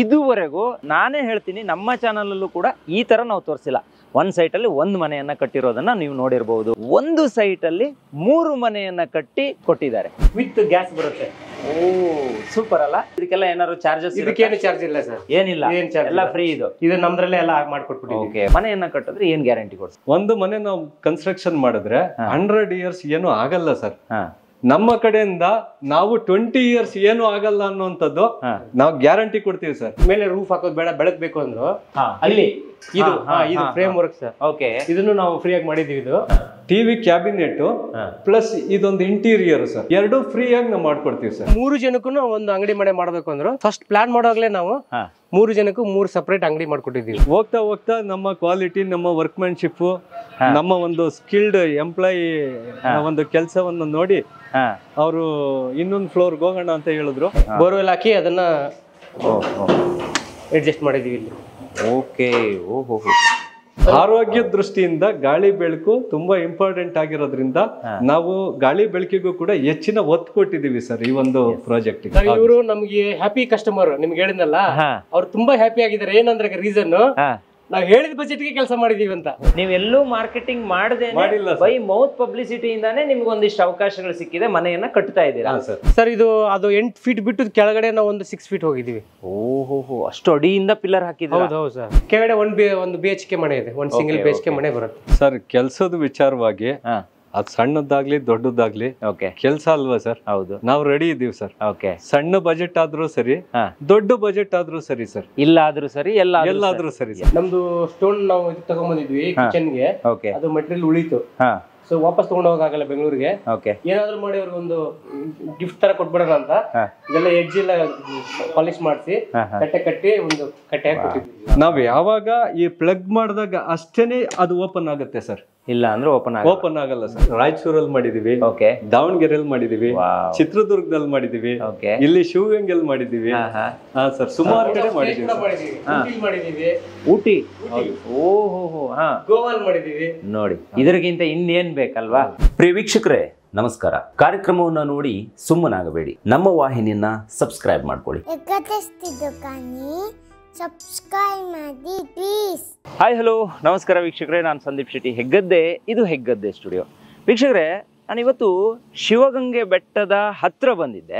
ಇದುವರೆಗೂ ನಾನೇ ಹೇಳ್ತೀನಿ ನಮ್ಮ ಚಾನಲ್ ಅಲ್ಲೂ ಕೂಡ ಈ ತರ ನಾವು ತೋರಿಸಿಲ್ಲ. ಒಂದು ಸೈಟ್ ಅಲ್ಲಿ ಒಂದು ಮನೆಯನ್ನ ಕಟ್ಟಿರೋದನ್ನ ನೀವು ನೋಡಿರಬಹುದು. ಒಂದು ಸೈಟ್ ಅಲ್ಲಿ 3 ಮನೆಯನ್ನ ಕಟ್ಟಿ ಕೊಟ್ಟಿದ್ದಾರೆ. ವಿತ್ ಗ್ಯಾಸ್ ಬರುತ್ತೆ. ಓ ಸೂಪರ್ ಅಲ್ಲ. ಇದಕ್ಕೆಲ್ಲ ಏನಾದ್ರು ಚಾರ್ಜಸ್? ಇದಕ್ಕೇನು ಚಾರ್ಜ್ ಇಲ್ಲ ಸರ್, ಏನಿಲ್ಲ, ಎಲ್ಲ ಫ್ರೀ. ಇದು ನಮ್ದ್ರಲ್ಲೇ ಎಲ್ಲ ಮಾಡ್ಕೊಟ್ಬಿಟ್ಟು. ಓಕೆ, ಮನೆಯನ್ನ ಕಟ್ಟಿದ್ರೆ ಏನ್ ಗ್ಯಾರಂಟಿ ಕೊಡ್ತೀವಿ? ಒಂದು ಮನೆ ನಾವು ಕನ್ಸ್ಟ್ರಕ್ಷನ್ ಮಾಡಿದ್ರೆ 100 years ಏನು ಆಗಲ್ಲ ಸರ್. ನಮ್ಮ ಕಡೆಯಿಂದ ನಾವು 20 years ಏನು ಆಗಲ್ಲ ಅನ್ನುವಂಥದ್ದು ನಾವು ಗ್ಯಾರಂಟಿ ಕೊಡ್ತೀವಿ ಸರ್. ಮೇಲೆ ರೂಫ್ ಹಾಕೋದು ಬೇಡ, ಬೆಳಗ್ಬೇಕು ಅಂದ್ರು ಅಲ್ಲಿ ಇದು ಫ್ರೇಮ್ ವರ್ಕ್ ಸರ್. ಓಕೆ, ಇದನ್ನು ನಾವು ಫ್ರೀ ಆಗಿ ಮಾಡಿದೀವಿ. ಇದು ಟಿವಿ ಕ್ಯಾಬಿನೆಟ್ ಪ್ಲಸ್ ಇದೊಂದು ಇಂಟೀರಿಯರ್ ಸರ್, ಎರಡು ಫ್ರೀ ಆಗಿ ನಾವು ಮಾಡ್ಕೊಡ್ತೀವಿ ಸರ್. 3 ಜನಕ್ಕೂ ಒಂದು ಅಂಗಡಿ ಮನೆ ಮಾಡ್ಬೇಕು ಅಂದ್ರು ಫಸ್ಟ್ ಪ್ಲಾನ್ ಮಾಡೋವಾಗ್ಲೇ ನಾವು 3 ಜನಕ್ಕೂ 3 ಸಪರೇಟ್ ಅಂಗಡಿ ಮಾಡ್ಕೊಟ್ಟಿದ್ದೀವಿ. ಹೋಗ್ತಾ ಹೋಗ್ತಾ ನಮ್ಮ ಕ್ವಾಲಿಟಿ, ನಮ್ಮ ವರ್ಕ್ಮ್ಯಾನ್ಶಿಪ್, ನಮ್ಮ ಒಂದು ಸ್ಕಿಲ್ಡ್ ಎಂಪ್ಲಾಯಿ ಒಂದು ಕೆಲಸವನ್ನು ನೋಡಿ ಅವರು ಇನ್ನೊಂದು ಫ್ಲೋರ್ಗೆ ಹೋಗೋಣ ಅಂತ ಹೇಳಿದ್ರು. ಬೋರ್ವೆಲ್ ಹಾಕಿ ಅದನ್ನ ಅಡ್ಜಸ್ಟ್ ಮಾಡಿದೀವಿ ಇಲ್ಲಿ. ಓಕೆ, ಓಹೋ. ಆರೋಗ್ಯ ದೃಷ್ಟಿಯಿಂದ ಗಾಳಿ ಬೆಳಕು ತುಂಬಾ ಇಂಪಾರ್ಟೆಂಟ್ ಆಗಿರೋದ್ರಿಂದ ನಾವು ಗಾಳಿ ಬೆಳಕಿಗೂ ಕೂಡ ಹೆಚ್ಚಿನ ಒತ್ತು ಕೊಟ್ಟಿದೀವಿ ಸರ್ ಈ ಒಂದು ಪ್ರಾಜೆಕ್ಟ್. ಇವರು ನಮ್ಗೆ ಹ್ಯಾಪಿ ಕಸ್ಟಮರ್, ನಿಮ್ಗೆ ಹೇಳಿದ್ನಲ್ಲ, ಅವ್ರು ತುಂಬಾ ಹ್ಯಾಪಿ ಆಗಿದ್ದಾರೆ. ಏನಂದ್ರೆ ರೀಸನ್ ನಾವು ಹೇಳಿದ ಬಜೆಟ್ಗೆ ಕೆಲಸ ಮಾಡಿದೀವಿ ಅಂತ. ನೀವೆಲ್ಲೂ ಮಾರ್ಕೆಟಿಂಗ್ ಮಾಡದೆ ಬೈ ಮೌತ್ ಪಬ್ಲಿಸಿಟಿ ಇಂದಾನೆ ನಿಮ್ಗೆ ಒಂದಿಷ್ಟು ಅವಕಾಶಗಳು ಸಿಕ್ಕಿದೆ, ಮನೆಯನ್ನ ಕಟ್ತಾ ಇದ್ದೀರಾ ಸರ್. ಇದು ಅದು 8 feet ಬಿಟ್ಟು ಕೆಳಗಡೆ ನಾವು ಒಂದು 6 feet ಹೋಗಿದೀವಿ. ಓಹೋ, ಅಷ್ಟು ಅಡಿಯಿಂದ ಪಿಲ್ಲರ್ ಹಾಕಿದ್ರು? ಹೌದು ಸರ್. ಕೆಳಗಡೆ ಒಂದು BHK ಮನೆ ಇದೆ, ಒಂದು ಸಿಂಗಲ್ BHK ಮನೆ ಬರುತ್ತೆ ಸರ್. ಕೆಲಸದ ವಿಚಾರವಾಗಿ ಅದು ಸಣ್ಣದಾಗ್ಲಿ ದೊಡ್ಡದಾಗ್ಲಿ ಕೆಲಸ ಅಲ್ವಾ ಸರ್? ಹೌದು, ನಾವು ರೆಡಿ ಇದೀವಿ ಸರ್. ಓಕೆ, ಸಣ್ಣ ಬಜೆಟ್ ಆದ್ರೂ ಸರಿ, ದೊಡ್ಡ ಬಜೆಟ್ ಆದ್ರೂ ಸರಿ ಸರ್, ಇಲ್ಲಾದ್ರೂ ಸರಿ, ಎಲ್ಲಾದ್ರೂ ಸರಿ ಸರ್. ನಮ್ದು ಸ್ಟೋನ್ ನಾವು ತಗೊಂಡ್ಬಂದಿದ್ವಿ ಕಿಚನ್ಗೆ, ಅದು ಮೆಟೀರಿಯಲ್ ಉಳಿತು. ಸೊ ವಾಪಸ್ ತಗೊಂಡು ಹೋಗಲ್ಲ ಬೆಂಗಳೂರಿಗೆ. ಏನಾದ್ರು ಮಾಡಿ ಅವ್ರಿಗೆ ಒಂದು ಗಿಫ್ಟ್ ತರ ಕೊಟ್ಬಿಡೋಣ ಅಂತ ಇದೆಲ್ಲ ಎಡ್ಜ್ ಎಲ್ಲ ಪಾಲಿಶ್ ಮಾಡಿಸಿ ಕಟ್ಟಿ ಒಂದು ಕಟ್ಟೆ ಕೊಟ್ಟಿದ್ವಿ. ನಾವ್ ಯಾವಾಗ ಈ ಪ್ಲಗ್ ಮಾಡಿದಾಗ ಅಷ್ಟೇನೆ ಅದು ಓಪನ್ ಆಗುತ್ತೆ ಸರ್, ಇಲ್ಲ ಅಂದ್ರೆ ಓಪನ್ ಆಗಲ್ಲ ಸರ್. ರಾಯಚೂರಲ್ಲಿ ಮಾಡಿದೀವಿ, ದಾವಣಗೆರೆಯಲ್ಲಿ ಮಾಡಿದೀವಿ, ಚಿತ್ರದುರ್ಗದಲ್ಲಿ ಮಾಡಿದೀವಿ, ಇಲ್ಲಿ ಶಿವಗಂಗೆಯಲ್ಲಿ ಮಾಡಿದೀವಿ ಸರ್. ಸುಮಾರು ಕಡೆ ಮಾಡಿದೀವಿ. ಊಟಿ, ಓಹೋ, ಗೋವಾಲ್ ಮಾಡಿದೀವಿ. ನೋಡಿ, ಇದಕ್ಕಿಂತ ಇನ್ನೇನ್ ಬೇಕಲ್ವಾ? ಪ್ರಿಯ ವೀಕ್ಷಕರೇ ನಮಸ್ಕಾರ. ಕಾರ್ಯಕ್ರಮವನ್ನ ನೋಡಿ ಸುಮ್ಮನಾಗಬೇಡಿ, ನಮ್ಮ ವಾಹಿನಿಯನ್ನ ಸಬ್ಸ್ಕ್ರೈಬ್ ಮಾಡ್ಕೊಳ್ಳಿ. ಸಬ್ಸ್ಕ್ರೈಬ್ ಮಾಡಿ ಪ್ಲೀಸ್. ಹಾಯ್, ಹಲೋ, ನಮಸ್ಕಾರ ವೀಕ್ಷಕರೇ. ನಾನು ಸಂದೀಪ್ ಶೆಟ್ಟಿ, ಹೆಗ್ಗದ್ದೆ. ಇದು ಹೆಗ್ಗದ್ದೆ ಸ್ಟುಡಿಯೋ. ವೀಕ್ಷಕರೇ, ನಾನಿವತ್ತು ಶಿವಗಂಗೆ ಬೆಟ್ಟದ ಹತ್ರ ಬಂದಿದ್ದೆ.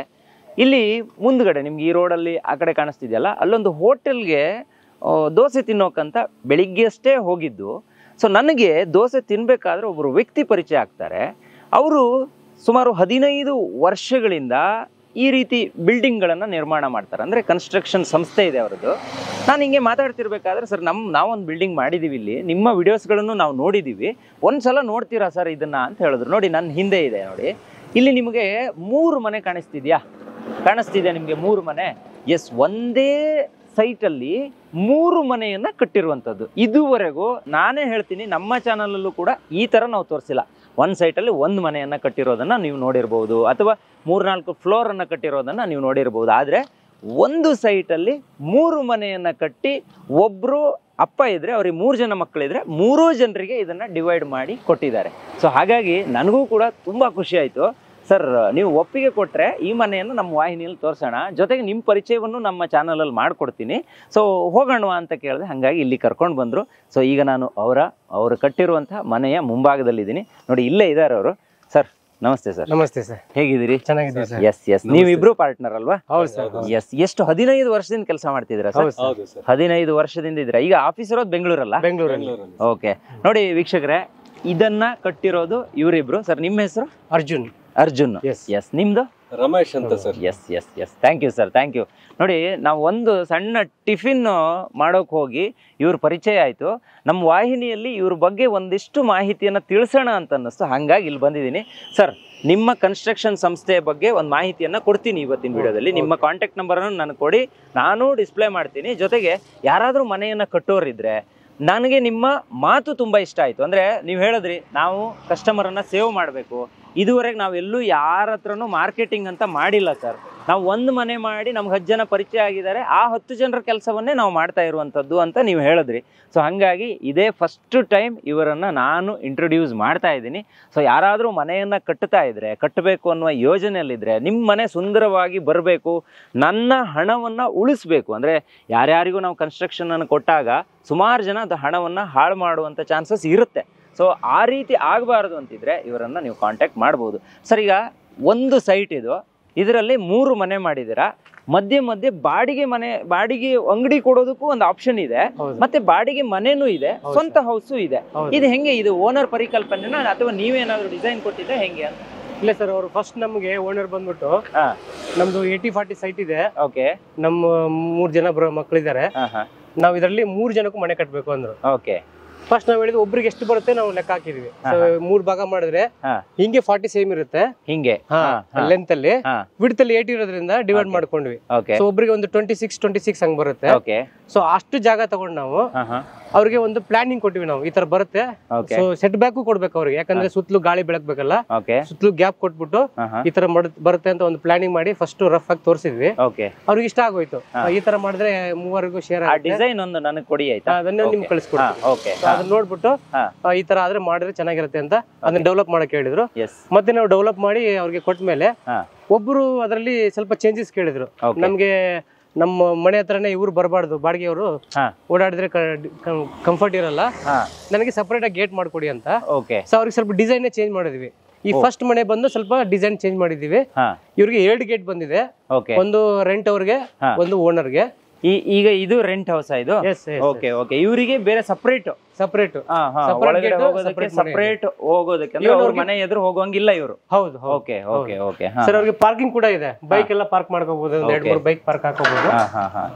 ಇಲ್ಲಿ ಮುಂದ್ಗಡೆ ನಿಮ್ಗೆ ಈ ರೋಡಲ್ಲಿ ಆ ಕಡೆ ಕಾಣಿಸ್ತಿದೆಯಲ್ಲ, ಅಲ್ಲೊಂದು ಹೋಟೆಲ್ಗೆ ದೋಸೆ ತಿನ್ನೋಕ್ಕಂತ ಬೆಳಿಗ್ಗೆ ಅಷ್ಟೇ ಹೋಗಿದ್ದು. ಸೊ ನನಗೆ ದೋಸೆ ತಿನ್ನಬೇಕಾದ್ರೆ ಒಬ್ಬರು ವ್ಯಕ್ತಿ ಪರಿಚಯ ಆಗ್ತಾರೆ. ಅವರು ಸುಮಾರು 15 ವರ್ಷಗಳಿಂದ ಈ ರೀತಿ ಬಿಲ್ಡಿಂಗ್ಗಳನ್ನು ನಿರ್ಮಾಣ ಮಾಡ್ತಾರೆ. ಅಂದರೆ ಕನ್ಸ್ಟ್ರಕ್ಷನ್ ಸಂಸ್ಥೆ ಇದೆ ಅವರದ್ದು. ನಾನು ಹಿಂಗೆ ಮಾತಾಡ್ತಿರ್ಬೇಕಾದ್ರೆ, ಸರ್ ನಾವೊಂದು ಬಿಲ್ಡಿಂಗ್ ಮಾಡಿದ್ದೀವಿ ಇಲ್ಲಿ, ನಿಮ್ಮ ವಿಡಿಯೋಸ್ಗಳನ್ನು ನಾವು ನೋಡಿದ್ದೀವಿ, ಒಂದ್ಸಲ ನೋಡ್ತೀರಾ ಸರ್ ಇದನ್ನು ಅಂತ ಹೇಳಿದ್ರು. ನೋಡಿ, ನನ್ನ ಹಿಂದೆ ಇದೆ ನೋಡಿ, ಇಲ್ಲಿ ನಿಮಗೆ 3 ಮನೆ ಕಾಣಿಸ್ತಿದೆ ನಿಮಗೆ 3 ಮನೆ. ಎಸ್, ಒಂದೇ ಸೈಟಲ್ಲಿ 3 ಮನೆಯನ್ನು ಕಟ್ಟಿರುವಂಥದ್ದು. ಇದುವರೆಗೂ ನಾನೇ ಹೇಳ್ತೀನಿ ನಮ್ಮ ಚಾನಲಲ್ಲೂ ಕೂಡ ಈ ಥರ ನಾವು ತೋರಿಸಿಲ್ಲ. ಒಂದು ಸೈಟಲ್ಲಿ ಒಂದು ಮನೆಯನ್ನು ಕಟ್ಟಿರೋದನ್ನು ನೀವು ನೋಡಿರ್ಬೋದು, ಅಥವಾ 3-4 ಫ್ಲೋರನ್ನು ಕಟ್ಟಿರೋದನ್ನು ನೀವು ನೋಡಿರ್ಬೋದು. ಆದರೆ ಒಂದು ಸೈಟಲ್ಲಿ 3 ಮನೆಯನ್ನು ಕಟ್ಟಿ ಒಬ್ಬರು ಅಪ್ಪ ಇದ್ದರೆ, ಅವ್ರಿಗೆ 3 ಜನ ಮಕ್ಕಳಿದ್ರೆ 3 ಜನರಿಗೆ ಇದನ್ನು ಡಿವೈಡ್ ಮಾಡಿ ಕೊಟ್ಟಿದ್ದಾರೆ. ಸೊ ಹಾಗಾಗಿ ನನಗೂ ಕೂಡ ತುಂಬ ಖುಷಿ ಆಯಿತು. ಸರ್, ನೀವು ಒಪ್ಪಿಗೆ ಕೊಟ್ಟರೆ ಈ ಮನೆಯನ್ನು ನಮ್ಮ ವಾಹಿನಿಯಲ್ಲಿ ತೋರಿಸೋಣ, ಜೊತೆಗೆ ನಿಮ್ಮ ಪರಿಚಯವನ್ನು ನಮ್ಮ ಚಾನಲಲ್ಲಿ ಮಾಡಿಕೊಡ್ತೀನಿ, ಸೊ ಹೋಗೋಣ ಅಂತ ಕೇಳಿದೆ. ಹಾಗಾಗಿ ಇಲ್ಲಿ ಕರ್ಕೊಂಡು ಬಂದರು. ಸೊ ಈಗ ನಾನು ಅವರು ಕಟ್ಟಿರುವಂಥ ಮನೆಯ ಮುಂಭಾಗದಲ್ಲಿದ್ದೀನಿ. ನೋಡಿ, ಇಲ್ಲೇ ಇದ್ದಾರೆ ಅವರು. ಸರ್ ನಮಸ್ತೆ ಸರ್. ನಮಸ್ತೆ ಸರ್, ಹೇಗಿದ್ದೀರಿ? ಚೆನ್ನಾಗಿದ್ದೀವಿ ಸರ್. ಎಸ್, ನೀವಿಬ್ರು ಪಾರ್ಟ್ನರ್ ಅಲ್ವಾ? ಹೌದು ಸರ್. ಎಸ್, ಎಷ್ಟು 15 ವರ್ಷದಿಂದ ಕೆಲಸ ಮಾಡ್ತಿದ್ದೀರಾ ಸರ್? 15 ವರ್ಷದಿಂದ ಇದ್ದೀರಾ. ಈಗ ಆಫೀಸ್ ಇರೋದು ಬೆಂಗಳೂರಲ್ಲ? ಬೆಂಗಳೂರಲ್ಲಿ. ಓಕೆ, ನೋಡಿ ವೀಕ್ಷಕರೇ, ಇದನ್ನ ಕಟ್ಟಿರೋದು ಇವರಿಬ್ರು. ಸರ್, ನಿಮ್ಮ ಹೆಸರು? ಅರ್ಜುನ್. ಎಸ್, ನಿಮ್ದು? ರಮೇಶ್ ಅಂತ sir. Yes, thank you sir, thank you. ನೋಡಿ, ನಾವು ಒಂದು ಸಣ್ಣ ಟಿಫಿನ್ ಮಾಡೋಕೆ ಹೋಗಿ ಇವ್ರ ಪರಿಚಯ ಆಯಿತು. ನಮ್ಮ ವಾಹಿನಿಯಲ್ಲಿ ಇವ್ರ ಬಗ್ಗೆ ಒಂದಿಷ್ಟು ಮಾಹಿತಿಯನ್ನು ತಿಳಿಸೋಣ ಅಂತ ಅನ್ನಿಸ್ತು, ಹಾಗಾಗಿ ಇಲ್ಲಿ ಬಂದಿದ್ದೀನಿ. ಸರ್, ನಿಮ್ಮ ಕನ್ಸ್ಟ್ರಕ್ಷನ್ ಸಂಸ್ಥೆಯ ಬಗ್ಗೆ ಒಂದು ಮಾಹಿತಿಯನ್ನು ಕೊಡ್ತೀನಿ ಇವತ್ತಿನ ವಿಡಿಯೋದಲ್ಲಿ. ನಿಮ್ಮ ಕಾಂಟ್ಯಾಕ್ಟ್ ನಂಬರನ್ನು ನನಗೆ ಕೊಡಿ, ನಾನು ಡಿಸ್ಪ್ಲೇ ಮಾಡ್ತೀನಿ. ಜೊತೆಗೆ ಯಾರಾದರೂ ಮನೆಯನ್ನು ಕಟ್ಟೋರಿದ್ರೆ, ನನಗೆ ನಿಮ್ಮ ಮಾತು ತುಂಬ ಇಷ್ಟ ಆಯಿತು. ಅಂದರೆ ನೀವು ಹೇಳಿದ್ರಿ, ನಾವು ಕಸ್ಟಮರನ್ನು ಸೇವ್ ಮಾಡಬೇಕು. ಇದುವರೆಗೆ ನಾವೆಲ್ಲೂ ಯಾರ ಹತ್ರನೂ ಮಾರ್ಕೆಟಿಂಗ್ ಅಂತ ಮಾಡಿಲ್ಲ ಸರ್. ನಾವು ಒಂದು ಮನೆ ಮಾಡಿ ನಮ್ಗೆ 10 ಜನ ಪರಿಚಯ ಆಗಿದ್ದಾರೆ, ಆ 10 ಜನರ ಕೆಲಸವನ್ನೇ ನಾವು ಮಾಡ್ತಾ ಇರುವಂಥದ್ದು ಅಂತ ನೀವು ಹೇಳಿದ್ರಿ. ಸೊ ಹಾಗಾಗಿ ಇದೇ ಫಸ್ಟ್ ಟೈಮ್ ಇವರನ್ನು ನಾನು ಇಂಟ್ರೊಡ್ಯೂಸ್ ಮಾಡ್ತಾ ಇದ್ದೀನಿ. ಸೊ ಯಾರಾದರೂ ಮನೆಯನ್ನು ಕಟ್ಟುತ್ತಾ ಇದ್ದರೆ, ಕಟ್ಟಬೇಕು ಅನ್ನುವ ಯೋಜನೆಯಲ್ಲಿದ್ದರೆ, ನಿಮ್ಮ ಮನೆ ಸುಂದರವಾಗಿ ಬರಬೇಕು, ನನ್ನ ಹಣವನ್ನು ಉಳಿಸ್ಬೇಕು ಅಂದರೆ ಯಾರ್ಯಾರಿಗೂ ನಾವು ಕನ್ಸ್ಟ್ರಕ್ಷನನ್ನು ಕೊಟ್ಟಾಗ ಸುಮಾರು ಜನ ಅದು ಹಣವನ್ನು ಹಾಳು ಮಾಡುವಂಥ ಚಾನ್ಸಸ್ ಇರುತ್ತೆ. ಸೊ ಆ ರೀತಿ ಆಗಬಾರ್ದು ಅಂತಿದ್ರೆ ಇವರನ್ನು ನೀವು ಕಾಂಟ್ಯಾಕ್ಟ್ ಮಾಡ್ಬೋದು. ಸರ್, ಈಗ ಒಂದು ಸೈಟ್ ಇದು, ಇದರಲ್ಲಿ 3 ಮನೆ ಮಾಡಿದ್ದೀರಾ. ಮಧ್ಯೆ ಮಧ್ಯೆ ಬಾಡಿಗೆ ಅಂಗಡಿ ಕೊಡೋದಕ್ಕೂ ಒಂದು ಆಪ್ಷನ್ ಇದೆ, ಮತ್ತೆ ಬಾಡಿಗೆ ಮನೆನೂ ಇದೆ, ಸ್ವಂತ ಹೌಸು ಇದೆ. ಇದು ಹೆಂಗೆ? ಇದು ಓನರ್ ಪರಿಕಲ್ಪನೆನ ಅಥವಾ ನೀವೇನಾದ್ರೂ ಡಿಸೈನ್ ಕೊಟ್ಟಿದ್ದೆ ಹೆಂಗೆ ಅಂತ? ಇಲ್ಲ ಸರ್, ಅವರು ಫಸ್ಟ್ ನಮಗೆ ಓನರ್ ಬಂದ್ಬಿಟ್ಟು ನಮ್ದು 80-40 ಸೈಟ್ ಇದೆ. ಓಕೆ. ನಮ್ಮ 3 ಜನ ಮಕ್ಕಳಿದ್ದಾರೆ. ನಾವು ಇದರಲ್ಲಿ 3 ಜನಕ್ಕೂ ಮನೆ ಕಟ್ಟಬೇಕು ಅಂದ್ರು. ಓಕೆ. ಫಸ್ಟ್ ನಾವ್ ಹೇಳಿದ್ವಿ ಒಬ್ರಿಗೆ ಎಷ್ಟು ಬರುತ್ತೆ ನಾವು ಲೆಕ್ಕ ಹಾಕಿದ್ವಿ. 3 ಭಾಗ ಮಾಡಿದ್ರೆ ಹಿಂಗೆ 40 ಸೇಮ್ ಇರುತ್ತೆ, ಹಿಂಗೆ ಲೆಂತ್ ಅಲ್ಲಿ, ವಿಡ್ತ್ ಅಲ್ಲಿ 80 ಇರೋದ್ರಿಂದ ಡಿವೈಡ್ ಮಾಡ್ಕೊಂಡ್ವಿ. ಸೊ ಒಬ್ರಿಗೆ ಒಂದು 26 ಹಂಗ್ ಬರುತ್ತೆ. ಸೊ ಅಷ್ಟು ಜಾಗ ತಗೊಂಡು ನಾವು ಅವ್ರಿಗೆ ಒಂದು ಪ್ಲಾನಿಂಗ್ ಕೊಟ್ಟಿವಿ. ನಾವು ಈ ತರ ಬರುತ್ತೆ, ಸೊ ಸೆಟ್ ಬ್ಯಾಕ್ ಕೊಡ್ಬೇಕು ಅವ್ರಿಗೆ, ಯಾಕಂದ್ರೆ ಸುತ್ತಲೂ ಗಾಳಿ ಬೆಳಕ್ಬೇಕಲ್ಲ, ಸುತ್ತಲೂ ಗ್ಯಾಪ್ ಕೊಟ್ಬಿಟ್ಟು ಈ ತರ ಬರುತ್ತೆ ಅಂತ ಒಂದು ಪ್ಲಾನಿಂಗ್ ಮಾಡಿ ಫಸ್ಟ್ ರಫ್ ಆಗಿ ತೋರಿಸಿದ್ವಿ. ಅವ್ರಿಗೆ ಇಷ್ಟ ಆಗೋಯ್ತು. ಈ ತರ ಮಾಡಿದ್ರೆ 3 ಶೇರ್ ಡಿಸೈನ್ ಒಂದು ನನಗೆ ಕೊಡಿ, ಆಯ್ತಾ? ಅದನ್ನ ನಿಮ್ಗೆ ಕಳಿಸ್ಕೊಡ್ತೀವಿ. ಅದನ್ನ ನೋಡ್ಬಿಟ್ಟು ಈ ತರ ಆದ್ರೆ ಮಾಡಿದ್ರೆ ಚೆನ್ನಾಗಿರುತ್ತೆ ಅಂತ ಅದನ್ನ ಡೆವಲಪ್ ಮಾಡಕ್ ಹೇಳಿದ್ರು. ಮತ್ತೆ ನಾವು ಡೆವಲಪ್ ಮಾಡಿ ಅವ್ರಿಗೆ ಕೊಟ್ಮೇಲೆ ಒಬ್ರು ಅದರಲ್ಲಿ ಸ್ವಲ್ಪ ಚೇಂಜಸ್ ಕೇಳಿದ್ರು. ನಮ್ಗೆ ನಮ್ಮ ಮನೆ ಹತ್ರನೇ ಇವ್ರು ಬರಬಾರ್ದು, ಬಾಡಿಗೆಯವರು ಓಡಾಡಿದ್ರೆ ಕಂಫರ್ಟ್ ಇರಲ್ಲ, ನನಗೆ ಸಪರೇಟ್ ಆಗಿ ಗೇಟ್ ಮಾಡ್ಕೊಡಿ ಅಂತ. ಸೊ ಅವ್ರಿಗೆ ಸ್ವಲ್ಪ ಡಿಸೈನ್ ಚೇಂಜ್ ಮಾಡಿದ್ವಿ. ಈ ಫಸ್ಟ್ ಮನೆ ಬಂದು ಸ್ವಲ್ಪ ಡಿಸೈನ್ ಚೇಂಜ್ ಮಾಡಿದೀವಿ. ಇವ್ರಿಗೆ 2 ಗೇಟ್ ಬಂದಿದೆ, ಒಂದು ರೆಂಟ್ ಅವ್ರಿಗೆ, ಒಂದು ಓನರ್ಗೆ. ಈಗ ಇದು ರೆಂಟ್ ಹೌಸ್ ಇದು? Okay okay. ಇವರಿಗೆ ಬೇರೆ ಸಪರೇಟ್ ಹೋಗೋದಕ್ಕೆ ಅವ್ರ ಮನೆ ಎದುರು ಹೋಗೋಂಗಿಲ್ಲ ಇವರು? ಹೌದು. Okay okay okay. ಸರ್, ಅವ್ರಿಗೆ ಪಾರ್ಕಿಂಗ್ ಕೂಡ ಇದೆ, ಬೈಕ್ ಎಲ್ಲ ಪಾರ್ಕ್ ಮಾಡ್ಕೋಬಹುದು, 2-3 ಬೈಕ್ ಪಾರ್ಕ್ ಹಾಕೋಬಹುದು.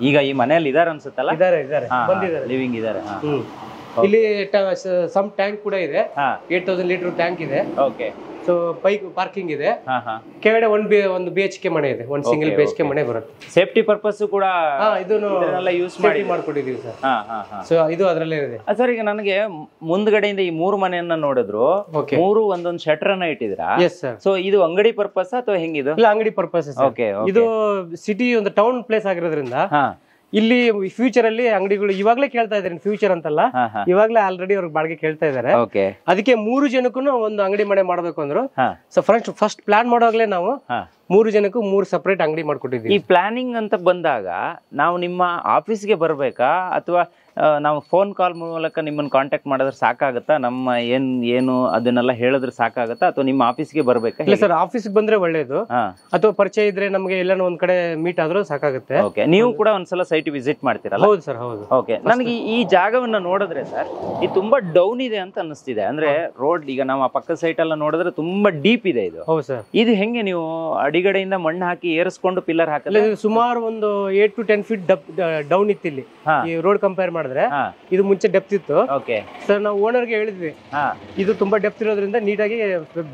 ಈಗ ಈ ಮನೆಯಲ್ಲಿ ಇದಾರೆ ಅನ್ಸುತ್ತಲ್ಲ? ಇದಾರೆ, ಬಂದಿದ್ದಾರೆ, ಲಿವಿಂಗ್ ಇದಾರೆ. ಇಲ್ಲಿ ಸಮ್ ಟ್ಯಾಂಕ್ ಕೂಡ ಇದೆ, 8000 ಲೀಟರ್ ಟ್ಯಾಂಕ್ ಇದೆ. ಓಕೆ. ಸೊ ಬೈಕ್ ಪಾರ್ಕಿಂಗ್ ಇದೆ. ಕೆಳಗಡೆ ಒಂದು BHK ಮನೆ ಇದೆ, ಒಂದು ಸಿಂಗಲ್ BHK ಮನೆ ಬರುತ್ತೆ. ಸೇಫ್ಟಿ ಪರ್ಪಸ್ ಕೂಡ ಇದನ್ನ ಯೂಸ್ ಮಾಡ್ಕೊಂಡಿದೀವಿ ಸರ್. ಸೊ ಇದು ಅದರಲ್ಲೇ ಇದೆ. ಸರ್, ಈಗ ನನಗೆ ಮುಂದ್ಗಡೆಯಿಂದ ಈ 3 ಮನೆಯನ್ನ ನೋಡಿದ್ರು, 3 ಒಂದೊಂದು ಶಟರ್ ಅನ್ನ ಇಟ್ಟಿದ್ರಾ? ಸೊ ಇದು ಅಂಗಡಿ ಪರ್ಪಸ್ ಅಥವಾ ಹೆಂಗಿದು? ಇಲ್ಲ, ಅಂಗಡಿ ಪರ್ಪಸ್. ಇದು ಸಿಟಿ ಒಂದು ಟೌನ್ ಪ್ಲೇಸ್ ಆಗಿರೋದ್ರಿಂದ ಇಲ್ಲಿ ಫ್ಯೂಚರ್ ಅಲ್ಲಿ ಅಂಗಡಿಗಳು ಇವಾಗ್ಲೇ ಕೇಳ್ತಾ ಇದಾರೆ. ಫ್ಯೂಚರ್ ಅಂತಲ್ಲ, ಇವಾಗ್ಲೇ ಆಲ್ರೆಡಿ ಅವ್ರಿಗೆ ಬಾಡಿಗೆ ಕೇಳ್ತಾ ಇದಾರೆ. ಅದಕ್ಕೆ 3 ಜನಕ್ಕೂ ಒಂದು ಅಂಗಡಿ ಮನೆ ಮಾಡ್ಬೇಕು ಅಂದ್ರು. ಸೊ ಫಸ್ಟ್ ಪ್ಲಾನ್ ಮಾಡುವಾಗ್ಲೇ ನಾವು 3 ಜನಕ್ಕೂ 3 ಸಪರೇಟ್ ಅಂಗಡಿ ಮಾಡ್ಕೊಟ್ಟಿದ್ವಿ. ಈ ಪ್ಲಾನಿಂಗ್ ಅಂತ ಬಂದಾಗ ನಾವು ನಿಮ್ಮ ಆಫೀಸ್ಗೆ ಬರ್ಬೇಕಾ ಅಥವಾ ನಾವು ಫೋನ್ ಕಾಲ್ ಮೂಲಕ ನಿಮ್ಮನ್ನು ಕಾಂಟ್ಯಾಕ್ಟ್ ಮಾಡಿದ್ರೆ ಸಾಕಾಗತ್ತಾ? ನಮ್ಮ ಏನು ಅದನ್ನೆಲ್ಲ ಹೇಳಿದ್ರೆ ಸಾಕಾಗತ್ತಾ ಅಥವಾ ನಿಮ್ಮ ಆಫೀಸ್ಗೆ ಬರ್ಬೇಕಾ? ಇಲ್ಲ ಸರ್, ಆಫೀಸ್ಗೆ ಬಂದ್ರೆ ಒಳ್ಳೇದು, ಅಥವಾ ಪರಿಚಯ ಇದ್ರೆ ನಮ್ಗೆ ಎಲ್ಲಾನು ಒಂದ್ ಕಡೆ ಮೀಟ್ ಆದ್ರೂ ಸಾಕಾಗುತ್ತೆ. ಓಕೆ. ನೀವು ಕೂಡ ಒಂದ್ಸಲ ಸೈಟ್ ವಿಸಿಟ್ ಮಾಡ್ತೀರಲ್ಲ? ಹೌದು ಸರ್, ಹೌದು. ಓಕೆ. ನನಗೆ ಈ ಜಾಗವನ್ನ ನೋಡಿದ್ರೆ ಸರ್, ಇದು ತುಂಬಾ ಡೌನ್ ಇದೆ ಅಂತ ಅನ್ನಿಸ್ತಿದೆ. ಅಂದ್ರೆ ರೋಡ್ ಈಗ ನಾವು ಆ ಪಕ್ಕದ ಸೈಟ್ ಎಲ್ಲ ನೋಡಿದ್ರೆ ತುಂಬಾ ಡೀಪ್ ಇದೆ ಇದು. ಹೌದು ಸರ್. ಇದು ಹೆಂಗೆ ನೀವು ಅಡಿಗಡೆಯಿಂದ ಮಣ್ಣು ಹಾಕಿ ಏರಿಸ್ಕೊಂಡು ಪಿಲ್ಲರ್ ಹಾಕಲ್ಲ? ಸುಮಾರು ಒಂದು 8 to 10 ಫೀಟ್ ಡೌನ್ ಇತ್ತು ಇಲ್ಲಿ, ಈ ರೋಡ್ ಕಂಪೇರ್ ಮಾಡಿದ್ರೆ. ಇದು ಮುಂಚೆ ಡೆಪ್ತ್ ಇತ್ತು. ಸರ್, ನಾವು ಓನರ್ಗೆ ಹೇಳಿದ್ವಿ ಇದು ತುಂಬಾ ಡೆಪ್ತ್ ಇರೋದ್ರಿಂದ ನೀಟಾಗಿ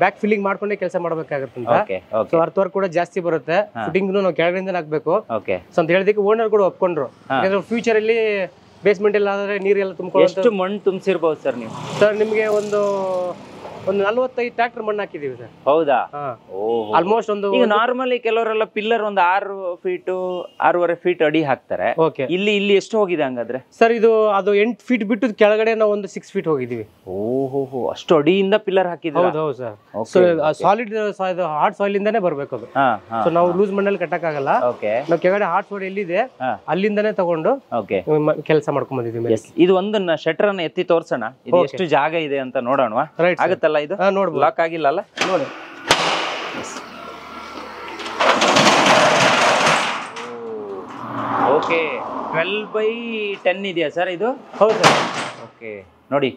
ಬ್ಯಾಕ್ ಫಿಲ್ಲಿಂಗ್ ಮಾಡ್ಕೊಂಡೇ ಕೆಲಸ ಮಾಡ್ಬೇಕಾಗುತ್ತೆ ಅಂತ. ಸೊ ಅರ್ಥವರ್ಕ್ ಕೂಡ ಜಾಸ್ತಿ ಬರುತ್ತೆ, ಫಿಟ್ಟಿಂಗ್ ನಾವು ಕೆಳಗಡೆಯಿಂದ ಹಾಕ್ಬೇಕು ಅಂತ ಹೇಳಿದಕ್ಕೆ ಓನರ್ ಕೂಡ ಒಪ್ಕೊಂಡ್ರು. ಫ್ಯೂಚರ್ ಅಲ್ಲಿ ಬೇಸ್ಮೆಂಟ್ ಎಲ್ಲ ಆದ್ರೆ ನೀರೆಲ್ಲ ತುಂಬಿಕೊಂಡು ಎಷ್ಟು ಮಣ್ಣು ತುಂಬಿಸಿರ್ಬಹುದು ಸರ್ ನೀವು? ಸರ್, ನಿಮ್ಗೆ ಒಂದು 45 ಟ್ರ್ಯಾಕ್ಟರ್ ಮಣ್ಣು ಹಾಕಿದೀವಿ ಸರ್. ಹೌದಾ? ಆಲ್ಮೋಸ್ಟ್ ಒಂದು ಈಗ ನಾರ್ಮಲಿ ಕೆಲವರೆಲ್ಲ ಪಿಲ್ಲರ್ ಒಂದು 6.5 ಫೀಟ್ ಅಡಿ ಹಾಕ್ತಾರೆ. ಇಲ್ಲಿ ಎಷ್ಟು ಹೋಗಿದೆ ಹಂಗಾದ್ರೆ? ಸರ್, ಅದು 8 ಫೀಟ್ ಬಿಟ್ಟು ಕೆಳಗಡೆ ನಾವು ಒಂದು 6 ಫೀಟ್ ಹೋಗಿದೀವಿ. ಓಹೋ, ಅಷ್ಟು ಅಡಿಯಿಂದ ಪಿಲ್ಲರ್ ಹಾಕಿದ್ವಿ? ಹೌದು sir. So solid hard soil ಇಂದಾನೆ ಬರ್ಬೇಕು ಅದು. ಸೊ ನಾವು ಲೂಸ್ ಮಣ್ಣಲ್ಲಿ ಕಟ್ಟಕ್ಕಾಗಲ್ಲ. ನಾವು ಕೆಳಗಡೆ ಹಾರ್ಡ್ ಸಾಯಿಲ್ ಎಲ್ಲಿದೆ ಅಲ್ಲಿಂದಾನೆ ತಗೊಂಡು ಕೆಲಸ ಮಾಡ್ಕೊಂಡ್ ಬಂದಿದ್ದೀವಿ. ಇದು ಒಂದು ಶಟರ್ ಅನ್ನ ಎತ್ತಿ ತೋರ್ಸೋಣ, ಇದು ಎಷ್ಟು ಜಾಗ ಇದೆ ಅಂತ ನೋಡೋಣ. ಆಗುತ್ತಲ್ಲ ಇದು? ನೋಡ್ಬೋದು. ಲಾಕ್ ಆಗಿಲ್ಲ ಅಲ್ಲ? ನೋಡಿ. ಓಕೆ. 12x10 ಇದೆಯಾ ಸರ್ ಇದು? ಹೌದು ಸರ್. ಓಕೆ. ನೋಡಿ,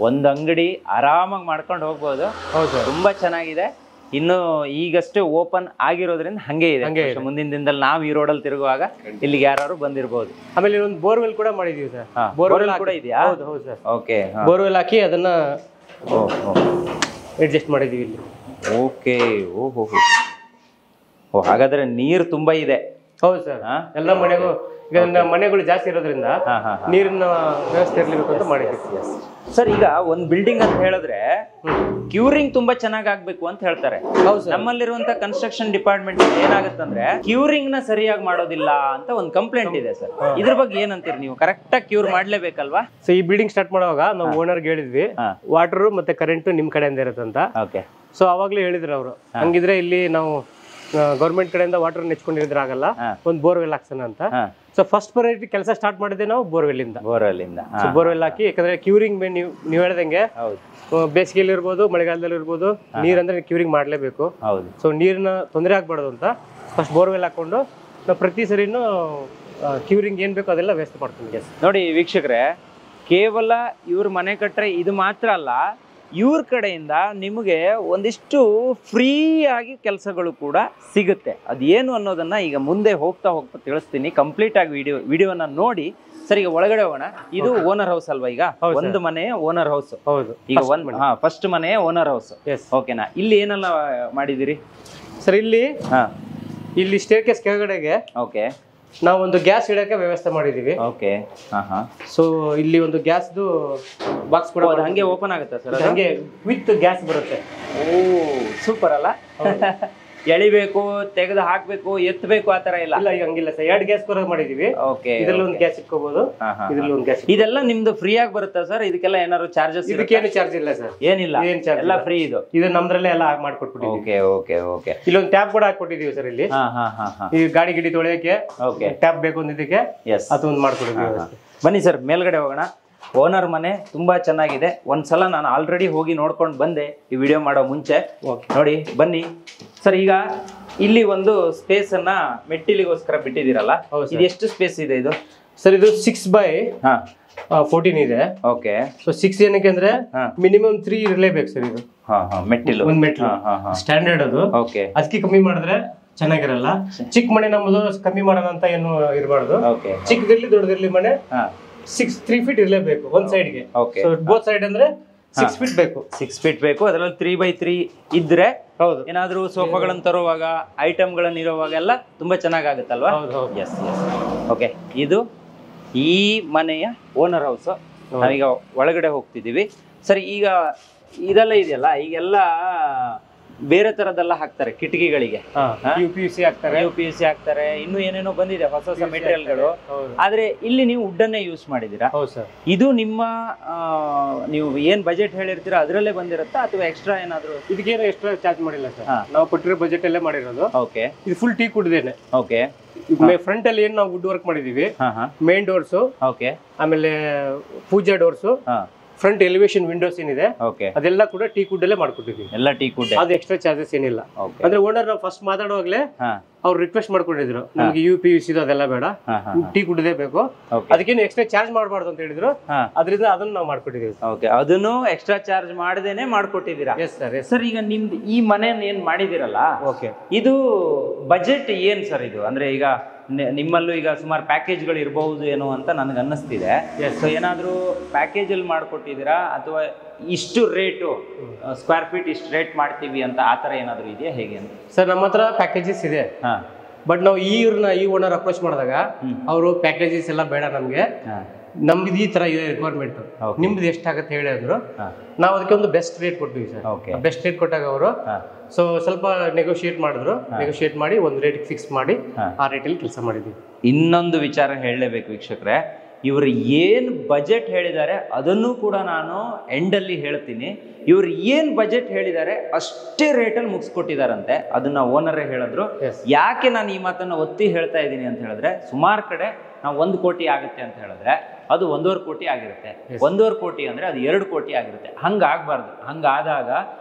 ಒಂದು ಅಂಗಡಿ ಆರಾಮಾಗಿ ಮಾಡ್ಕೊಂಡು ಹೋಗ್ಬೋದು. ಹೌದು, ತುಂಬಾ ಚೆನ್ನಾಗಿದೆ. ಇನ್ನು ಈಗಷ್ಟೇ ಓಪನ್ ಆಗಿರೋದ್ರಿಂದ ಹಂಗೆ ಇದೆ. ಮುಂದಿನ ದಿನದಲ್ಲಿ ನಾವು ಈ ರೋಡಲ್ಲಿ ತಿರುಗುವಾಗ ಇಲ್ಲಿಗೆ ಯಾರು ಬಂದಿರಬಹುದು. ಆಮೇಲೆ ಒಂದು ಬೋರ್ವೆಲ್ ಕೂಡ ಮಾಡಿದೀವಿ ಸರ್. ಬೋರ್ವೆಲ್ ಕೂಡ ಇದೆಯಾ? ಹೌದು ಸರ್. ಓಕೆ. ಬೋರ್ವೆಲ್ ಹಾಕಿ ಅದನ್ನ ಅಡ್ಜಸ್ಟ್ ಮಾಡಿದೀವಿ ಇಲ್ಲಿ. ಓಕೆ. ಹಾಗಾದ್ರೆ ನೀರು ತುಂಬಾ ಇದೆ? ಹೌದು ಸರ್. ಎಲ್ಲ ಮನೆಗೂ ಈಗ ಮನೆಗಳು ಜಾಸ್ತಿ ಇರೋದ್ರಿಂದ ನೀರಿನ ವ್ಯವಸ್ಥೆ ಇರ್ಲಿಬೇಕು ಅಂತ ಮಾಡಿದ್ವಿ ಸರ್. ಈಗ ಒಂದು ಬಿಲ್ಡಿಂಗ್ ಅಂತ ಹೇಳಿದ್ರೆ ಕ್ಯೂರಿಂಗ್ ತುಂಬಾ ಚೆನ್ನಾಗಿ ಆಗ್ಬೇಕು ಅಂತ ಹೇಳ್ತಾರೆ. ನಮ್ಮಲ್ಲಿರುವಂತ ಕನ್ಸ್ಟ್ರಕ್ಷನ್ ಡಿಪಾರ್ಟ್ಮೆಂಟ್ ಏನಾಗುತ್ತಂದ್ರೆ ಕ್ಯೂರಿಂಗ್ ನ ಸರಿಯಾಗಿ ಮಾಡೋದಿಲ್ಲ ಅಂತ ಒಂದು ಕಂಪ್ಲೇಂಟ್ ಇದೆ ಸರ್. ಇದ್ರ ಬಗ್ಗೆ ಏನಂತೀರಿ ನೀವು? ಕರೆಕ್ಟ್ ಆಗಿ ಕ್ಯೂರ್ ಮಾಡ್ಲೇಬೇಕಲ್ವಾ? ಸೊ ಈ ಬಿಲ್ಡಿಂಗ್ ಸ್ಟಾರ್ಟ್ ಮಾಡುವಾಗ ನಾವು ಓನರ್ಗೆ ಹೇಳಿದ್ವಿ ವಾಟರ್ ಮತ್ತೆ ಕರೆಂಟ್ ನಿಮ್ ಕಡೆಯಿಂದ ಇರುತ್ತಂತ. ಸೊ ಅವಾಗ್ಲೇ ಹೇಳಿದ್ರು ಅವರು, ಹಂಗಿದ್ರೆ ಇಲ್ಲಿ ನಾವು ಗೌರ್ಮೆಂಟ್ ಕಡೆಯಿಂದ ವಾಟರ್ ನೆಚ್ಕೊಂಡಿದ್ರೆ ಆಗಲ್ಲ, ಒಂದು ಬೋರ್ವೆಲ್ ಹಾಕ್ಸೋಣ ಅಂತ. ಸೊ ಫಸ್ಟ್ ಪ್ರಯಾರಿಟಿ ಕೆಲಸ ಸ್ಟಾರ್ಟ್ ಮಾಡಿದ್ದೆ ನಾವು ಬೋರ್ವೆಲ್ ಇಂದ. ಬೋರ್ವೆಲ್ ಹಾಕಿ, ಯಾಕಂದ್ರೆ ಕ್ಯೂರಿಂಗ್ ನೀವು ಹೇಳ್ದಂಗೆ ಬೇಸಿಗೆಯಲ್ಲಿ ಇರ್ಬೋದು, ಮಳೆಗಾಲದಲ್ಲಿ ಇರ್ಬೋದು, ನೀರಂದ್ರೆ ಕ್ಯೂರಿಂಗ್ ಮಾಡ್ಲೇಬೇಕು. ಸೊ ನೀರಿನ ತೊಂದರೆ ಆಗ್ಬಾರ್ದು ಅಂತ ಫಸ್ಟ್ ಬೋರ್ವೆಲ್ ಹಾಕೊಂಡು ನಾವು ಪ್ರತಿ ಸರಿನೂ ಕ್ಯೂರಿಂಗ್ ಏನ್ ಬೇಕು ಅದೆಲ್ಲ ವ್ಯವಸ್ಥೆ ಮಾಡ್ತೀವಿ. ನೋಡಿ ವೀಕ್ಷಕರೇ, ಕೇವಲ ಇವ್ರ ಮನೆ ಕಟ್ಟರೆ ಇದು ಮಾತ್ರ ಅಲ್ಲ, ಇವ್ರ ಕಡೆಯಿಂದ ನಿಮಗೆ ಒಂದಿಷ್ಟು ಫ್ರೀ ಆಗಿ ಕೆಲಸಗಳು ಕೂಡ ಸಿಗುತ್ತೆ. ಅದೇನು ಅನ್ನೋದನ್ನ ಈಗ ಮುಂದೆ ಹೋಗ್ತಾ ತಿಳಿಸ್ತೀನಿ. ಕಂಪ್ಲೀಟ್ ಆಗಿ ವಿಡಿಯೋನ ನೋಡಿ. ಸರ್, ಈಗ ಒಳಗಡೆ ಹೋಗೋಣ. ಇದು ಓನರ್ ಹೌಸ್ ಅಲ್ವಾ? ಈಗ ಒಂದು ಮನೆ ಓನರ್ ಹೌಸ್. ಹೌದು, ಈಗ ಫಸ್ಟ್ ಮನೆ ಓನರ್ ಹೌಸ್. ಓಕೆನಾ? ಇಲ್ಲಿ ಏನೆಲ್ಲ ಮಾಡಿದಿರಿ ಸರ್? ಇಲ್ಲಿ ಸ್ಟೇರ್ ಕೇಸ್ ಕೆಳಗಡೆಗೆ ಓಕೆ ನಾವೊಂದು ಗ್ಯಾಸ್ ಇಡಕ್ಕೆ ವ್ಯವಸ್ಥೆ ಮಾಡಿದೀವಿ. ಓಕೆ. ಸೊ ಇಲ್ಲಿ ಒಂದು ಗ್ಯಾಸ್ದು ಬಾಕ್ಸ್ ಕೂಡ ಹಂಗೆ ಓಪನ್ ಆಗುತ್ತೆ ಸರ್? ಹಂಗೆ ವಿತ್ ಗ್ಯಾಸ್ ಬರುತ್ತೆ. ಓ, ಸೂಪರ್ ಅಲ್ಲ? ಎಳಿಬೇಕು, ತೆಗೆದು ಹಾಕ್ಬೇಕು, ಎತ್ತಬೇಕು, ಆತರ ಇಲ್ಲ? ಇಲ್ಲ, ಹಂಗಿಲ್ಲ ಸರ್. 2 ಗ್ಯಾಸ್ ಕೂಡ ಮಾಡಿದೀವಿ. ಓಕೆ. ಇದ್ರಲ್ಲಿ ಒಂದು ಗ್ಯಾಸ್ ಇಟ್ಕೋಬಹುದು, ಇದ್ರಲ್ಲಿ ಒಂದು ಗ್ಯಾಸ್. ಇದೆಲ್ಲ ನಿಮ್ದು ಫ್ರೀ ಆಗಿ ಬರುತ್ತಾ ಸರ್? ಇದಕ್ಕೆಲ್ಲ ಏನಾದ್ರು ಚಾರ್ಜಸ್? ಇದಕ್ಕೇನು ಚಾರ್ಜ್ ಇಲ್ಲ ಸರ್. ಏನಿಲ್ಲ, ಎಲ್ಲ ಫ್ರೀ. ಇದು ನಮ್ದ್ರಲ್ಲೇ ಎಲ್ಲ ಮಾಡ್ಕೊಟ್ಬಿಟ್ಟಿವಿ. Okay okay okay. ಇಲ್ಲೊಂದು ಟ್ಯಾಪ್ ಕೂಡ ಹಾಕೊಟ್ಟಿದೀವಿ ಸರ್. ಇಲ್ಲಿ ಈ ಗಾಡಿ ಗಿಡಿ ತೊಳೆಯಕ್ಕೆ ಟ್ಯಾಪ್ ಬೇಕು ಅಂದಿದ್ದಕ್ಕೆ ಅದೊಂದು ಮಾಡ್ಕೊಟ್ಟಿದ್ದೀವಿ. ಬನ್ನಿ ಸರ್, ಮೇಲ್ಗಡೆ ಹೋಗೋಣ. ಓನರ್ ಮನೆ ತುಂಬಾ ಚೆನ್ನಾಗಿದೆ. ಒಂದ್ಸಲ ನಾನು ಆಲ್ರೆಡಿ ಹೋಗಿ ನೋಡ್ಕೊಂಡು ಬಂದೆ ಈ ವಿಡಿಯೋ ಮಾಡೋ ಮುಂಚೆ. ನೋಡಿ, ಬನ್ನಿ ಸರ್. ಈಗ ಇಲ್ಲಿ ಒಂದು ಸ್ಪೇಸ್ ಅನ್ನ ಮೆಟ್ಟಿಲಿಗೋಸ್ಕರ ಬಿಟ್ಟಿದ್ದೀರಲ್ಲ, ಇದು ಎಷ್ಟು ಸ್ಪೇಸ್ ಇದೆ ಇದು ಸರ್? ಇದು 6x14 ಇದೆ. ಓಕೆ. ಸೊ 6 ಏನಕ್ಕೆ ಅಂದ್ರೆ ಮಿನಿಮಮ್ 3 ಇರಲೇಬೇಕು ಸರ್. ಇದು ಮೆಟ್ಟಿಲು, ಒಂದ್ ಮೆಟ್ಟಿಲು ಸ್ಟ್ಯಾಂಡರ್ಡ್ ಅದು. ಓಕೆ. ಅದಕ್ಕೆ ಕಮ್ಮಿ ಮಾಡಿದ್ರೆ ಚೆನ್ನಾಗಿರಲ್ಲ. ಚಿಕ್ಕ ಮನೆ ನಮ್ಮದು, ಕಮ್ಮಿ ಮಾಡೋಣ ಅಂತ ಏನು ಇರಬಾರ್ದು. ಚಿಕ್ಕದಿರ್ಲಿ ದೊಡ್ಡದಿರ್ಲಿ ಮನೆ 3 ಫೀಟ್ ಇರಲೇಬೇಕು ಒಂದ್ ಸೈಡ್ಗೆ. ಬೋತ್ ಸೈಡ್ ಅಂದ್ರೆ 6 ಫೀಟ್ ಬೇಕು. 6 ಫೀಟ್ ಬೇಕು. ಅದರಲ್ಲಿ 3x3 ಇದ್ರೆ ಏನಾದ್ರೂ ಸೋಫಾಗಳನ್ನ ತರುವಾಗ, ಐಟಮ್ಗಳನ್ನ ಇರುವಾಗ ಎಲ್ಲ ತುಂಬಾ ಚೆನ್ನಾಗಾಗುತ್ತಲ್ವಾ? S S. ಓಕೆ. ಇದು ಈ ಮನೆಯ ಓನರ್ ಹೌಸ್. ನಾವೀಗ ಒಳಗಡೆ ಹೋಗ್ತಿದೀವಿ. ಸರಿ, ಈಗ ಇದೆಲ್ಲ ಇದೆಯಲ್ಲ, ಈಗೆಲ್ಲ ಬೇರೆ ತರದೆಲ್ಲ ಹಾಕ್ತಾರೆ ಕಿಟಕಿಗಳಿಗೆ. UPVC ಹಾಕ್ತಾರೆ, ಇನ್ನು ಏನೇನೋ ಬಂದಿದೆ ಹೊಸ ಹೊಸ ಮೆಟೀರಿಯಲ್ಗಳು. ಆದ್ರೆ ಇಲ್ಲಿ ನೀವು ವುಡ್ ಅನ್ನೇ ಯೂಸ್ ಮಾಡಿದೀರಾ. ಇದು ನಿಮ್ಮ ನೀವು ಏನ್ ಬಜೆಟ್ ಹೇಳಿರ್ತೀರಾ ಅದ್ರಲ್ಲೇ ಬಂದಿರುತ್ತಾ ಅಥವಾ ಎಕ್ಸ್ಟ್ರಾ ಏನಾದ್ರು? ಇದಕ್ಕೇನು ಎಕ್ಸ್ಟ್ರಾ ಚಾರ್ಜ್ ಮಾಡಿಲ್ಲ ಸರ್. ನಾವು ಕೊಟ್ಟಿರೋ ಬಜೆಟ್ ಅಲ್ಲೇ ಮಾಡಿರೋದು. ಓಕೆ. ಇದು ಫುಲ್ ಟೀಕ್ ವುಡ್ ಇದೆ. ಓಕೆ. ಫ್ರಂಟ್ ಅಲ್ಲಿ ಏನ್ ನಾವು ವುಡ್ ವರ್ಕ್ ಮಾಡಿದೀವಿ, ಮೇನ್ ಡೋರ್ಸ್, ಓಕೆ, ಆಮೇಲೆ ಪೂಜಾ ಡೋರ್ಸ್, ಫ್ರಂಟ್ ಎಲಿವೇಶನ್ ವಿಂಡೋಸ್ ಏನಿದೆ ಅದೆಲ್ಲ ಕೂಡ ಟೀಕ್ ವುಡ್ ಅಲ್ಲೇ ಮಾಡ್ಕೊಟ್ಟಿದ್ವಿ. ಎಲ್ಲ ಟೀಕ್ ವುಡ್. ಅದು ಎಕ್ಸ್ಟ್ರಾ ಚಾರ್ಜಸ್ ಏನಿಲ್ಲ. ಅಂದ್ರೆ ಓನರ್ ನಾವು ಫಸ್ಟ್ ಮಾತಾಡುವಾಗ್ಲೇ ಅವ್ರು ರಿಕ್ವೆಸ್ಟ್ ಮಾಡ್ಕೊಂಡಿದ್ರು, ನಮ್ಗೆ UPVC ಅದೆಲ್ಲ ಬೇಡ, ಟೀಕ್ ವುಡ್ ಬೇಕು, ಅದಕ್ಕೇನು ಎಕ್ಸ್ಟ್ರಾ ಚಾರ್ಜ್ ಮಾಡಬಾರ್ದು ಅಂತ ಹೇಳಿದ್ರು. ಅದರಿಂದ ಅದನ್ನ ನಾವು ಮಾಡ್ಕೊಟ್ಟಿದ್ದೀವಿ. ಓಕೆ. ಅದನ್ನು ಎಕ್ಸ್ಟ್ರಾ ಚಾರ್ಜ್ ಮಾಡದೇನೆ ಮಾಡ್ಕೊಟ್ಟಿದ್ದೀರಾ? Yes sir. ಸರ್, ಈಗ ನಿಮ್ದು ಈ ಮನೆಯನ್ನು ಏನ್ ಮಾಡಿದಿರಲ್ಲ, ಓಕೆ, ಇದು ಬಜೆಟ್ ಏನ್ ಸರ್? ಇದು ಅಂದ್ರೆ ಈಗ ನಿಮ್ಮಲ್ಲೂ ಈಗ ಸುಮಾರು ಪ್ಯಾಕೇಜ್ಗಳು ಇರಬಹುದು ಏನೋ ಅಂತ ನನಗೆ ಅನ್ನಿಸ್ತಿದೆ. ಸೊ ಏನಾದರೂ ಪ್ಯಾಕೇಜಲ್ಲಿ ಮಾಡಿಕೊಟ್ಟಿದ್ದೀರಾ ಅಥವಾ ಇಷ್ಟು ರೇಟು ಸ್ಕ್ವೇರ್ ಫೀಟ್ ಇಷ್ಟು ರೇಟ್ ಮಾಡ್ತೀವಿ ಅಂತ ಆ ಥರ ಏನಾದರೂ ಇದೆಯಾ, ಹೇಗೆ ಅಂತ? ಸರ್, ನಮ್ಮ ಹತ್ರ ಪ್ಯಾಕೇಜಸ್ ಇದೆ. ಬಟ್ ನಾವು ಈ ಓನರ್ ಅಪ್ರೋಚ್ ಮಾಡಿದಾಗ ಅವರು ಪ್ಯಾಕೇಜಸ್ ಎಲ್ಲ ಬೇಡ ನಮ್ಗೆ, ನಮ್ದು ಈ ತರ ಇದೆ ರಿಕ್ವೈರ್ಮೆಂಟ್, ನಿಮ್ದು ಎಷ್ಟಾಗತ್ತೆ ಹೇಳಿ ಅಂದ್ರು. ನಾವು ಅದಕ್ಕೆ ಒಂದು ಬೆಸ್ಟ್ ರೇಟ್ ಕೊಟ್ವಿ ಸರ್. ಬೆಸ್ಟ್ ರೇಟ್ ಕೊಟ್ಟಾಗ ಅವರು ಸೊ ಸ್ವಲ್ಪ ನೆಗೋಷಿಯೇಟ್ ಮಾಡಿದ್ರು. ನೆಗೋಷಿಯೇಟ್ ಮಾಡಿ ಒಂದು ರೇಟ್ ಫಿಕ್ಸ್ ಮಾಡಿ ಆ ರೇಟಲ್ಲಿ ಕೆಲಸ ಮಾಡಿದ್ವಿ. ಇನ್ನೊಂದು ವಿಚಾರ ಹೇಳಲೇಬೇಕು ವೀಕ್ಷಕರೇ, ಇವರು ಏನು ಬಜೆಟ್ ಹೇಳಿದ್ದಾರೆ ಅದನ್ನು ಕೂಡ ನಾನು ಎಂಡಲ್ಲಿ ಹೇಳ್ತೀನಿ. ಇವ್ರು ಏನು ಬಜೆಟ್ ಹೇಳಿದ್ದಾರೆ ಅಷ್ಟೇ ರೇಟಲ್ಲಿ ಮುಗಿಸ್ಕೊಟ್ಟಿದಾರಂತೆ. ಅದನ್ನ ಓನರೇ ಹೇಳಿದ್ರು. ಯಾಕೆ ನಾನು ಈ ಮಾತನ್ನು ಒತ್ತಿ ಹೇಳ್ತಾ ಇದ್ದೀನಿ ಅಂತ ಹೇಳಿದ್ರೆ, ಸುಮಾರು ಕಡೆ ನಾವು 1 ಕೋಟಿ ಆಗುತ್ತೆ ಅಂತ ಹೇಳಿದ್ರೆ ಅದು 1.5 ಕೋಟಿ ಆಗಿರುತ್ತೆ. 1.5 ಕೋಟಿ ಅಂದ್ರೆ ಅದು 2 ಕೋಟಿ ಆಗಿರುತ್ತೆ. ಹಂಗಾಗಬಾರ್ದು. ಹಂಗಾದಾಗ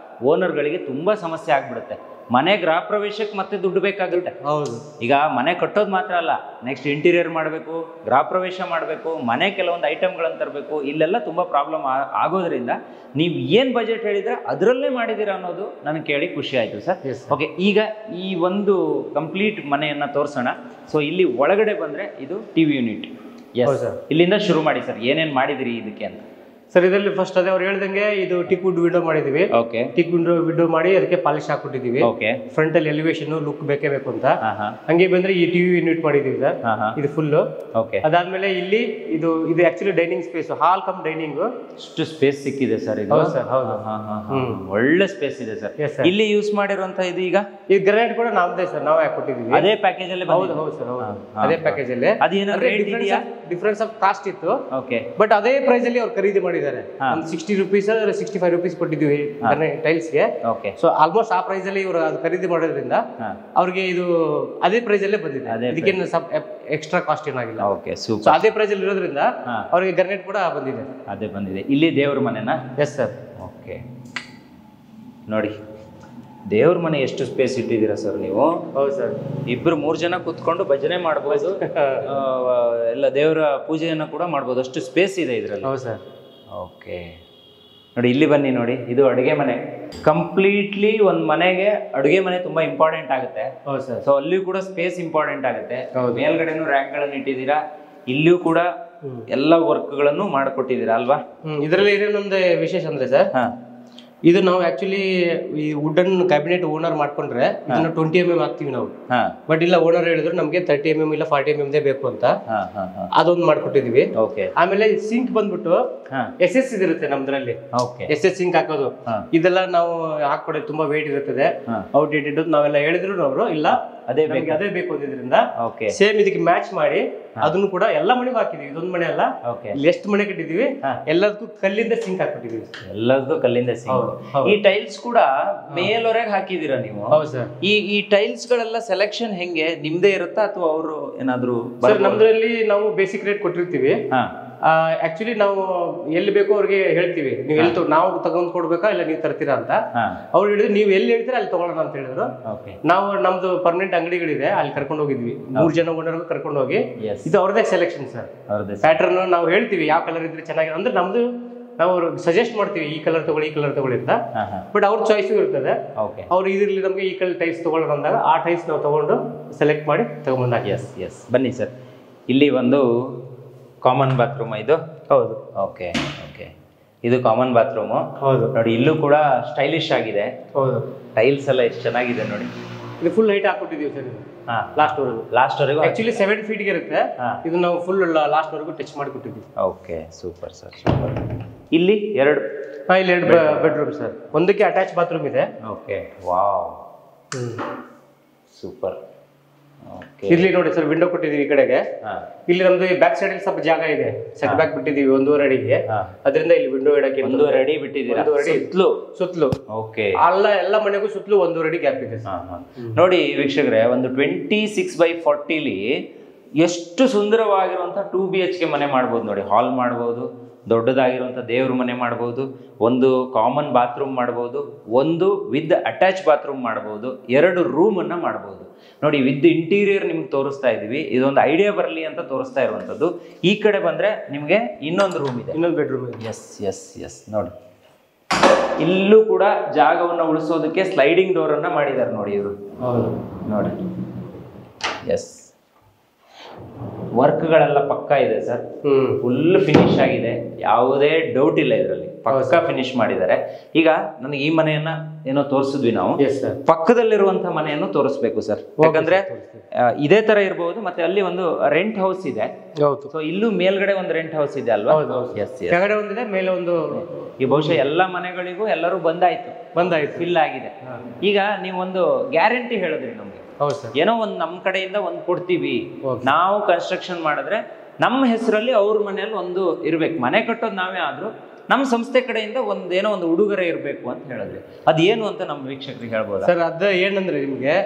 ಓನರ್ಗಳಿಗೆ ತುಂಬಾ ಸಮಸ್ಯೆ ಆಗ್ಬಿಡುತ್ತೆ. ಮನೆ ಗೃಹ ಪ್ರವೇಶಕ್ಕೆ ಮತ್ತೆ ದುಡ್ಡು ಬೇಕಾಗುತ್ತೆ. ಹೌದು. ಈಗ ಮನೆ ಕಟ್ಟೋದು ಮಾತ್ರ ಅಲ್ಲ, ನೆಕ್ಸ್ಟ್ ಇಂಟೀರಿಯರ್ ಮಾಡಬೇಕು, ಗೃಹ ಪ್ರವೇಶ ಮಾಡಬೇಕು, ಮನೆ ಕೆಲವೊಂದು ಐಟಮ್ಗಳನ್ನು ತರಬೇಕು. ಇಲ್ಲೆಲ್ಲ ತುಂಬಾ ಪ್ರಾಬ್ಲಮ್ ಆಗೋದ್ರಿಂದ ನೀವು ಏನು ಬಜೆಟ್ ಹೇಳಿದ್ರೆ ಅದರಲ್ಲೇ ಮಾಡಿದ್ದೀರಾ ಅನ್ನೋದು ನನಗೆ ಕೇಳಿ ಖುಷಿ ಆಯಿತು ಸರ್. ಓಕೆ. ಈಗ ಈ ಒಂದು ಕಂಪ್ಲೀಟ್ ಮನೆಯನ್ನ ತೋರಿಸೋಣ. ಸೊ ಇಲ್ಲಿ ಒಳಗಡೆ ಬಂದ್ರೆ ಇದು TV ಯೂನಿಟ್. ಇಲ್ಲಿಂದ ಶುರು ಮಾಡಿ ಸರ್, ಏನೇನು ಮಾಡಿದಿರಿ ಇದಕ್ಕೆ ಅಂತ. ಸರ್ ಇದರಲ್ಲಿ ಫಸ್ಟ್ ಅದೇ ಅವ್ರು ಹೇಳ್ದಂಗೆ ಇದು ಟಿಕ್ ವುಡ್ ವಿಂಡೋ ಮಾಡಿದೀವಿ. ಓಕೆ. ಟಿಕ್ ವಿಂಡೋ ಮಾಡಿ ಅದಕ್ಕೆ ಪಾಲಿಶ್ ಹಾಕೊಟ್ಟಿದೀವಿ. ಓಕೆ. ಫ್ರಂಟ್ ಅಲ್ಲಿ ಎಲಿವೇಶನ್ ಲುಕ್ ಬೇಕೇ ಬೇಕು ಅಂತ. ಹಂಗೆ ಬಂದ್ರೆ ಈ ಟಿವಿ ಯೂನಿಟ್ ಮಾಡಿದೀವಿ ಸರ್, ಇದು ಫುಲ್. ಓಕೆ. ಅದಾದ್ಮೇಲೆ ಇಲ್ಲಿ ಇದು ಆಕ್ಚುಲಿ ಡೈನಿಂಗ್ ಸ್ಪೇಸ್, ಹಾಲ್ ಕಮ್ ಡೈನಿಂಗ್. ಎಷ್ಟು ಸ್ಪೇಸ್ ಸಿಕ್ಕಿದೆ ಸರ್ ಇದು. ಹೌದು ಸರ್, ಹೌದು. ಒಳ್ಳೆ ಸ್ಪೇಸ್ ಇದೆ ಸರ್. ಇಲ್ಲಿ ಯೂಸ್ ಮಾಡಿರುವಂತ ಇದು ಈಗ ಈ ಗ್ರಾನೈಟ್ ಕೂಡ ನಾವೇ ಸರ್, ನಾವೇ ಹಾಕೊಟ್ಟಿದೀವಿ. ಅದೇ ಪ್ಯಾಕೇಜ್ ಅಲ್ಲಿ. ಹೌದು ಹೌದು ಸರ್, ಹೌದು. ಅದೇ ಪ್ಯಾಕೇಜ್ ಅಲ್ಲಿ. ಅದೇನಾದ್ರೆ ಡಿಫರೆನ್ಸ್ ಆಫ್ ಕಾಸ್ಟ್ ಇತ್ತು. ಓಕೆ. ಬಟ್ ಅದೇ ಪ್ರೈಸ್ ಅಲ್ಲಿ ಅವ್ರು ಖರೀದಿ ಮಾಡಿದ್ದಾರೆ. ಒಂದು 60 ರೂಪೀಸ್ 65 ರೂಪೀಸ್ ಕೊಟ್ಟಿದ್ವಿ ಟೈಲ್ಸ್ ಗೆ. ಸೊ ಆಲ್ಮೋಸ್ಟ್ ಆ ಪ್ರೈಸ್ ಅಲ್ಲಿ ಇವರು ಅದು ಖರೀದಿ ಮಾಡೋದ್ರಿಂದ ಅವ್ರಿಗೆ ಇದು ಅದೇ ಪ್ರೈಸ್ ಅಲ್ಲೇ ಬಂದಿದೆ. ಇದಕ್ಕೇನು ಎಕ್ಸ್ಟ್ರಾ ಕಾಸ್ಟ್ ಏನಾಗಿಲ್ಲ. Okay, super. ಸೊ ಅದೇ ಪ್ರೈಸ್ ಅಲ್ಲಿ ಇರೋದ್ರಿಂದ ಅವ್ರಿಗೆ ಗ್ರಾನೈಟ್ ಕೂಡ ಬಂದಿದೆ. ಅದೇ ಬಂದಿದೆ. ಇಲ್ಲಿ ದೇವ್ರ ಮನೆನಾ? Yes sir. ಓಕೆ. ನೋಡಿ ದೇವ್ರ ಮನೆ ಎಷ್ಟು ಸ್ಪೇಸ್ ಇಟ್ಟಿದ್ದೀರಾ ಸರ್ ನೀವು. ಹೌದು ಸರ್. 2-3 ಜನ ಕುತ್ಕೊಂಡು ಭಜನೆ ಮಾಡ್ಬೋದು, ಎಲ್ಲ ದೇವರ ಪೂಜೆಯನ್ನು ಕೂಡ ಮಾಡ್ಬೋದು, ಅಷ್ಟು ಸ್ಪೇಸ್ ಇದೆ ಇದರಲ್ಲಿ. ಹೌದು ಸರ್. ಓಕೆ. ನೋಡಿ ಇಲ್ಲಿ ಬನ್ನಿ, ನೋಡಿ ಇದು ಅಡುಗೆ ಮನೆ. ಕಂಪ್ಲೀಟ್ಲಿ ಒಂದು ಮನೆಗೆ ಅಡುಗೆ ಮನೆ ತುಂಬಾ ಇಂಪಾರ್ಟೆಂಟ್ ಆಗುತ್ತೆ. ಹೌದು ಸರ್. ಸೊ ಅಲ್ಲಿಯೂ ಕೂಡ ಸ್ಪೇಸ್ ಇಂಪಾರ್ಟೆಂಟ್ ಆಗುತ್ತೆ. ಮೇಲ್ಗಡೆನೂ ರ್ಯಾಕ್ ಗಳನ್ನು ಇಟ್ಟಿದ್ದೀರಾ, ಇಲ್ಲಿಯೂ ಕೂಡ ಎಲ್ಲ ವರ್ಕ್ ಗಳನ್ನು ಮಾಡಿಕೊಟ್ಟಿದ್ದೀರಾ ಅಲ್ವಾ. ಇದರಲ್ಲಿ ಏನೊಂದು ವಿಶೇಷ ಅಂದ್ರೆ ಸರ್, ಇದು ನಾವು ಆಕ್ಚುಲಿ ಈ ವುಡನ್ ಕ್ಯಾಬಿನೆಟ್ ಓನರ್ ಮಾಡ್ಕೊಂಡ್ರೆ ಇದನ್ನ 20 mm ಹಾಕ್ತಿವಿ ನಾವು. ಬಟ್ ಇಲ್ಲ, ಓನರ್ ಹೇಳಿದ್ರು ನಮ್ಗೆ 30 mm ಇಲ್ಲ 40 mm ಬೇಕು ಅಂತ, ಅದೊಂದು ಮಾಡ್ಕೊಟ್ಟಿದ್ವಿ. ಆಮೇಲೆ ಸಿಂಕ್ ಬಂದ್ಬಿಟ್ಟು SS ಇದಿರುತ್ತೆ ನಮ್ದ್ರಲ್ಲಿ. SS ಸಿಂಕ್ ಹಾಕೋದು ಇದೆಲ್ಲ ನಾವು ಹಾಕೊಡೋದು ತುಂಬಾ ವೇಟ್ ಇರುತ್ತದೆ, ಔಟ್ಡೇಟೆಡ್. ನಾವೆಲ್ಲ ಹೇಳಿದ್ರು ಅವರು ಇಲ್ಲ ಅದೇ ಬೇಕು ಅಂದಿದ್ರಿಂದ ಸೇಮ್ ಇದಕ್ಕೆ ಮ್ಯಾಚ್ ಮಾಡಿ ಅದನ್ನು ಕೂಡ ಎಲ್ಲ ಮನೆಗೂ ಹಾಕಿದೀವಿ. ಇದೊಂದು ಮನೆ ಅಲ್ಲ, ಎಷ್ಟು ಮನೆ ಕಟ್ಟಿದೀವಿ ಎಲ್ಲದಕ್ಕೂ ಕಲ್ಲಿಂದ ಸಿಂಕ್ ಹಾಕ್ಬಿಟ್ಟಿದೀವಿ. ಎಲ್ಲದಕ್ಕೂ ಕಲ್ಲಿಂದ ಸಿಂಕ್. ಈ ಟೈಲ್ಸ್ ಕೂಡ ಮೇಲ್ವರೆಗೆ ಹಾಕಿದೀರಾ ನೀವು? ಹೌದು ಸರ್. ಈ ಟೈಲ್ಸ್ ಗಳೆಲ್ಲ ಸೆಲೆಕ್ಷನ್ ಹೆಂಗೆ ನಿಮ್ದೇ ಇರುತ್ತಾ ಅಥವಾ ಅವರು ಏನಾದ್ರು? ನಮ್ದ್ರಲ್ಲಿ ನಾವು ಬೇಸಿಕ್ ರೇಟ್ ಕೊಟ್ಟಿರ್ತೀವಿ. ಆಕ್ಚುಲಿ ನಾವು ಎಲ್ಲಿ ಬೇಕೋ ಅವ್ರಿಗೆ ಹೇಳ್ತೀವಿ, ನೀವು ಎಲ್ಲಿ ನಾವು ತಗೊಂಡ್ ಕೊಡ್ಬೇಕಾ ಇಲ್ಲ ನೀವು ತರ್ತೀರಾ ಅಂತ. ಅವ್ರು ಹೇಳಿದ್ರು ನೀವು ಎಲ್ಲಿ ಹೇಳ್ತೀರಾ ಅಲ್ಲಿ ತಗೊಳ್ಳೋಣ ಅಂತ ಹೇಳಿದ್ರು. ನಾವು ನಮ್ದು ಪರ್ಮನೆಂಟ್ ಅಂಗಡಿಗಳಿದೆ, ಅಲ್ಲಿ ಕರ್ಕೊಂಡು ಹೋಗಿದ್ವಿ. 3 ಜನ ಓನರ್ಗೂ ಕರ್ಕೊಂಡು ಹೋಗಿ ಇದು ಅವ್ರದೇ ಸೆಲೆಕ್ಷನ್ ಸರ್. ಪ್ಯಾಟರ್ನ್ ನಾವು ಹೇಳ್ತೀವಿ ಯಾವ ಕಲರ್ ಇದ್ರೆ ಚೆನ್ನಾಗಿ, ಅಂದ್ರೆ ನಮ್ದು ನಾವು ಸಜೆಸ್ಟ್ ಮಾಡ್ತೀವಿ ಈ ಕಲರ್ ತಗೊಳ್ಳಿ ಈ ಕಲರ್ ತಗೊಳ್ಳಿ ಅಂತ. ಬಟ್ ಅವ್ರ ಚಾಯ್ಸು ಇರ್ತದೆ. ಅವ್ರು ಇದ್ರಲ್ಲಿ ನಮ್ಗೆ ಈ ಕಲರ್ ಟೈಲ್ಸ್ ತಗೊಳ್ಳೋಣ ಅಂದಾಗ ಆ ಟೈಲ್ಸ್ ನಾವು ತಗೊಂಡು ಸೆಲೆಕ್ಟ್ ಮಾಡಿ ತಗೊಂಡ್ಬಂದಾಗ. ಎಸ್ ಬನ್ನಿ ಸರ್. ಇಲ್ಲಿ ಒಂದು ಕಾಮನ್ ಬಾತ್ರೂಮ್ ಇದು. ಹೌದು. ಓಕೆ. ಇದು ಕಾಮನ್ ಬಾತ್ರೂಮ್. ಹೌದು. ನೋಡಿ ಇಲ್ಲೂ ಕೂಡ ಸ್ಟೈಲಿಶ್ ಆಗಿದೆ. ಹೌದು. ಟೈಲ್ಸ್ ಎಲ್ಲ ಎಷ್ಟು ಚೆನ್ನಾಗಿದೆ ನೋಡಿ. ಇದು ಫುಲ್ ಹೈಟ್ ಹಾಕ್ಬಿಟ್ಟಿದೀವಿ ಸರ್. ಲಾಸ್ಟ್ ವರೆಗೂ ಆಕ್ಚುಲಿ 7 feet ಇರುತ್ತೆ. ಇದು ನಾವು ಫುಲ್ ಲಾಸ್ಟ್ ವರೆಗೂ ಟಚ್ ಮಾಡಿ ಕೊಟ್ಟಿದ್ದೀವಿ. Okay, super sir, super. ಇಲ್ಲಿ ಎರಡು ಬೆಡ್ರೂಮ್ ಸರ್, ಒಂದಕ್ಕೆ ಅಟ್ಯಾಚ್ ಬಾತ್ರೂಮ್ ಇದೆ. Okay, wow, super. ಇಲ್ಲಿ ನೋಡಿ ಸರ್, ವಿಂಡೋ ಕೊಟ್ಟಿದೀವಿ ಈ ಕಡೆಗೆ. ಇಲ್ಲಿ ನಮ್ದು ಬ್ಯಾಕ್ ಸೈಡ್ ಅಲ್ಲಿ ಸ್ವಲ್ಪ ಜಾಗ ಇದೆ, ಸೆಟ್ ಬ್ಯಾಕ್ ಬಿಟ್ಟಿದೀವಿ 1.5 ಅಡಿಗೆ. ಅದರಿಂದ ಇಲ್ಲಿ ವಿಂಡೋ ಇಡಕ್ಕೆ 1.5 ಅಡಿ ಬಿಟ್ಟಿದ್ದೀರಾ ಸುತ್ತಲೂ. ಓಕೆ. ಎಲ್ಲ ಮನೆಗೂ ಸುತ್ತಲೂ 1.5 ಅಡಿ ಗ್ಯಾಪ್ ಇದೆ. ನೋಡಿ ವೀಕ್ಷಕರೇ, ಒಂದು 26x40 ಎಷ್ಟು ಸುಂದರವಾಗಿರುವಂತ 2 BHK ಮನೆ ಮಾಡ್ಬೋದು ನೋಡಿ. ಹಾಲ್ ಮಾಡ್ಬೋದು, ದೊಡ್ಡದಾಗಿರುವಂಥ ದೇವ್ರ ಮನೆ ಮಾಡ್ಬೋದು, ಒಂದು ಕಾಮನ್ ಬಾತ್ರೂಮ್ ಮಾಡ್ಬೋದು, ಒಂದು ವಿತ್ ಅಟ್ಯಾಚ್ ಬಾತ್ರೂಮ್ ಮಾಡ್ಬೋದು, 2 ರೂಮನ್ನು ಮಾಡ್ಬೋದು. ನೋಡಿ ವಿತ್ ಇಂಟೀರಿಯರ್ ನಿಮ್ಗೆ ತೋರಿಸ್ತಾ ಇದ್ದೀವಿ. ಇದೊಂದು ಐಡಿಯಾ ಬರಲಿ ಅಂತ ತೋರಿಸ್ತಾ ಇರುವಂಥದ್ದು. ಈ ಕಡೆ ಬಂದರೆ ನಿಮಗೆ ಇನ್ನೊಂದು ರೂಮ್ ಇದೆ, ಇನ್ನೊಂದು ಬೆಡ್ರೂಮ್ ಇದೆ. ಎಸ್ ನೋಡಿ, ಇಲ್ಲೂ ಕೂಡ ಜಾಗವನ್ನು ಉಳಿಸೋದಕ್ಕೆ ಸ್ಲೈಡಿಂಗ್ ಡೋರನ್ನು ಮಾಡಿದ್ದಾರೆ ನೋಡಿ ಇವರು. ನೋಡಿ, ಎಸ್, ವರ್ಕ್ಗಳೆಲ್ಲ ಪಕ್ಕಾ ಇದೆ ಸರ್. ಫುಲ್ ಫಿನಿಶ್ ಆಗಿದೆ, ಯಾವುದೇ ಡೌಟ್ ಇಲ್ಲ ಇದರಲ್ಲಿ. ಪಕ್ಕಾ ಫಿನಿಶ್ ಮಾಡಿದ್ದಾರೆ. ಈಗ ನನಗೆ ಈ ಮನೆಯನ್ನ ಏನೋ ತೋರಿಸಿದ್ವಿ ನಾವು, ಪಕ್ಕದಲ್ಲಿರುವಂತಹ ಮನೆಯನ್ನು ತೋರಿಸ್ಬೇಕು ಸರ್. ಯಾಕಂದ್ರೆ ಇದೇ ತರ ಇರಬಹುದು. ಮತ್ತೆ ಅಲ್ಲಿ ಒಂದು ರೆಂಟ್ ಹೌಸ್ ಇದೆ. ಸೊ ಇಲ್ಲೂ ಮೇಲ್ಗಡೆ ಒಂದು ರೆಂಟ್ ಹೌಸ್ ಇದೆ ಅಲ್ವಾ? ಕೆಳಗಡೆ ಒಂದಿದೆ, ಮೇಲೆ ಒಂದು. ಈ ಬಹುಶಃ ಎಲ್ಲ ಮನೆಗಳಿಗೂ ಎಲ್ಲರೂ ಬಂದಾಯ್ತು, ಫಿಲ್ ಆಗಿದೆ. ಈಗ ನೀವೊಂದು ಗ್ಯಾರಂಟಿ ಹೇಳಿದ್ರಿ ನಮ್ಗೆ, ಏನೋ ಒಂದು ನಮ್ಮ ಕಡೆಯಿಂದ ಒಂದು ಕೊಡ್ತೀವಿ, ನಾವು ಕನ್ಸ್ಟ್ರಕ್ಷನ್ ಮಾಡಿದ್ರೆ ನಮ್ಮ ಹೆಸರಲ್ಲಿ ಅವ್ರ ಮನೆಯಲ್ಲಿ ಒಂದು ಇರ್ಬೇಕು. ಮನೆ ಕಟ್ಟೋದು ನಾವೇ ಆದ್ರೂ ನಮ್ಮ ಸಂಸ್ಥೆ ಕಡೆಯಿಂದ ಏನೋ ಒಂದು ಉಡುಗೊರೆ ಇರ್ಬೇಕು ಅಂತ ಹೇಳಿದ್ರಿ. ಅದೇನು ಅಂತ ನಮ್ಮ ವೀಕ್ಷಕರಿಗೆ ಹೇಳ್ಬೋದು ಸರ್? ಅದ ಏನಂದ್ರೆ ನಿಮ್ಗೆ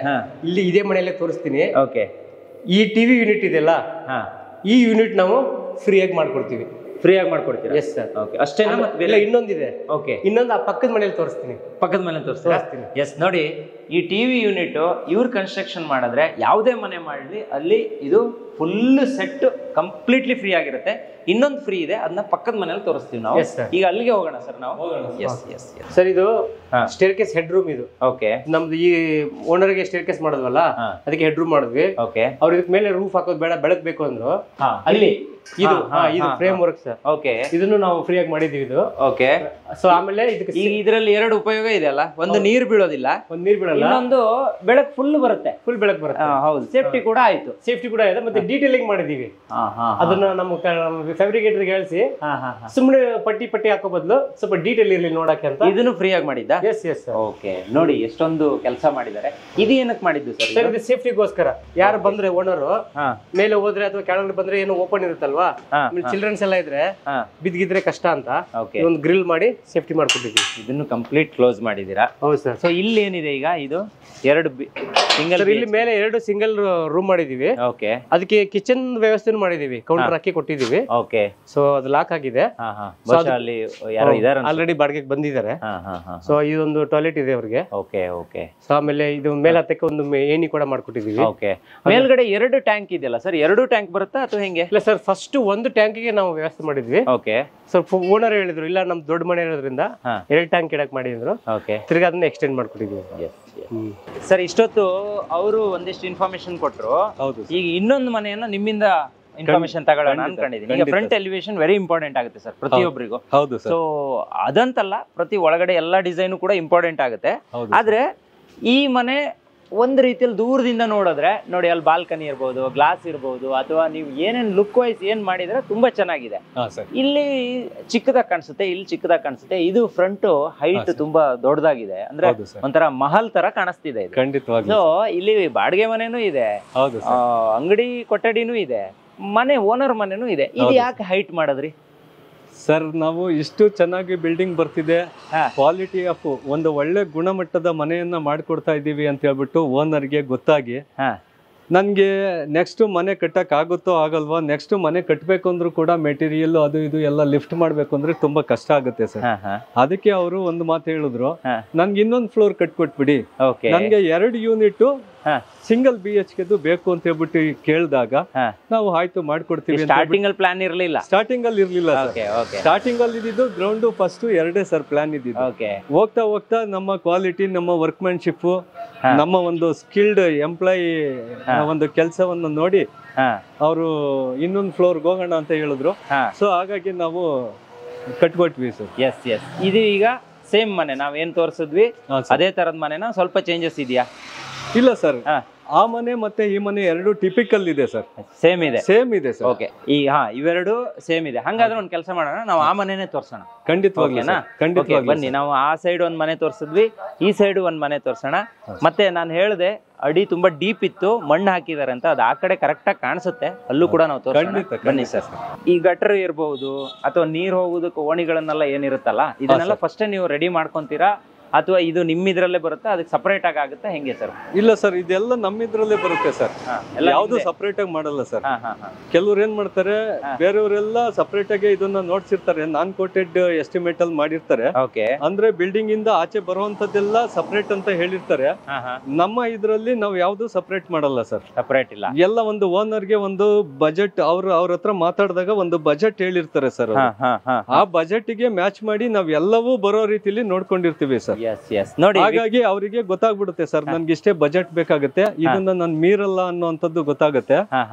ಇಲ್ಲಿ ಇದೇ ಮನೆಯಲ್ಲೇ ತೋರಿಸ್ತೀನಿ. ಓಕೆ. ಈ ಟಿವಿ ಯೂನಿಟ್ ಇದೆಯಲ್ಲ, ಈ ಯೂನಿಟ್ ನಾವು ಫ್ರೀಯಾಗಿ ಮಾಡ್ಕೊಡ್ತೀವಿ. ಫ್ರೀಯಾಗಿ ಮಾಡ್ಕೊಡ್ತೀವಿ? Yes sir. ಓಕೆ, ಅಷ್ಟೇನಾ? ಮತ್ತೆ ಇಲ್ಲ, ಇನ್ನೊಂದಿದೆ. ಓಕೆ, ಇನ್ನೊಂದು ಆ ಪಕ್ಕದ ಮನೇಲಿ ತೋರಿಸ್ತೀನಿ. ಪಕ್ಕದ ಮನೇಲಿ ತೋರಿಸ್ತೀನಿ. ಎಸ್, ನೋಡಿ ಈ ಟಿವಿ ಯೂನಿಟ್ ಇವ್ರು ಕನ್ಸ್ಟ್ರಕ್ಷನ್ ಮಾಡಿದ್ರೆ ಯಾವುದೇ ಮನೆ ಮಾಡಲಿ ಅಲ್ಲಿ ಇದು ಫುಲ್ ಸೆಟ್ ಕಂಪ್ಲೀಟ್ಲಿ ಫ್ರೀ ಆಗಿರುತ್ತೆ. ಇನ್ನೊಂದು ಫ್ರೀ ಇದೆ, ಅದನ್ನ ಪಕ್ಕದ ಮನೇಲಿ ತೋರಿಸ್ತೀವಿ ನಾವು. ಈಗ ಅಲ್ಲಿಗೆ ಹೋಗೋಣ ಸರ್ ನಾವು. ಎಸ್ ಸರ್, ಇದು ಸ್ಟೇರ್ ಕೇಸ್ ಹೆಡ್ ರೂಮ್ ಇದು. ಓಕೆ. ನಮ್ದು ಈ ಓನರ್ಗೆ ಸ್ಟೇರ್ ಕೇಸ್ ಮಾಡಿದ್ವಲ್ಲ, ಅದಕ್ಕೆ ಹೆಡ್ ರೂಮ್ ಮಾಡಿದ್ವಿ. ಓಕೆ. ಅವ್ರ ಇದಕ್ಕೆ ಮೇಲೆ ರೂಫ್ ಹಾಕೋದು ಬೇಡ, ಬೆಳಕ್ ಬೇಕು ಅಂದ್ರು. ಅಲ್ಲಿ ಇದು ಇದು ಫ್ರೇಮ್ ವರ್ಕ್ ಸರ್. ಓಕೆ, ಇದನ್ನು ನಾವು ಫ್ರೀ ಆಗಿ ಮಾಡಿದೀವಿ ಇದು. ಓಕೆ. ಸೊ ಆಮೇಲೆ ಇದಕ್ಕೆ ಈಗ ಇದರಲ್ಲಿ 2 ಉಪಯೋಗ ಇದೆ ಅಲ್ಲ, ಒಂದು ನೀರು ಬೀಳೋದಿಲ್ಲ, ಒಂದು ನೀರು ಬೀಳಲ್ಲ, ಇನ್ನೊಂದು ಬೆಳಕು ಫುಲ್ ಬರುತ್ತೆ, ಫುಲ್ ಬೆಳಕು ಬರುತ್ತೆ. ಹೌದು, ಸೇಫ್ಟಿ ಕೂಡ ಆಯ್ತು, ಸೇಫ್ಟಿ ಕೂಡ ಇದೆ. ಮತ್ತೆ ಡೀಟೇಲಿಂಗ್ ಮಾಡಿದೀವಿ. ಅದನ್ನ ನಮ್ಮ ಫ್ಯಾಬ್ರಿಕೇಟರ್ ಹೇಳಿಸಿ ಸುಮ್ಮನೆ ಪಟ್ಟಿ ಹಾಕೋ ಬದಲು ಸ್ವಲ್ಪ ಡೀಟೇಲ್ ಇರಲಿ ನೋಡಕ್ಕೆ ಅಂತ ಇದನ್ನು ಫ್ರೀ ಆಗಿ ಮಾಡಿದ್ದ. S S. ಓಕೆ, ನೋಡಿ ಎಷ್ಟೊಂದು ಕೆಲಸ ಮಾಡಿದ್ದಾರೆ. ಇದು ಏನಕ್ಕೆ ಮಾಡಿದ್ದು ಸರ್? ಸರ್ ಇದು ಸೇಫ್ಟಿಗೋಸ್ಕರ. ಯಾರು ಬಂದ್ರೆ ಓನರು ಮೇಲೆ ಹೋದ್ರೆ ಅಥವಾ ಕೆಳಗಡೆ ಬಂದ್ರೆ ಏನು ಓಪನ್ ಇರುತ್ತಲ್ವಾ, ಚಿಲ್ಡ್ರನ್ಸ್ ಎಲ್ಲ ಇದ್ರೆ ಬಿದ್ದಿದ್ರೆ ಕಷ್ಟ ಅಂತ ಒಂದು ಗ್ರಿಲ್ ಮಾಡಿ ಸೇಫ್ಟಿ ಮಾಡ್ಕೊಟ್ಟಿದ್ವಿ. ಇದನ್ನು ಕಂಪ್ಲೀಟ್ ಕ್ಲೋಸ್ ಮಾಡಿದೀರಾ? ಹೌದು ಸರ್. ಸೊ ಇಲ್ಲಿ ಏನಿದೆ ಈಗ, ಇದು 2 ಸಿಂಗಲ್, ಇಲ್ಲಿ ಮೇಲೆ 2 ಸಿಂಗಲ್ ರೂಮ್ ಮಾಡಿದೀವಿ. ಓಕೆ, ಅದಕ್ಕೆ ಕಿಚನ್ ವ್ಯವಸ್ಥೆ ಮಾಡಿದೀವಿ, ಕೌಂಟರ್ ಹಾಕಿ ಕೊಟ್ಟಿದೀವಿ. ಓಕೆ, ಸೊ ಅದು ಲಾಕ್ ಆಗಿದೆ. ಅಲ್ಲಿ ಯಾರೋ ಇದಾರೆ ಆಲ್ರೆಡಿ ಬಾಡಿಗೆಗೆ ಬಂದಿದ್ದಾರೆ. ಸೊ ಇದೊಂದು ಟಾಯ್ಲೆಟ್ ಇದೆ ಅವ್ರಿಗೆ. Okay okay. ಸೊ ಆಮೇಲೆ ಇದು ಮೇಲೆ ಹತ್ತಕ್ಕೆ ಒಂದು ಏಣಿ ಕೂಡ ಮಾಡ್ಕೊಟ್ಟಿದೀವಿ. ಓಕೆ, ಮೇಲ್ಗಡೆ 2 ಟ್ಯಾಂಕ್ ಇದೆಯಲ್ಲ ಸರ್, 2 ಟ್ಯಾಂಕ್ ಬರುತ್ತಾ ಅಥವಾ ಹೆಂಗೆ? ಇಲ್ಲ ಸರ್, ಫಸ್ಟ್ ಒಂದು ಟ್ಯಾಂಕಿಗೆ ನಾವು ವ್ಯವಸ್ಥೆ ಮಾಡಿದ್ವಿ. ಓಕೆ. ಸ್ವಲ್ಪ ಓನರ್ ಹೇಳಿದ್ರು, ಇಲ್ಲ ನಮ್ ದೊಡ್ಡ ಮನೆ ಇರೋದ್ರಿಂದ 2 ಟ್ಯಾಂಕ್ ಇಡಕ್ ಮಾಡಿದ್ರು. ಓಕೆ, ತಿರ್ಗಾ ಅದನ್ನ ಎಕ್ಸ್ಟೆಂಡ್ ಮಾಡ್ಕೊಟ್ಟಿದ್ವಿ. ಸರ್ ಇಷ್ಟೊತ್ತು ಅವರು ಒಂದಿಷ್ಟು ಇನ್ಫಾರ್ಮೇಶನ್ ಕೊಟ್ರು. ಹೌದು. ಈಗ ಇನ್ನೊಂದು ಮನೆಯನ್ನ ನಿಮ್ಮಿಂದ ಇನ್ಫಾರ್ಮೇಶನ್ ತಗೊಳ್ಳೋಣ ಅನ್ಕೊಂಡಿದ್ದೀನಿ. ಈಗ ಫ್ರಂಟ್ ಎಲಿವೇಶನ್ ವೆರಿ ಇಂಪಾರ್ಟೆಂಟ್ ಆಗುತ್ತೆ ಸರ್ ಪ್ರತಿಯೊಬ್ಬರಿಗೂ. ಹೌದು ಸರ್. ಸೊ ಅದಂತಲ್ಲ, ಪ್ರತಿ ಒಳಗಡೆ ಎಲ್ಲಾ ಡಿಸೈನು ಕೂಡ ಇಂಪಾರ್ಟೆಂಟ್ ಆಗುತ್ತೆ. ಆದ್ರೆ ಈ ಮನೆ ಒಂದ್ ರೀತಿಯಲ್ಲಿ ದೂರದಿಂದ ನೋಡಿದ್ರೆ ನೋಡಿ, ಅಲ್ಲಿ ಬಾಲ್ಕನಿ ಇರ್ಬೋದು, ಗ್ಲಾಸ್ ಇರ್ಬೋದು, ಅಥವಾ ನೀವು ಏನೇನ್ ಲುಕ್ ವೈಸ್ ಏನ್ ಮಾಡಿದ್ರೆ ತುಂಬಾ ಚೆನ್ನಾಗಿದೆ. ಇಲ್ಲಿ ಚಿಕ್ಕದಾಗಿ ಕಾಣಿಸುತ್ತೆ, ಇಲ್ಲಿ ಚಿಕ್ಕದಾಗಿ ಕಾಣಿಸುತ್ತೆ. ಇದು ಫ್ರಂಟ್ ಹೈಟ್ ತುಂಬಾ ದೊಡ್ಡದಾಗಿದೆ, ಅಂದ್ರೆ ಒಂಥರ ಮಹಲ್ ತರ ಕಾಣಿಸ್ತಿದೆ ಇದು. ಖಂಡಿತವಾಗಿ. ಸೊ ಇಲ್ಲಿ ಬಾಡಿಗೆ ಮನೆನೂ ಇದೆ, ಅಂಗಡಿ ಕೊಠಡಿನೂ ಇದೆ, ಮನೆ ಓನರ್ ಮನೆನೂ ಇದೆ. ಇದು ಯಾಕೆ ಹೈಟ್ ಮಾಡಿದ್ರಿ ಸರ್? ನಾವು ಇಷ್ಟು ಚೆನ್ನಾಗಿ ಬಿಲ್ಡಿಂಗ್ ಬರ್ತಿದೆ, ಕ್ವಾಲಿಟಿ ಆಫ್ ಒಂದು ಒಳ್ಳೆ ಗುಣಮಟ್ಟದ ಮನೆಯನ್ನ ಮಾಡ್ಕೊಡ್ತಾ ಇದೀವಿ ಅಂತ ಹೇಳ್ಬಿಟ್ಟು ಓನರ್ಗೆ ಗೊತ್ತಾಗಿ, ನನ್ಗೆ ನೆಕ್ಸ್ಟ್ ಮನೆ ಕಟ್ಟಕ್ ಆಗುತ್ತೋ ಆಗಲ್ವಾ, ನೆಕ್ಸ್ಟ್ ಮನೆ ಕಟ್ಟಬೇಕು ಅಂದ್ರೂ ಕೂಡ ಮೆಟೀರಿಯಲ್ ಅದು ಇದು ಎಲ್ಲ ಲಿಫ್ಟ್ ಮಾಡ್ಬೇಕು ಅಂದ್ರೆ ತುಂಬಾ ಕಷ್ಟ ಆಗುತ್ತೆ ಸರ್. ಅದಕ್ಕೆ ಅವರು ಒಂದು ಮಾತು ಹೇಳಿದ್ರು, ನನ್ಗೆ ಇನ್ನೊಂದು ಫ್ಲೋರ್ ಕಟ್ಕೊಟ್ಬಿಡಿ, ನನ್ಗೆ 2 ಯೂನಿಟ್ ಸಿಂಗಲ್ BHK ಬೇಕು ಅಂತ ಹೇಳ್ಬಿಟ್ಟು ಕೇಳಿದಾಗ ನಾವು ಆಯ್ತು ಮಾಡ್ಕೊಡ್ತೀವಿ. ಸ್ಟಾರ್ಟಿಂಗ್ ಅಲ್ಲಿ ಪ್ಲಾನ್ ಇರ್ಲಿಲ್ಲ? ಸ್ಟಾರ್ಟಿಂಗ್ ಅಲ್ಲಿ ಇರ್ಲಿಲ್ಲ. ಸ್ಟಾರ್ಟಿಂಗ್ ಅಲ್ಲಿ ಇದ್ದಿದ್ದು ಗ್ರೌಂಡ್ ಫಸ್ಟ್ 2 ಸರ್ ಪ್ಲಾನ್ ಇದ್ದಿದ್ದು. ಹೋಗ್ತಾ ಹೋಗ್ತಾ ನಮ್ಮ ಕ್ವಾಲಿಟಿ, ನಮ್ಮ ವರ್ಕ್ಮ್ಯಾನ್ಶಿಪ್, ನಮ್ಮ ಒಂದು ಸ್ಕಿಲ್ಡ್ ಎಂಪ್ಲಾಯಿ ಒಂದು ಕೆಲಸವನ್ನು ನೋಡಿ ಅವರು ಇನ್ನೊಂದು ಫ್ಲೋರ್ಗೆ ಹೋಗೋಣ ಅಂತ ಹೇಳಿದ್ರು. ಸೊ ಹಾಗಾಗಿ ನಾವು ಕಟ್ಕೊಟ್ವಿ ಸರ್. S S. ಇದು ಈಗ ಸೇಮ್ ಮನೆ ನಾವೇನ್ ತೋರಿಸಿದ್ವಿ ಅದೇ ತರದ ಮನೆನಾ ಸ್ವಲ್ಪ ಚೇಂಜಸ್ ಇದೆಯಾ? ಇಲ್ಲ ಸರ್, ಆ ಮನೆ ಮತ್ತೆ ಈ ಮನೆ 2 ಟಿಪಿಕಲ್ ಇದೆ ಸರ್. ಸೇಮ್ ಇದೆ? ಸೇಮ್ ಇದೆ ಸರ್. ಓಕೆ, ಈ ಇವೆರಡು ಸೇಮ್ ಇದೆ. ಹಂಗಾದ್ರೆ ಒಂದ್ ಕೆಲಸ ಮಾಡೋಣ, ನಾವು ಆ ಮನೆನೇ ತೋರ್ಸೋಣ. ಖಂಡಿತವಾಗಿ ಬನ್ನಿ. ನಾವು ಆ ಸೈಡ್ ಒಂದ್ ಮನೆ ತೋರ್ಸಿದ್ವಿ, ಈ ಸೈಡ್ ಒಂದ್ ಮನೆ ತೋರ್ಸೋಣ. ಮತ್ತೆ ನಾನು ಹೇಳಿದೆ ಅಡಿ ತುಂಬಾ ಡೀಪ್ ಇತ್ತು, ಮಣ್ಣು ಹಾಕಿದಾರೆ ಅಂತ, ಅದು ಆ ಕಡೆ ಕರೆಕ್ಟ್ ಆಗಿ ಕಾಣಿಸುತ್ತೆ, ಅಲ್ಲೂ ಕೂಡ ನಾವು ತೋರ್ಸೋಣ. ಬನ್ನಿ ಸರ್. ಈ ಗಟರ್ ಇರ್ಬಹುದು ಅಥವಾ ನೀರ್ ಹೋಗೋದಕ್ಕೆ ಓಣಿಗಳನ್ನೆಲ್ಲ ಏನಿರುತ್ತಲ್ಲ, ಇದನ್ನೆಲ್ಲ ಫಸ್ಟ್ ನೀವು ರೆಡಿ ಮಾಡ್ಕೊಂತೀರಾ ಅಥವಾ ಇದು ನಿಮ್ಮಿದ್ರಲ್ಲೇ ಬರುತ್ತಾ, ಅದಕ್ಕೆ ಸಪರೇಟ್ ಆಗಿ ಆಗುತ್ತಾ, ಹೆಂಗೆ ಸರ್? ಇಲ್ಲ ಸರ್, ಇದೆಲ್ಲ ನಮ್ಮಿದ್ರಲ್ಲೇ ಬರುತ್ತೆ ಸರ್, ಯಾವ್ದು ಸಪರೇಟ್ ಆಗಿ ಮಾಡಲ್ಲ ಸರ್. ಕೆಲವ್ರು ಏನ್ ಮಾಡ್ತಾರೆ, ಬೇರೆಯವರೆಲ್ಲ ಸಪರೇಟ್ ಆಗಿ ಇದನ್ನ ನೋಡ್ಸಿರ್ತಾರೆ, ನಾನ್ ಕೋಟೆಡ್ ಎಸ್ಟಿಮೇಟ್ ಅಲ್ಲಿ ಮಾಡಿರ್ತಾರೆ. ಅಂದ್ರೆ ಬಿಲ್ಡಿಂಗ್ ಇಂದ ಆಚೆ ಬರುವಂತದ್ದೆಲ್ಲ ಸಪರೇಟ್ ಅಂತ ಹೇಳಿರ್ತಾರೆ. ನಮ್ಮ ಇದ್ರಲ್ಲಿ ನಾವು ಯಾವ್ದು ಸಪರೇಟ್ ಮಾಡಲ್ಲ ಸರ್. ಸಪರೇಟ್ ಇಲ್ಲ, ಎಲ್ಲ ಒಂದು ಓನರ್ಗೆ ಒಂದು ಬಜೆಟ್, ಅವ್ರ ಹತ್ರ ಮಾತಾಡಿದಾಗ ಒಂದು ಬಜೆಟ್ ಹೇಳಿರ್ತಾರೆ ಸರ್. ಆ ಬಜೆಟ್ ಗೆ ಮ್ಯಾಚ್ ಮಾಡಿ ನಾವ್ ಎಲ್ಲವೂ ಬರೋ ರೀತಿಲಿ ನೋಡ್ಕೊಂಡಿರ್ತೀವಿ ಸರ್. ನೋಡಿ, ಹಾಗಾಗಿ ಅವರಿಗೆ ಗೊತ್ತಾಗ್ಬಿಡುತ್ತೆ ಸರ್, ನನ್ಗೆ ಇಷ್ಟೇ ಬಜೆಟ್ ಬೇಕಾಗುತ್ತೆ, ಇದನ್ನ ನಾನು ಮೀರಲ್ಲ ಅನ್ನೋಂಥದ್ದು ಗೊತ್ತಾಗುತ್ತೆ.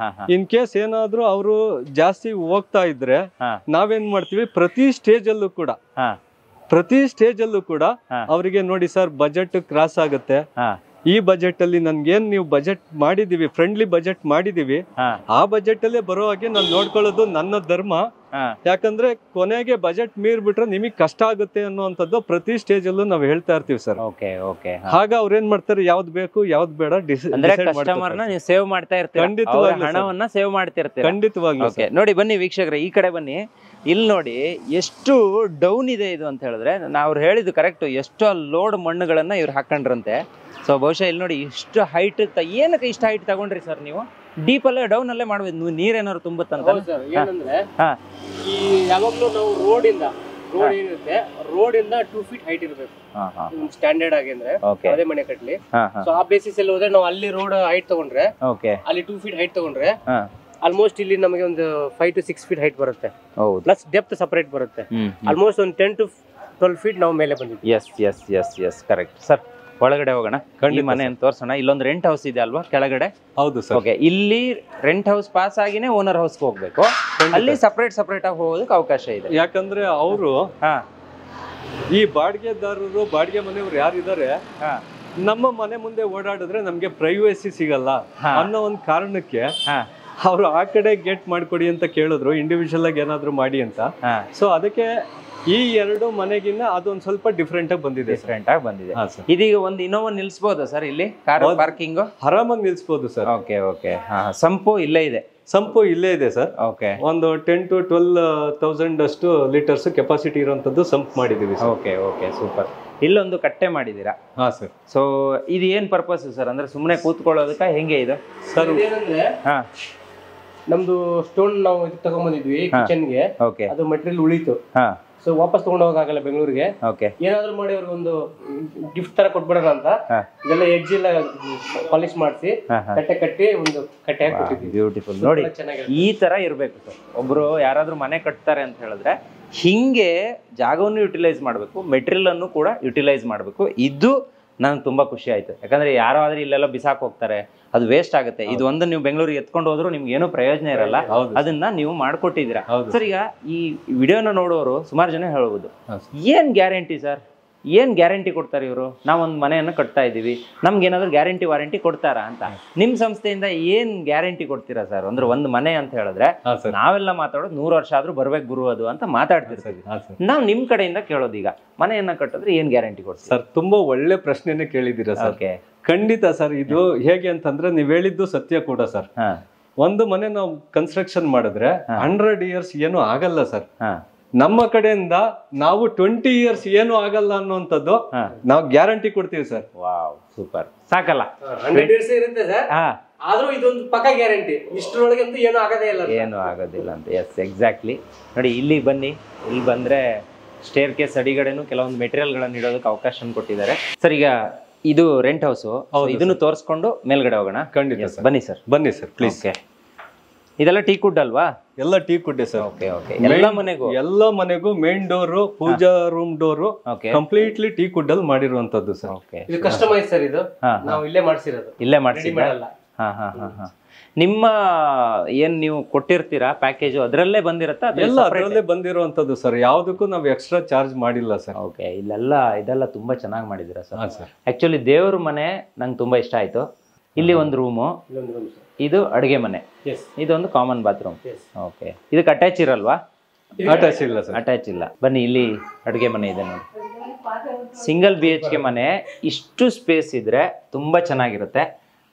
ಇನ್ ಕೇಸ್ ಏನಾದ್ರೂ ಅವರು ಜಾಸ್ತಿ ಹೋಗ್ತಾ ಇದ್ರೆ ನಾವೇನ್ ಮಾಡ್ತೀವಿ, ಪ್ರತಿ ಸ್ಟೇಜ್ ಅಲ್ಲೂ ಕೂಡ ಅವರಿಗೆ ನೋಡಿ ಸರ್ ಬಜೆಟ್ ಕ್ರಾಸ್ ಆಗುತ್ತೆ, ಈ ಬಜೆಟ್ ಅಲ್ಲಿ ನನ್ಗೇನ್ ನೀವು ಬಜೆಟ್ ಮಾಡಿದೀವಿ, ಫ್ರೆಂಡ್ಲಿ ಬಜೆಟ್ ಮಾಡಿದೀವಿ, ಆ ಬಜೆಟ್ ಅಲ್ಲೇ ಬರೋ ಹಾಗೆ ನಾನು ನೋಡ್ಕೊಳ್ಳೋದು ನನ್ನ ಧರ್ಮ. ಯಾಕಂದ್ರೆ ಕೊನೆಗೆ ಬಜೆಟ್ ಮೀರ್ ಬಿಟ್ರೆ ನಿಮಗ್ ಕಷ್ಟ ಆಗುತ್ತೆ ಅನ್ನುವಂಥದ್ದು ಪ್ರತಿ ಸ್ಟೇಜ್ ಅಲ್ಲೂ ನಾವು ಹೇಳ್ತಾ ಇರ್ತೀವಿ ಸರ್. ಆಗ ಅವ್ರೇನ್ ಮಾಡ್ತಾರೆ, ಯಾವ್ದು ಬೇಕು ಯಾವ್ದು ಬೇಡ ನೀವು ಸೇವ್ ಮಾಡ್ತಾ ಇರ್ತೀವಿ, ಖಂಡಿತವಾಗಿ ಹಣವನ್ನ ಸೇವ್ ಮಾಡ್ತಿರ್ತೀವಿ. ಖಂಡಿತವಾಗಿ. ನೋಡಿ ಬನ್ನಿ ವೀಕ್ಷಕರೇ, ಈ ಕಡೆ ಬನ್ನಿ. ಇಲ್ಲಿ ನೋಡಿ ಎಷ್ಟು ಡೌನ್ ಇದೆ ಇದು ಅಂತ ಹೇಳಿದ್ರೆ, ಅವ್ರು ಹೇಳಿದ್ದು ಕರೆಕ್ಟ್. ಎಷ್ಟೋ ಲೋಡ್ ಮಣ್ಣುಗಳನ್ನ ಇವ್ರು ಹಾಕೊಂಡ್ರಂತೆ. ಸೊ ಬಹುಶಃ ಇಲ್ಲಿ ನೋಡಿ ಇಷ್ಟು ಹೈಟ್, ಏನಕ್ಕೆ ಇಷ್ಟು ಹೈಟ್ ತಗೊಂಡ್ರಿ ಸರ್ ನೀವು? ಡೀಪ್ ಅಲ್ಲೇ ಡೌನ್ ಅಲ್ಲೇ ಮಾಡ್ಬೋದು, ನೀರೇನಾದ್ರು ತುಂಬುತ್ತಂತ. ಏನಂದ್ರೆ ಈ ಯಾವಾಗ್ಲೂ ನಾವು ರೋಡ್ ಏನಿರುತ್ತೆ, ರೋಡ್ ಇಂದ 2 feet ಹೈಟ್ ಇರಬೇಕು ಸ್ಟ್ಯಾಂಡರ್ಡ್ ಆಗಿ. ಅಂದ್ರೆ ಅದೇ ಮನೆ ಕಟ್ಲಿ. ಸೊ ಆ ಬೇಸಿಸ್ ಅಲ್ಲಿ ಹೋದ್ರೆ ನಾವು ಅಲ್ಲಿ ರೋಡ್ ಹೈಟ್ ತಗೊಂಡ್ರೆ, ಅಲ್ಲಿ 2 feet ಹೈಟ್ ತಗೊಂಡ್ರೆ ಆಲ್ಮೋಸ್ಟ್ ಇಲ್ಲಿ ನಮಗೆ ಒಂದು 5 to 6 feet ಹೈಟ್ ಬರುತ್ತೆ. ಪ್ಲಸ್ ಡೆಪ್ತ್ ಸಪರೇಟ್ ಬರುತ್ತೆ. ಆಲ್ಮೋಸ್ಟ್ ಒಂದು 10 to 12 feet ನಾವು ಮೇಲೆ ಬಂದಿದ್ವಿ. Yes yes yes yes correct sir. ಒಳಗಡೆ ಹೋಗೋಣ, ಈ ಮನೆಯನ್ನು ತೋರ್ಸೋಣ. ಇಲ್ಲೊಂದು ರೆಂಟ್ ಹೌಸ್ ಇದೆ ಅಲ್ವಾ ಕೆಳಗಡೆ? ಹೌದು ಸರ್. ಓಕೆ, ಇಲ್ಲಿ ರೆಂಟ್ ಹೌಸ್ ಪಾಸ್ ಆಗಿನೇ ಓನರ್ ಹೌಸ್ಗೆ ಹೋಗ್ಬೇಕು, ಅಲ್ಲಿ ಸಪರೇಟ್ ಆಗಿ ಹೋಗೋದಕ್ಕೆ ಅವಕಾಶ ಇದೆ. ಯಾಕಂದ್ರೆ ಅವರು ಈ ಬಾಡಿಗೆದಾರರು ಬಾಡಿಗೆ ಮನೆಯವ್ರು ಯಾರಿದ್ದಾರೆ ನಮ್ಮ ಮನೆ ಮುಂದೆ ಓಡಾಡಿದ್ರೆ ನಮ್ಗೆ ಪ್ರೈವಸಿ ಸಿಗಲ್ಲ ಅನ್ನೋ ಒಂದು ಕಾರಣಕ್ಕೆ ಅವ್ರು ಆ ಕಡೆ ಗೇಟ್ ಮಾಡ್ಕೊಡಿ ಅಂತ ಕೇಳಿದ್ರು, ಇಂಡಿವಿಜುವಲ್ ಆಗಿ ಏನಾದ್ರು ಮಾಡಿ ಅಂತ. ಸೊ ಅದಕ್ಕೆ ಈ ಎರಡು ಮನೆಗಿನ್ನ ಅದೊಂದ್ ಸ್ವಲ್ಪ ಡಿಫ್ರೆಂಟ್ ಆಗಿ ಬಂದಿದೆ. ಇದೀಗ ಒಂದು ಇನೋವಾ ನಿಲ್ಸಬಹುದಾ ಸರ್ ಇಲ್ಲಿ? ಕಾರ್ ಪಾರ್ಕಿಂಗ್ ಆರಾಮಾಗಿ ನಿಲ್ಸಬಹುದು ಸರ್. Okay okay. ಸಂಪು ಇಲ್ಲೇ ಇದೆ? ಸಂಪು ಇಲ್ಲೇ ಇದೆ ಸರ್. ಓಕೆ. ಒಂದು 10 to 12,000 ಅಷ್ಟು ಲೀಟರ್ಸ್ ಕೆಪಾಸಿಟಿ ಇರುವಂತದ್ದು ಸಂಪ್ ಮಾಡಿದೀವಿ. Okay okay, super. ಇಲ್ಲೊಂದು ಕಟ್ಟೆ ಮಾಡಿದೀರಾ? ಹಾ ಸರ್. ಸೊ ಇದು ಏನ್ ಪರ್ಪಸ್ ಸರ್? ಅಂದ್ರೆ ಸುಮ್ಮನೆ ಕೂತ್ಕೊಳ್ಳೋದಕ್ಕ ಹೆಂಗೆ ಇದು ಸರ್? ಏನಂದ್ರೆ ನಮ್ದು ಸ್ಟೋನ್ ನಾವು ತಗೊಂಡ್ಬಂದಿದ್ವಿ ಕಿಚನ್ಗೆ, ಅದು ಮೆಟೀರಿಯಲ್ ಉಳಿತು. ಸೊ ವಾಪಸ್ ತಗೊಂಡು ಹೋಗಲ್ಲ ಬೆಂಗಳೂರಿಗೆ. ಏನಾದ್ರು ಮಾಡಿ ಅವ್ರಿಗೆ ಒಂದು ಗಿಫ್ಟ್ ತರ ಕೊಟ್ಬಿಡೋಣ ಅಂತ ಇದೆಲ್ಲ ಎಡ್ಜ್ ಎಲ್ಲ ಪಾಲಿಶ್ ಮಾಡಿಸಿ ಕಟ್ಟೆ ಕಟ್ಟಿ ಒಂದು ಕಟ್ಟೆ ಹಾಕಿ. ಬ್ಯೂಟಿಫುಲ್. ನೋಡಿ, ಈ ತರ ಇರ್ಬೇಕು ಸರ್. ಒಬ್ರು ಯಾರಾದ್ರೂ ಮನೆ ಕಟ್ತಾರೆ ಅಂತ ಹೇಳಿದ್ರೆ ಹಿಂಗೆ ಜಾಗವನ್ನು ಯುಟಿಲೈಸ್ ಮಾಡಬೇಕು, ಮೆಟೀರಿಯಲ್ ಅನ್ನು ಕೂಡ ಯುಟಿಲೈಸ್ ಮಾಡಬೇಕು. ಇದು ನನಗೆ ತುಂಬಾ ಖುಷಿ ಆಯ್ತು. ಯಾಕಂದ್ರೆ ಯಾರೋ ಆದ್ರೆ ಇಲ್ಲೆಲ್ಲ ಬಿಸಾಕ್ ಹೋಗ್ತಾರೆ, ಅದು ವೇಸ್ಟ್ ಆಗುತ್ತೆ. ಇದು ಒಂದು ನೀವು ಬೆಂಗಳೂರಿಗೆ ಎತ್ಕೊಂಡು ಹೋದ್ರು ನಿಮ್ಗೆ ಏನೂ ಪ್ರಯೋಜನ ಇರಲ್ಲ, ಅದನ್ನ ನೀವು ಮಾಡ್ಕೊಟ್ಟಿದ್ದೀರಾ ಸರ್. ಈಗ ಈ ವಿಡಿಯೋನ ನೋಡೋರು ಸುಮಾರು ಜನ ಹೇಳ್ಬೋದು, ಏನ್ ಗ್ಯಾರಂಟಿ ಸರ್, ಏನ್ ಗ್ಯಾರಂಟಿ ಕೊಡ್ತಾರೆ ಇವರು? ನಾವೊಂದು ಮನೆಯನ್ನು ಕಟ್ತಾ ಇದೀವಿ, ನಮ್ಗೆ ಏನಾದ್ರು ಗ್ಯಾರಂಟಿ ವಾರಂಟಿ ಕೊಡ್ತಾರಾ ಅಂತ? ನಿಮ್ ಸಂಸ್ಥೆಯಿಂದ ಏನ್ ಗ್ಯಾರಂಟಿ ಕೊಡ್ತೀರಾ ಸರ್? ಅಂದ್ರೆ ಒಂದು ಮನೆ ಅಂತ ಹೇಳಿದ್ರೆ ನಾವೆಲ್ಲ ಮಾತಾಡೋದು 100 ವರ್ಷ ಆದ್ರೂ ಬರ್ಬೇಕು ಗುರು ಅದು ಅಂತ ಮಾತಾಡ್ತಿರ್ತೀವಿ. ನಾವ್ ನಿಮ್ ಕಡೆಯಿಂದ ಕೇಳೋದು, ಈಗ ಮನೆಯನ್ನ ಕಟ್ಟಿದ್ರೆ ಏನ್ ಗ್ಯಾರಂಟಿ ಕೊಡ್ತೀರಾ ಸರ್? ತುಂಬಾ ಒಳ್ಳೆ ಪ್ರಶ್ನೆನೇ ಕೇಳಿದ್ದೀರಾ ಸರ್. ಖಂಡಿತ ಸರ್. ಇದು ಹೇಗೆ ಅಂತಂದ್ರೆ ನೀವ್ ಹೇಳಿದ್ದು ಸತ್ಯ ಕೂಡ ಸರ್. ಒಂದು ಮನೆ ನಾವು ಕನ್ಸ್ಟ್ರಕ್ಷನ್ ಮಾಡಿದ್ರೆ 100 years ಏನು ಆಗಲ್ಲ ಸರ್. ನಮ್ಮ ಕಡೆಯಿಂದ ನಾವು 20 years ಏನು ಆಗಲ್ಲ ಅನ್ನುವಂಥದ್ದು ನಾವು ಗ್ಯಾರಂಟಿ ಕೊಡ್ತೀವಿ ಸರ್. Wow, super. ಸಾಕಲ್ಲ? 100 years ಇರುತ್ತೆ ಸರ್, ಆದ್ರೂ ಇದೊಂದು ಪಕ್ಕ ಗ್ಯಾರಂಟಿ. ಇಷ್ಟರೊಳಗೆ ಅಂತೂ ಏನು ಆಗೋದೇ ಇಲ್ಲ, ಏನು ಆಗೋದಿಲ್ಲ ಅಂತ. Yes, exactly. ನೋಡಿ, ಇಲ್ಲಿ ಬನ್ನಿ. ಇಲ್ಲಿ ಬಂದ್ರೆ ಸ್ಟೇರ್ ಕೇಸ್ ಅಡಿಗಡೆನು ಕೆಲವೊಂದು ಮೆಟೀರಿಯಲ್ಗಳನ್ನು ಇಡೋದಕ್ಕೆ ಅವಕಾಶ ಕೊಟ್ಟಿದ್ದಾರೆ ಸರ್. ಈಗ ಇದು ರೆಂಟ್ ಹೌಸ್, ಇದನ್ನು ತೋರಿಸ್ಕೊಂಡು ಮೇಲ್ಗಡೆ ಹೋಗೋಣ. ಖಂಡಿತ ಸರ್, ಬನ್ನಿ ಸರ್. ಬನ್ನಿ ಸರ್ ಪ್ಲೀಸ್. ಇದೆಲ್ಲ ಟೀ ಕುಡ್ ಅಲ್ವಾ? ಎಲ್ಲ teak wood sir. Okay okay. ಎಲ್ಲ ಮನೆಗೂ main door, pooja room door completely teak wood ಅಲ್ಲಿ ಮಾಡಿರುವಂತದ್ದು ಸರ್. ಓಕೆ. ಇದು ಕಸ್ಟಮೈಸ್ ಸರ್. ಇದು ನಾವು ಇಲ್ಲೇ ಮಾಡಿಸಿರೋದು. ಇಲ್ಲೇ ಮಾಡಿಸಿಲ್ಲ? ನಿಮ್ಮ ಏನ್ ನೀವು ಕೊಟ್ಟಿರ್ತೀರಾ ಪ್ಯಾಕೇಜ್ ಅದರಲ್ಲೇ ಬಂದಿರತ್ತಾ? ಎಲ್ಲ ಅದರಲ್ಲೇ ಬಂದಿರುವಂತದ್ದು ಸರ್. ಯಾವ್ದಕ್ಕೂ ನಾವು ಎಕ್ಸ್ಟ್ರಾ ಚಾರ್ಜ್ ಮಾಡಿಲ್ಲ ಸರ್. ಓಕೆ. ಇದೆಲ್ಲ ತುಂಬಾ ಚೆನ್ನಾಗಿ ಮಾಡಿದಿರಾ ಸರ್. ಆಕ್ಚುಲಿ ದೇವ್ರ ಮನೆ ನಂಗೆ ತುಂಬಾ ಇಷ್ಟ ಆಯ್ತು. ಇಲ್ಲಿ ಒಂದು ರೂಮು, ಇದು ಅಡುಗೆ ಮನೆ, ಇದೊಂದು ಕಾಮನ್ ಬಾತ್ರೂಮ್. ಓಕೆ. ಇದಕ್ಕೆ ಅಟ್ಯಾಚ್ ಇರಲ್ವಾ? ಅಟ್ಯಾಚ್ ಇಲ್ಲ ಸರ್. ಅಟ್ಯಾಚ್ ಇಲ್ಲ. ಬನ್ನಿ, ಇಲ್ಲಿ ಅಡುಗೆ ಮನೆ ಇದೆ ನೋಡಿ. ಸಿಂಗಲ್ BHK ಮನೆ. ಇಷ್ಟು ಸ್ಪೇಸ್ ಇದ್ರೆ ತುಂಬಾ ಚೆನ್ನಾಗಿರುತ್ತೆ.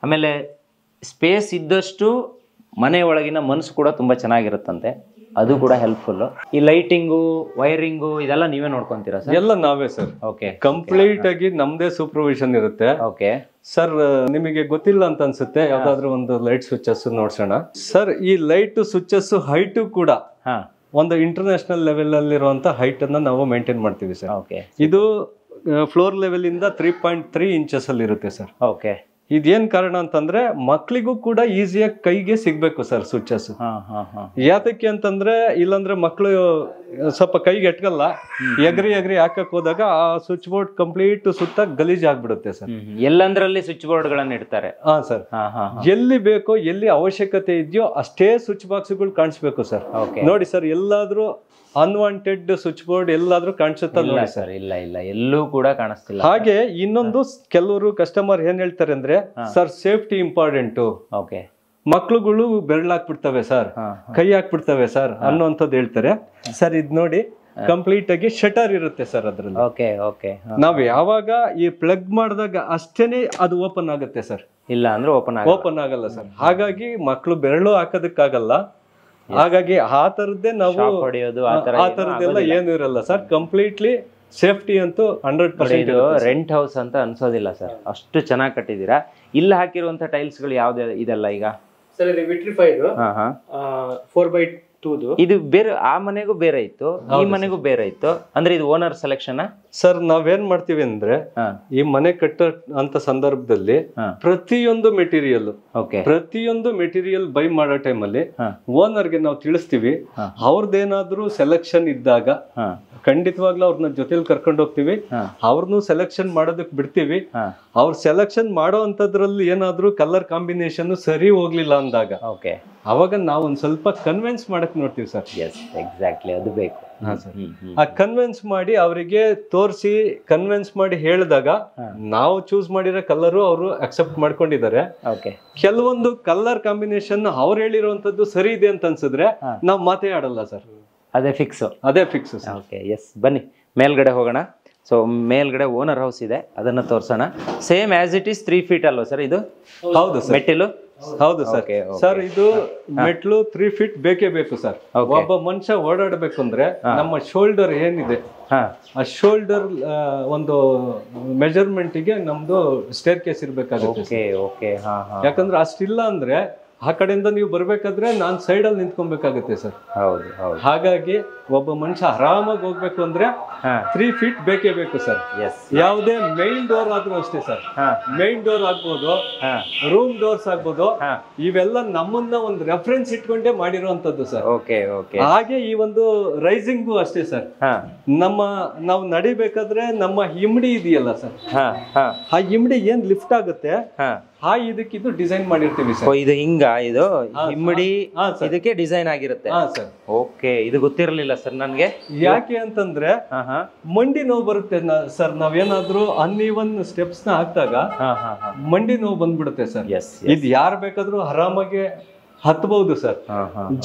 ಆಮೇಲೆ ಸ್ಪೇಸ್ ಇದ್ದಷ್ಟು ಮನೆ ಒಳಗಿನ ಮನಸ್ಸು ಕೂಡ ತುಂಬಾ ಚೆನ್ನಾಗಿರುತ್ತಂತೆ, ಅದು ಕೂಡ ಹೆಲ್ಪ್ಫುಲ್. ಈ ಲೈಟಿಂಗು, ವೈರಿಂಗು ಇದೆಲ್ಲ ನೀವೇ ನೋಡ್ಕೊಂತೀರಾ ಸರ್? ಎಲ್ಲ ನಾವೇ ಸರ್. ಓಕೆ. ಕಂಪ್ಲೀಟ್ ಆಗಿ ನಮ್ದೇ ಸೂಪರ್ವಿಷನ್ ಇರುತ್ತೆ. Okay sir. ನಿಮಗೆ ಗೊತ್ತಿಲ್ಲ ಅಂತ ಅನ್ಸುತ್ತೆ, ಯಾವ್ದಾದ್ರು ಒಂದು ಲೈಟ್ ಸ್ವಿಚಸ್ ನೋಡ್ಸೋಣ ಸರ್. ಈ ಲೈಟ್ ಸ್ವಿಚಸ್ ಹೈಟ್ ಕೂಡ ಒಂದು ಇಂಟರ್ನ್ಯಾಷನಲ್ ಲೆವೆಲ್ ಅಲ್ಲಿರುವಂತ ಹೈಟ್ ಅನ್ನ ನಾವು ಮೇಂಟೈನ್ ಮಾಡ್ತೀವಿ ಸರ್. ಓಕೆ. ಇದು ಫ್ಲೋರ್ ಲೆವೆಲ್ ಇಂದ 3.3 inches ಅಲ್ಲಿ ಇರುತ್ತೆ ಸರ್. ಓಕೆ. ಇದೇನ್ ಕಾರಣ ಅಂತಂದ್ರೆ ಮಕ್ಳಿಗೂ ಕೂಡ ಈಸಿಯಾಗಿ ಕೈಗೆ ಸಿಗ್ಬೇಕು ಸರ್ ಸ್ವಿಚಸ್. ಯಾತಕ್ಕೆ ಅಂತಂದ್ರೆ ಇಲ್ಲಾಂದ್ರೆ ಮಕ್ಳು ಸ್ವಲ್ಪ ಕೈಗೆ ಎಟ್ಕಲ್ಲ, ಎಗ್ರಿ ಹಾಕಕ್ ಹೋದಾಗ ಆ ಸ್ವಿಚ್ ಬೋರ್ಡ್ ಕಂಪ್ಲೀಟ್ ಸುತ್ತ ಗಲೀಜ್ ಆಗ್ಬಿಡುತ್ತೆ ಸರ್. ಎಲ್ಲಂದ್ರಲ್ಲಿ ಸ್ವಿಚ್ ಬೋರ್ಡ್ ಗಳನ್ನ ಇಡ್ತಾರೆ. ಹಾ ಸರ್. ಎಲ್ಲಿ ಬೇಕೋ, ಎಲ್ಲಿ ಅವಶ್ಯಕತೆ ಇದೆಯೋ ಅಷ್ಟೇ ಸ್ವಿಚ್ ಬಾಕ್ಸ್ ಗಳು ಕಾಣಿಸ್ಬೇಕು ಸರ್. ನೋಡಿ ಸರ್, ಎಲ್ಲಾದ್ರೂ ಅನ್ವಾಂಟೆಡ್ ಸ್ವಿಚ್ ಬೋರ್ಡ್ ಎಲ್ಲಾದ್ರೂ ಕಾಣಿಸುತ್ತಾ ನೋಡಿ ಸರ್? ಇಲ್ಲ ಇಲ್ಲ, ಎಲ್ಲೂ ಕೂಡ ಕಾಣಿಸ್ತಿಲ್ಲ. ಹಾಗೆ ಇನ್ನೊಂದು ಕೆಲವರು ಕಸ್ಟಮರ್ ಏನ್ ಹೇಳ್ತಾರೆ ಅಂದ್ರೆ, ಸರ್ ಸೇಫ್ಟಿ ಇಂಪಾರ್ಟೆಂಟ್, ಓಕೆ, ಮಕ್ಳುಗಳು ಬೆರಳಾಕ್ಬಿಡ್ತವೆ ಸರ್, ಕೈ ಹಾಕ್ಬಿಡ್ತವೆ ಸರ್ ಅನ್ನುವಂಥದ್ದು ಹೇಳ್ತಾರೆ ಸರ್. ಇದ್ ನೋಡಿ, ಕಂಪ್ಲೀಟ್ ಆಗಿ ಶಟರ್ ಇರುತ್ತೆ ಸರ್ ಅದ್ರಲ್ಲಿ. Okay okay. ನಾವ್ ಯಾವಾಗ ಈ ಪ್ಲಗ್ ಮಾಡಿದಾಗ ಅಷ್ಟೇನೆ ಅದು ಓಪನ್ ಆಗುತ್ತೆ ಸರ್, ಇಲ್ಲ ಅಂದ್ರೆ ಓಪನ್ ಆಗಲ್ಲ ಸರ್. ಹಾಗಾಗಿ ಮಕ್ಳು ಬೆರಳು ಹಾಕೋದಕ್ಕಾಗಲ್ಲ. ಹಾಗಾಗಿ ಆ ತರದ್ದೇ ನಾವು ಆ ತರದ್ದೆಲ್ಲ ಏನು ಇರಲ್ಲ ಸರ್. ಕಂಪ್ಲೀಟ್ಲಿ ಸೇಫ್ಟಿ ಅಂತೂ 100%. ರೆಂಟ್ ಹೌಸ್ ಅಂತ ಅನ್ಸೋದಿಲ್ಲ ಸರ್, ಅಷ್ಟು ಚೆನ್ನಾಗಿ ಕಟ್ಟಿದೀರಾ. ಇಲ್ಲಿ ಹಾಕಿರುವಂತ ಟೈಲ್ಸ್ ಗಳು ಯಾವ್ದು ಇದೆಲ್ಲ ಈಗ ಸರ್? ಇದು ವಿಟ್ರಿಫೈಡ್ 4x ಇದು ಬೇರೆ, ಆ ಮನೆಗೂ ಬೇರೆ ಇತ್ತು, ಈ ಮನೆಗೂ ಬೇರೆ ಇತ್ತು. ಅಂದ್ರೆ ಇದು ಓನರ್ ಸೆಲೆಕ್ಷನ್ ಸರ್. ನಾವೇನ್ ಮಾಡ್ತೀವಿ ಅಂದ್ರೆ ಈ ಮನೆ ಕಟ್ಟೋ ಅಂತ ಸಂದರ್ಭದಲ್ಲಿ ಪ್ರತಿಯೊಂದು ಮೆಟೀರಿಯಲ್ ಬೈ ಮಾಡೋ ಟೈಮಲ್ಲಿ ಓನರ್ಗೆ ನಾವು ತಿಳಿಸ್ತೀವಿ. ಅವ್ರದ್ದೇನಾದ್ರೂ ಸೆಲೆಕ್ಷನ್ ಇದ್ದಾಗ ಖಂಡಿತವಾಗ್ಲೂ ಅವ್ರನ್ನ ಜೊತೆಲಿ ಕರ್ಕೊಂಡು ಹೋಗ್ತೀವಿ. ಅವ್ರನ್ನು ಸೆಲೆಕ್ಷನ್ ಮಾಡೋದಕ್ ಬಿಡ್ತೀವಿ. ಅವ್ರ ಸೆಲೆಕ್ಷನ್ ಮಾಡೋ ಅಂತದ್ರಲ್ಲಿ ಏನಾದ್ರೂ ಕಲರ್ ಕಾಂಬಿನೇಷನ್ ಸರಿ ಹೋಗ್ಲಿಲ್ಲ ಅಂದಾಗ ಅವಾಗ ನಾವು ಒಂದ್ ಸ್ವಲ್ಪ ಕನ್ವಿನ್ಸ್ ಮಾಡಕ್ ನೋಡ್ತೀವಿ ಸರ್. ಎಕ್ಸಾಕ್ಟ್ಲಿ, ಅದು ಬೇಕು. ಆ ಕನ್ವಿನ್ಸ್ ಮಾಡಿ ಅವರಿಗೆ ತೋರಿಸಿ ಕನ್ವಿನ್ಸ್ ಮಾಡಿ ಹೇಳಿದಾಗ ನಾವು ಚೂಸ್ ಮಾಡಿರೋ ಕಲರ್ ಅವರು ಅಕ್ಸೆಪ್ಟ್ ಮಾಡ್ಕೊಂಡಿದ್ದಾರೆ. ಕೆಲವೊಂದು ಕಲರ್ ಕಾಂಬಿನೇಷನ್ ಅವ್ರು ಹೇಳಿರುವಂತದ್ದು ಸರಿ ಇದೆ ಅಂತ ಅನ್ಸಿದ್ರೆ ನಾವು ಮಾತೇ ಆಡಲ್ಲ ಸರ್. ಅದೇ ಫಿಕ್ಸ್. ಓಕೆ, ಎಸ್, ಬನ್ನಿ ಮೇಲ್ಗಡೆ ಹೋಗೋಣ. ಸೊ ಮೇಲ್ಗಡೆ ಓನರ್ ಹೌಸ್ ಇದೆ, ಅದನ್ನ ತೋರ್ಸೋಣ. Same as it is 3 feet ಅಲ್ವಾ ಸರ್ ಇದು? ಹೌದು ಸರ್. ಮೆಟ್ಟಿಲು? ಹೌದು ಸರ್. ಸರ್ ಇದು ಮೆಟ್ಲು 3 feet ಬೇಕೇ ಬೇಕು ಸರ್. ಒಬ್ಬ ಮನುಷ್ಯ ಓಡಾಡಬೇಕು ಅಂದ್ರೆ ನಮ್ಮ ಶೋಲ್ಡರ್ ಏನಿದೆ ಆ ಶೋಲ್ಡರ್ ಒಂದು ಮೆಜರ್ಮೆಂಟ್ ಗೆ ನಮ್ದು ಸ್ಟೇರ್ ಕೇಸ್ ಇರ್ಬೇಕಾಗುತ್ತೆ. ಯಾಕಂದ್ರೆ ಅಷ್ಟಿಲ್ಲ ಅಂದ್ರೆ ಆ ಕಡೆಯಿಂದ ನೀವು ಬರ್ಬೇಕಾದ್ರೆ ನಾನ್ ಸೈಡ್ ಅಲ್ಲಿ ನಿಂತ್ಕೊಬೇಕಾಗುತ್ತೆ ಸರ್. ಹಾಗಾಗಿ ಒಬ್ಬ ಮನುಷ್ಯ ಆರಾಮಾಗಿ ಹೋಗ್ಬೇಕು ಅಂದ್ರೆ 3 feet ಬೇಕೇ ಬೇಕು ಸರ್. ಯಾವುದೇ ಮೇನ್ ಡೋರ್ ಆದ್ರೂ ಅಷ್ಟೇ ಸರ್. ಮೇನ್ ಡೋರ್ ಆಗ್ಬೋದು, ರೂಮ್ ಡೋರ್ಸ್ ಆಗ್ಬೋದು, ಇವೆಲ್ಲ ನಮ್ಮನ್ನ ಒಂದು ರೆಫರೆನ್ಸ್ ಇಟ್ಕೊಂಡೇ ಮಾಡಿರುವಂತದ್ದು ಸರ್. ಹಾಗೆ ಈ ಒಂದು ರೈಸಿಂಗು ಅಷ್ಟೇ ಸರ್. ನಾವು ನಡಿಬೇಕಾದ್ರೆ ನಮ್ಮ ಇಮ್ಡಿ ಇದೆಯಲ್ಲ ಸರ್, ಆ ಇಮ್ಡಿ ಏನ್ ಲಿಫ್ಟ್ ಆಗುತ್ತೆ ಇದಕ್ಕಿದು ಡಿಸೈನ್ ಮಾಡಿರ್ತೀವಿ ಸರ್. ಇದು ಹಿಂಗ, ಇದು ಇಮ್ಮಡಿ ಇದಕ್ಕೆ ಡಿಸೈನ್ ಆಗಿರುತ್ತೆ. ಓಕೆ, ಇದು ಗೊತ್ತಿರಲಿಲ್ಲ ಸರ್ ನನ್ಗೆ. ಯಾಕೆ ಅಂತಂದ್ರೆ ಮಂಡಿ ನೋವು ಬರುತ್ತೆ ಸರ್. ನಾವೇನಾದ್ರೂ ಅನ್ಇವನ್ ಸ್ಟೆಪ್ಸ್ ನ ಹಾಕ್ದಾಗ ಮಂಡಿ ನೋವು ಬಂದ್ಬಿಡುತ್ತೆ ಸರ್. ಇದು ಯಾರು ಬೇಕಾದ್ರೂ ಆರಾಮಾಗಿ ಹತ್ಬಹುದು ಸರ್.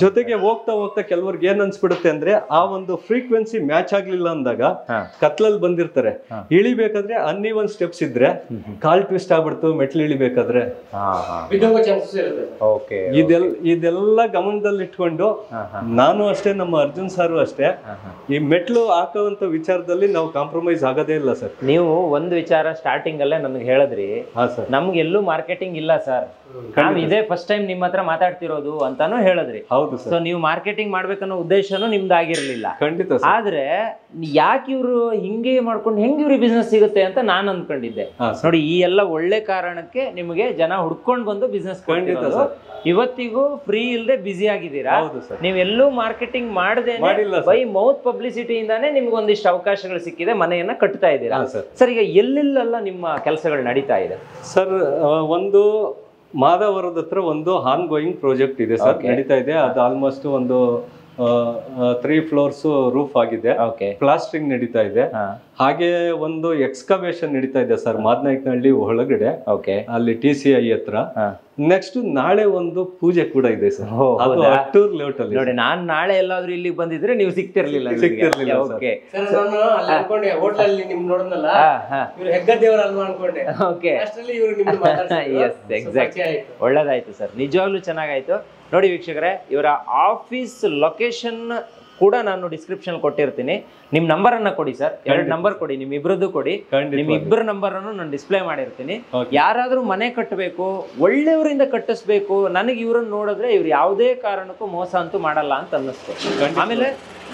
ಜೊತೆಗೆ ಹೋಗ್ತಾ ಹೋಗ್ತಾ ಕೆಲವ್ರಿಗೆ ಏನ್ ಅನ್ಸ್ಬಿಡುತ್ತೆ ಅಂದ್ರೆ ಆ ಒಂದು ಫ್ರೀಕ್ವೆನ್ಸಿ ಮ್ಯಾಚ್ ಆಗ್ಲಿಲ್ಲ ಅಂದಾಗ ಕತ್ಲಲ್ಲಿ ಬಂದಿರ್ತಾರೆ, ಇಳಿಬೇಕಾದ್ರೆ ಅನ್ನೀವನ್ ಸ್ಟೆಪ್ಸ್ ಇದ್ರೆ ಕಾಲ್ ಟ್ವಿಸ್ಟ್ ಆಗ್ಬಿಡ್ತು ಮೆಟ್ಲು ಇಳಿಬೇಕಾದ್ರೆ. ಇದೆಲ್ಲ ಗಮನದಲ್ಲಿ ಇಟ್ಕೊಂಡು ನಾನು ಅಷ್ಟೇ, ನಮ್ಮ ಅರ್ಜುನ್ ಸಾರು ಅಷ್ಟೇ, ಈ ಮೆಟ್ಲು ಹಾಕುವಂತ ವಿಚಾರದಲ್ಲಿ ನಾವು ಕಾಂಪ್ರಮೈಸ್ ಆಗೋದೇ ಇಲ್ಲ ಸರ್. ನೀವು ಒಂದು ವಿಚಾರ ಸ್ಟಾರ್ಟಿಂಗ್ ಅಲ್ಲೇ ನನ್ಗೆ ಹೇಳಿದ್ರಿ, ನಮ್ಗೆ ಎಲ್ಲೂ ಮಾರ್ಕೆಟಿಂಗ್ ಇಲ್ಲ ಸರ್, ಇದೇ ಫಸ್ಟ್ ಟೈಮ್ ನಿಮ್ಮ ಹತ್ರ ಮಾತಾಡ್ತಿರೋದು ಅಂತಾನು ಹೇಳಿದ್ರಿ. ಹೌದು ಸರ್. ಸೊ ನೀವು ಮಾರ್ಕೆಟಿಂಗ್ ಮಾಡ್ಬೇಕನ್ನೋ ಉದ್ದೇಶನೂ ನಿಮ್ದಾಗಿರ್ಲಿಲ್ಲ. ಖಂಡಿತ. ಆದ್ರೆ ಯಾಕೆ ಇವ್ರು ಹಿಂಗೆ ಮಾಡ್ಕೊಂಡು ಹೆಂಗ್ ಇವ್ರಿಗೆ ಬಿಸ್ನೆಸ್ ಸಿಗುತ್ತೆ ಅಂತ ನಾನು ಅನ್ಕೊಂಡಿದ್ದೆ. ನೋಡಿ, ಈ ಎಲ್ಲ ಒಳ್ಳೆ ಕಾರಣಕ್ಕೆ ನಿಮಗೆ ಜನ ಹುಡ್ಕೊಂಡ್ ಬಂದು ಬಿಸ್ನೆಸ್ ಕೊಟ್ಟಿರೋದು. ಇವತ್ತಿಗೂ ಫ್ರೀ ಇಲ್ದೆ ಬ್ಯುಸಿ ಆಗಿದ್ದೀರಾ. ನೀವೆಲ್ಲೂ ಮಾರ್ಕೆಟಿಂಗ್ ಮಾಡದೆ ಬೈ ಮೌತ್ ಪಬ್ಲಿಸಿಟಿ ಇಂದಾನೆ ನಿಮ್ಗೆ ಒಂದಿಷ್ಟು ಅವಕಾಶಗಳು ಸಿಕ್ಕಿದೆ, ಮನೆಯನ್ನ ಕಟ್ತಾ ಇದ್ದೀರಾ ಸರ್. ಈಗ ಎಲ್ಲೆಲ್ಲ ನಿಮ್ಮ ಕೆಲಸಗಳು ನಡೀತಾ ಇದೆ ಸರ್? ಒಂದು ಮಾದವರದ ಹತ್ರ ಒಂದು ಆನ್ ಗೋಯಿಂಗ್ ಪ್ರಾಜೆಕ್ಟ್ ಇದೆ ಸರ್, ನಡೀತಾ ಇದೆ. ಅದು ಆಲ್ಮೋಸ್ಟ್ ಒಂದು 3 floors ರೂಫ್ ಆಗಿದೆ, ಪ್ಲಾಸ್ಟ್ರಿಂಗ್ ನಡೀತಾ ಇದೆ. ಹಾಗೆ ಒಂದು ಎಕ್ಸ್ಕವೇಷನ್ ನಡೀತಾ ಇದೆ ಸರ್ ಮಾದನಾಯಕನಹಳ್ಳಿ ಒಳಗಡೆ, ಅಲ್ಲಿ TCI ಹತ್ರ. ನೆಕ್ಸ್ಟ್ ನಾಳೆ ಒಂದು ಪೂಜೆ ಕೂಡ ಇದೆ ಸರ್, ಅಟ್ಟೂರ್ ಲೇಔಟ್ ಅಲ್ಲಿ. ನೋಡಿ, ನಾನ್ ನಾಳೆ ಎಲ್ಲಾದ್ರೂ ಇಲ್ಲಿಗೆ ಬಂದಿದ್ರೆ ನೀವು ಸಿಗ್ತಿರ್ಲಿಲ್ಲ. ಒಳ್ಳೇದಾಯ್ತು ಸರ್, ನಿಜವಾಗ್ಲೂ ಚೆನ್ನಾಗಾಯ್ತು. ನೋಡಿ ವೀಕ್ಷಕರೇ, ಇವರ ಆಫೀಸ್ ಲೊಕೇಶನ್ ಕೂಡ ನಾನು ಡಿಸ್ಕ್ರಿಪ್ಷನ್ ಕೊಟ್ಟಿರ್ತೀನಿ. ನಿಮ್ ನಂಬರ್ ಅನ್ನ ಕೊಡಿ ಸರ್, 2 ನಂಬರ್ ಕೊಡಿ, ನಿಮ್ ಇಬ್ರದ್ದು ಕೊಡಿ. ನಿಮ್ ಇಬ್ಬರ ನಂಬರ್ ಅನ್ನು ನಾನು ಡಿಸ್ಪ್ಲೇ ಮಾಡಿರ್ತೀನಿ. ಯಾರಾದ್ರೂ ಮನೆ ಕಟ್ಟಬೇಕು, ಒಳ್ಳೆಯವರಿಂದ ಕಟ್ಟಿಸ್ಬೇಕು, ನನಗೆ ಇವ್ರನ್ನ ನೋಡಿದ್ರೆ ಇವ್ರು ಯಾವುದೇ ಕಾರಣಕ್ಕೂ ಮೋಸ ಅಂತೂ ಮಾಡಲ್ಲ ಅಂತ ಅನ್ನಿಸ್ತು. ಆಮೇಲೆ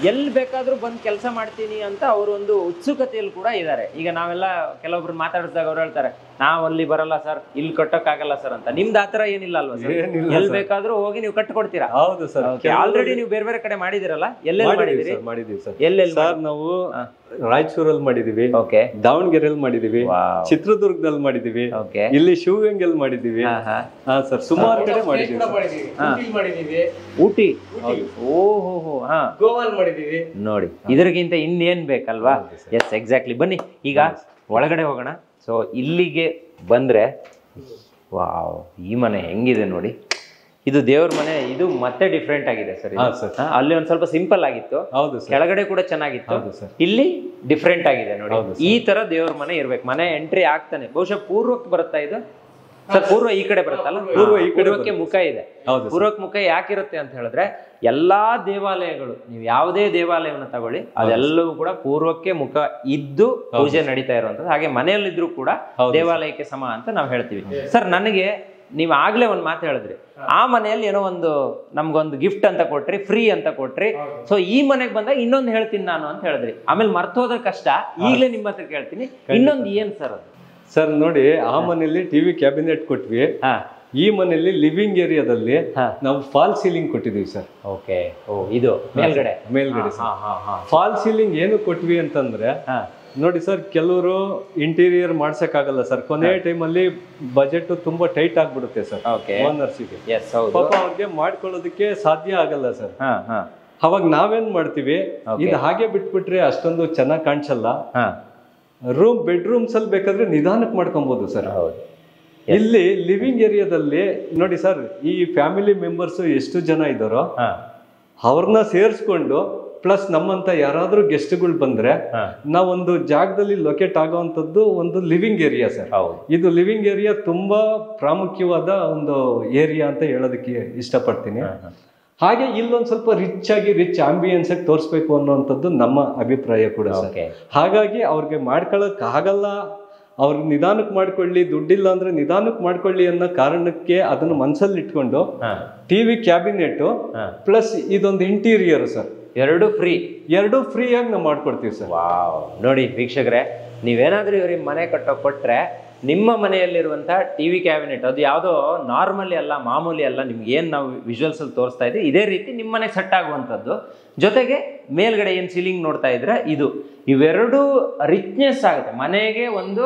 ಎಲ್ಲಿ ಬೇಕಾದ್ರೂ ಬಂದು ಕೆಲಸ ಮಾಡ್ತೀನಿ ಅಂತ ಅವರೊಂದು ಉತ್ಸುಕತೆಯಲ್ಲಿ ಕೂಡ ಇದ್ದಾರೆ. ಈಗ ನಾವೆಲ್ಲ ಕೆಲವೊಬ್ರು ಮಾತಾಡಿಸಿದಾಗ ಅವ್ರು ಹೇಳ್ತಾರೆ, ನಾವ್ ಅಲ್ಲಿ ಬರಲ್ಲ ಸರ್, ಇಲ್ಲಿ ಕಟ್ಟಕ್ಕಾಗಲ್ಲ ಸರ್ ಅಂತ. ನಿಮ್ದು ಆತರ ಏನಿಲ್ಲ ಅಲ್ವಾ ಸರ್? ಎಲ್ಲಿ ಬೇಕಾದ್ರೂ ಹೋಗಿ ನೀವು ಕಟ್ಕೊಡ್ತೀರಾ? ಹೌದು ಸರ್. ಆಲ್ರೆಡಿ ನೀವು ಬೇರೆ ಬೇರೆ ಕಡೆ ಮಾಡಿದಿರಲ್ಲ, ಎಲ್ಲೆಲ್ಲಿ ಮಾಡಿದಿರಿ? ಮಾಡಿದೀವಿ ಸರ್. ಎಲ್ಲೆಲ್ಲಿ ಸರ್? ನಾವು ರಾಯಚೂರಲ್ಲಿ ಮಾಡಿದೀವಿ, ದಾವಣಗೆರೆಯಲ್ಲಿ ಮಾಡಿದೀವಿ, ಚಿತ್ರದುರ್ಗದಲ್ಲಿ ಮಾಡಿದೀವಿ, ಇಲ್ಲಿ ಶಿವಗಂಗೆಯಲ್ಲಿ ಮಾಡಿದೀವಿ ಸರ್. ಸುಮಾರು ಕಡೆ ಮಾಡಿದೀವಿ. ಊಟಿ, ಓಹೋ, ಗೋವಾಲ್ ಮಾಡಿದೀವಿ. ನೋಡಿ, ಇದರಿಗಿಂತ ಇನ್ನೇನ್ ಬೇಕಲ್ವಾ? Yes, exactly. ಬನ್ನಿ ಈಗ ಒಳಗಡೆ ಹೋಗೋಣ. ಸೊ ಇಲ್ಲಿಗೆ ಬಂದ್ರೆ, ವಾವ್, ಈ ಮನೆ ಹೆಂಗಿದೆ ನೋಡಿ. ಇದು ದೇವ್ರ ಮನೆ, ಇದು ಮತ್ತೆ ಡಿಫ್ರೆಂಟ್ ಆಗಿದೆ ಸರ್. ಅಲ್ಲಿ ಒಂದ್ ಸ್ವಲ್ಪ ಸಿಂಪಲ್ ಆಗಿತ್ತು, ಕೆಳಗಡೆ ಕೂಡ ಚೆನ್ನಾಗಿತ್ತು, ಇಲ್ಲಿ ಡಿಫ್ರೆಂಟ್ ಆಗಿದೆ ನೋಡಿ. ಈ ತರ ದೇವ್ರ ಮನೆ ಇರ್ಬೇಕು. ಮನೆ ಎಂಟ್ರಿ ಆಗ್ತಾನೆ ಬಹುಶಃ ಪೂರ್ವಕ್ಕೆ ಬರುತ್ತಾ ಇದು ಸರ್? ಪೂರ್ವ ಈ ಕಡೆ ಬರುತ್ತಲ್ಲ, ಪೂರ್ವಕ್ಕೆ ಮುಖ ಇದೆ. ಪೂರ್ವಕ್ಕೆ ಮುಖ ಯಾಕಿರುತ್ತೆ ಅಂತ ಹೇಳಿದ್ರೆ, ಎಲ್ಲಾ ದೇವಾಲಯಗಳು, ನೀವು ಯಾವುದೇ ದೇವಾಲಯವನ್ನು ತಗೊಳ್ಳಿ, ಅದೆಲ್ಲವೂ ಕೂಡ ಪೂರ್ವಕ್ಕೆ ಮುಖ ಇದ್ದು ಪೂಜೆ ನಡೀತಾ ಇರುವಂತದ್ದು. ಹಾಗೆ ಮನೆಯಲ್ಲಿದ್ರು ಕೂಡ ದೇವಾಲಯಕ್ಕೆ ಸಮ ಅಂತ ನಾವು ಹೇಳ್ತೀವಿ ಸರ್. ನನಗೆ ನೀವು ಆಗ್ಲೇ ಒಂದು ಮಾತು ಹೇಳಿದ್ರಿ, ಆ ಮನೆಯಲ್ಲಿ ಏನೋ ಒಂದು ನಮ್ಗೊಂದು ಗಿಫ್ಟ್ ಅಂತ ಕೊಟ್ರಿ, ಫ್ರೀ ಅಂತ ಕೊಟ್ರಿ, ಸೊ ಈ ಮನೆಗೆ ಬಂದಾಗ ಇನ್ನೊಂದು ಹೇಳ್ತೀನಿ ನಾನು ಅಂತ ಹೇಳಿದ್ರಿ. ಆಮೇಲೆ ಮರ್ತೋದ್ರ ಕಷ್ಟ, ಈಗಲೇ ನಿಮ್ಮ ಹತ್ರ ಕೇಳ್ತೀನಿ, ಇನ್ನೊಂದು ಏನ್ ಸರ್ ಅದು? ಸರ್ ನೋಡಿ, ಆ ಮನೆಯಲ್ಲಿ ಟಿವಿ ಕ್ಯಾಬಿನೆಟ್ ಕೊಟ್ವಿ. ಈ ಮನೆಯಲ್ಲಿ ಲಿವಿಂಗ್ ಏರಿಯಾದಲ್ಲಿ ನಾವು ಫಾಲ್ ಸೀಲಿಂಗ್ ಕೊಟ್ಟಿದೀವಿ ಸರ್. ಓಕೆ, ಇದು ಮೇಲ್ಗಡೆ ಫಾಲ್ ಸೀಲಿಂಗ್ ಏನು ಕೊಟ್ವಿ ಅಂತಂದ್ರೆ, ನೋಡಿ ಸರ್, ಕೆಲವರು ಇಂಟೀರಿಯರ್ ಮಾಡ್ಸಕ್ಕಾಗಲ್ಲ ಸರ್, ಕೊನೆ ಟೈಮಲ್ಲಿ ಬಜೆಟ್ ತುಂಬಾ ಟೈಟ್ ಆಗ್ಬಿಡುತ್ತೆ ಸರ್ ಓನರ್ಸಿಗೆ. ಪಾಪ ಅವ್ರಿಗೆ ಮಾಡ್ಕೊಳ್ಳೋದಕ್ಕೆ ಸಾಧ್ಯ ಆಗಲ್ಲ ಸರ್. ಅವಾಗ ನಾವೇನ್ ಮಾಡ್ತೀವಿ, ಇದು ಹಾಗೆ ಬಿಟ್ಬಿಟ್ರೆ ಅಷ್ಟೊಂದು ಚೆನ್ನಾಗಿ ಕಾಣಿಸಲ್ಲ, ಬೆಡ್ರೂಮ್ಸ್ ಅಲ್ಲಿ ಬೇಕಾದ್ರೆ ನಿಧಾನಕ್ಕೆ ಮಾಡ್ಕೊಬಹುದು ಸರ್. ಇಲ್ಲಿ ಲಿವಿಂಗ್ ಏರಿಯಾದಲ್ಲಿ ನೋಡಿ ಸರ್, ಈ ಫ್ಯಾಮಿಲಿ ಮೆಂಬರ್ಸ್ ಎಷ್ಟು ಜನ ಇದ್ದಾರೋ ಅವ್ರನ್ನ ಸೇರಿಸ್ಕೊಂಡು ಪ್ಲಸ್ ನಮ್ಮಂತ ಯಾರಾದ್ರೂ ಗೆಸ್ಟ್ಗಳು ಬಂದ್ರೆ ನಾವೊಂದು ಜಾಗದಲ್ಲಿ ಲೊಕೇಟ್ ಆಗುವಂತದ್ದು ಒಂದು ಲಿವಿಂಗ್ ಏರಿಯಾ ಸರ್. ಇದು ಲಿವಿಂಗ್ ಏರಿಯಾ ತುಂಬಾ ಪ್ರಾಮುಖ್ಯವಾದ ಒಂದು ಏರಿಯಾ ಅಂತ ಹೇಳೋದಕ್ಕೆ ಇಷ್ಟಪಡ್ತೀನಿ. ಹಾಗೆ ಇಲ್ಲೊಂದ್ ಸ್ವಲ್ಪ ರಿಚ್ ಆಂಬಿಯನ್ಸ್ ಆಗಿ ತೋರಿಸ್ಬೇಕು ಅನ್ನೋಂಥದ್ದು ನಮ್ಮ ಅಭಿಪ್ರಾಯ ಕೂಡ ಸರ್. ಹಾಗಾಗಿ ಅವ್ರಿಗೆ ಮಾಡ್ಕೊಳಕ್ ಆಗಲ್ಲ, ಅವ್ರು ನಿಧಾನಕ್ಕೆ ಮಾಡ್ಕೊಳ್ಳಿ, ದುಡ್ಡಿಲ್ಲ ಅಂದ್ರೆ ನಿಧಾನಕ್ಕೆ ಮಾಡ್ಕೊಳ್ಳಿ ಅನ್ನೋ ಕಾರಣಕ್ಕೆ ಅದನ್ನ ಮನ್ಸಲ್ಲಿ ಇಟ್ಕೊಂಡು ಟಿವಿ ಕ್ಯಾಬಿನೆಟ್ ಪ್ಲಸ್ ಇದೊಂದು ಇಂಟೀರಿಯರ್ ಸರ್, ಎರಡು ಫ್ರೀ ಆಗಿ ನಾವು ಮಾಡ್ಕೊಡ್ತೀವಿ ಸರ್. ವಾವ್, ನೋಡಿ ವೀಕ್ಷಕರೇ, ನೀವೇನಾದ್ರೂ ಇವ್ರಿಗೆ ಮನೆ ಕಟ್ಟೋ ಕೊಟ್ರೆ ನಿಮ್ಮ ಮನೆಯಲ್ಲಿರುವಂಥ ಟಿವಿ ಕ್ಯಾಬಿನೆಟ್, ಅದು ಯಾವುದೋ ನಾರ್ಮಲಿ ಅಲ್ಲ, ಮಾಮೂಲಿ ಅಲ್ಲ, ನಿಮ್ಗೆ ಏನು ನಾವು ವಿಜುವಲ್ಸ್ ಅಲ್ಲಿ ತೋರಿಸ್ತಾ ಇದ್ದೀವಿ ಇದೇ ರೀತಿ ನಿಮ್ಮ ಮನೆಗೆ ಸೆಟ್ ಆಗುವಂಥದ್ದು. ಜೊತೆಗೆ ಮೇಲ್ಗಡೆ ಏನು ಸೀಲಿಂಗ್ ನೋಡ್ತಾ ಇದ್ರೆ ಇವೆರಡು ರಿಚ್ನೆಸ್ ಆಗುತ್ತೆ ಮನೆಗೆ. ಒಂದು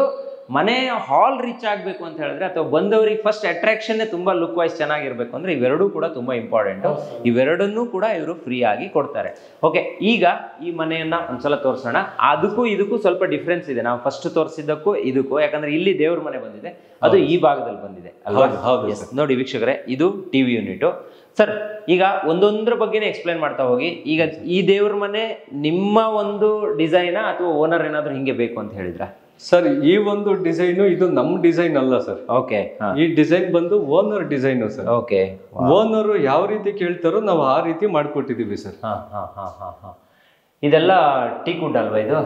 ಮನೆ ಹಾಲ್ ರಿಚ್ ಆಗಬೇಕು ಅಂತ ಹೇಳಿದ್ರೆ, ಅಥವಾ ಬಂದವರಿಗೆ ಫಸ್ಟ್ ಅಟ್ರಾಕ್ಷನ್ನೇ ತುಂಬ ಲುಕ್ ವೈಸ್ ಚೆನ್ನಾಗಿರ್ಬೇಕು ಅಂದ್ರೆ ಇವೆರಡೂ ಕೂಡ ತುಂಬ ಇಂಪಾರ್ಟೆಂಟು. ಇವೆರಡನ್ನೂ ಕೂಡ ಇವರು ಫ್ರೀ ಆಗಿ ಕೊಡ್ತಾರೆ. ಓಕೆ, ಈಗ ಈ ಮನೆಯನ್ನ ಒಂದ್ಸಲ ತೋರಿಸೋಣ. ಅದಕ್ಕೂ ಇದಕ್ಕೂ ಸ್ವಲ್ಪ ಡಿಫ್ರೆನ್ಸ್ ಇದೆ, ನಾವು ಫಸ್ಟ್ ತೋರಿಸಿದ್ದಕ್ಕೂ ಇದಕ್ಕೂ. ಯಾಕಂದ್ರೆ ಇಲ್ಲಿ ದೇವ್ರ ಮನೆ ಬಂದಿದೆ, ಅದು ಈ ಭಾಗದಲ್ಲಿ ಬಂದಿದೆ ಅಲ್ವಾ? ನೋಡಿ ವೀಕ್ಷಕರೇ, ಇದು ಟಿವಿ ಯೂನಿಟ್ ಸರ್. ಈಗ ಒಂದೊಂದ್ರ ಬಗ್ಗೆನೇ ಎಕ್ಸ್ಪ್ಲೈನ್ ಮಾಡ್ತಾ ಹೋಗಿ. ಈಗ ಈ ದೇವ್ರ ಮನೆ ನಿಮ್ಮ ಒಂದು ಡಿಸೈನಾ ಅಥವಾ ಓನರ್ ಏನಾದ್ರು ಹಿಂಗೆ ಬೇಕು ಅಂತ ಹೇಳಿದ್ರ? ಸರ್, ಈ ಒಂದು ಡಿಸೈನು ಇದು ನಮ್ ಡಿಸೈನ್ ಅಲ್ಲ ಸರ್. ಓಕೆ, ಈ ಡಿಸೈನ್ ಬಂದು owner design sir. Okay, owner ಯಾವ ರೀತಿ ಕೇಳ್ತಾರೋ ನಾವು ಆ ರೀತಿ ಮಾಡ್ಕೊಟ್ಟಿದೀವಿ ಸರ್. ಇದೆಲ್ಲ ಟೀಕ್ ವುಡ್ ಅಲ್ವಾ? ಇದು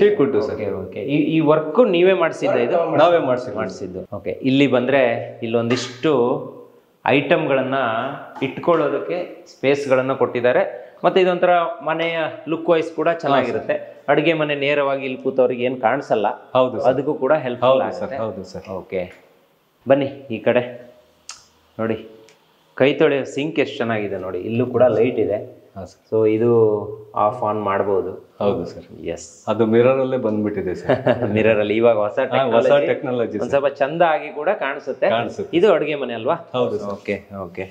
ಟೀಕ್ ವುಡ್ ಸರ್. ಓಕೆ, ಈ ವರ್ಕ್ ನೀವೇ ಮಾಡಿಸಿದ್ದ? ಇದು ನಾವೇ ಮಾಡಿಸಿದ್ದು. ಓಕೆ, ಇಲ್ಲಿ ಬಂದ್ರೆ ಇಲ್ಲೊಂದಿಷ್ಟು ಐಟಮ್ಗಳನ್ನ ಇಟ್ಕೊಳ್ಳೋದಕ್ಕೆ ಸ್ಪೇಸ್ಗಳನ್ನ ಕೊಟ್ಟಿದ್ದಾರೆ. ಮತ್ತೆ ಇದೊಂಥರ ಮನೆಯ ಲುಕ್ ವೈಸ್ ಕೂಡ ಚೆನ್ನಾಗಿರುತ್ತೆ. ಅಡುಗೆ ಮನೆ ನೇರವಾಗಿ ಇಲ್ಲಿ ಕೂತವ್ರಿಗೆ ಏನು ಕಾಣಿಸಲ್ಲ. ಹೌದು, ಅದಕ್ಕೂ ಕೂಡ ಹೆಲ್ಪ್ಫುಲ್ ಆಗುತ್ತೆ. ಹೌದು ಸರ್. ಓಕೆ, ಬನ್ನಿ ಈ ಕಡೆ ನೋಡಿ. ಕೈ ತೊಳೆಯೋ ಸಿಂಕ್ ಎಷ್ಟು ಚೆನ್ನಾಗಿದೆ ನೋಡಿ. ಇಲ್ಲೂ ಕೂಡ ಲೈಟ್ ಇದೆ. ಸೊ ಇದು ಆಫ್ ಆನ್ ಮಾಡಬಹುದು. ಹೌದು ಸರ್. ಎಸ್, ಅದು ಮಿರರ್ ಅಲ್ಲೇ ಬಂದ್ಬಿಟ್ಟಿದೆ ಸರ್. ಮಿರರ್ ಅಲ್ಲಿ ಇವಾಗ ಹೊಸ ಟೆಕ್ನಾಲಜಿ, ಒಂದ್ ಸ್ವಲ್ಪ ಚಂದ ಆಗಿ ಕೂಡ ಕಾಣಿಸುತ್ತೆ. ಇದು ಅಡುಗೆ ಮನೆ ಅಲ್ವಾ? ಹೌದು. Okay okay.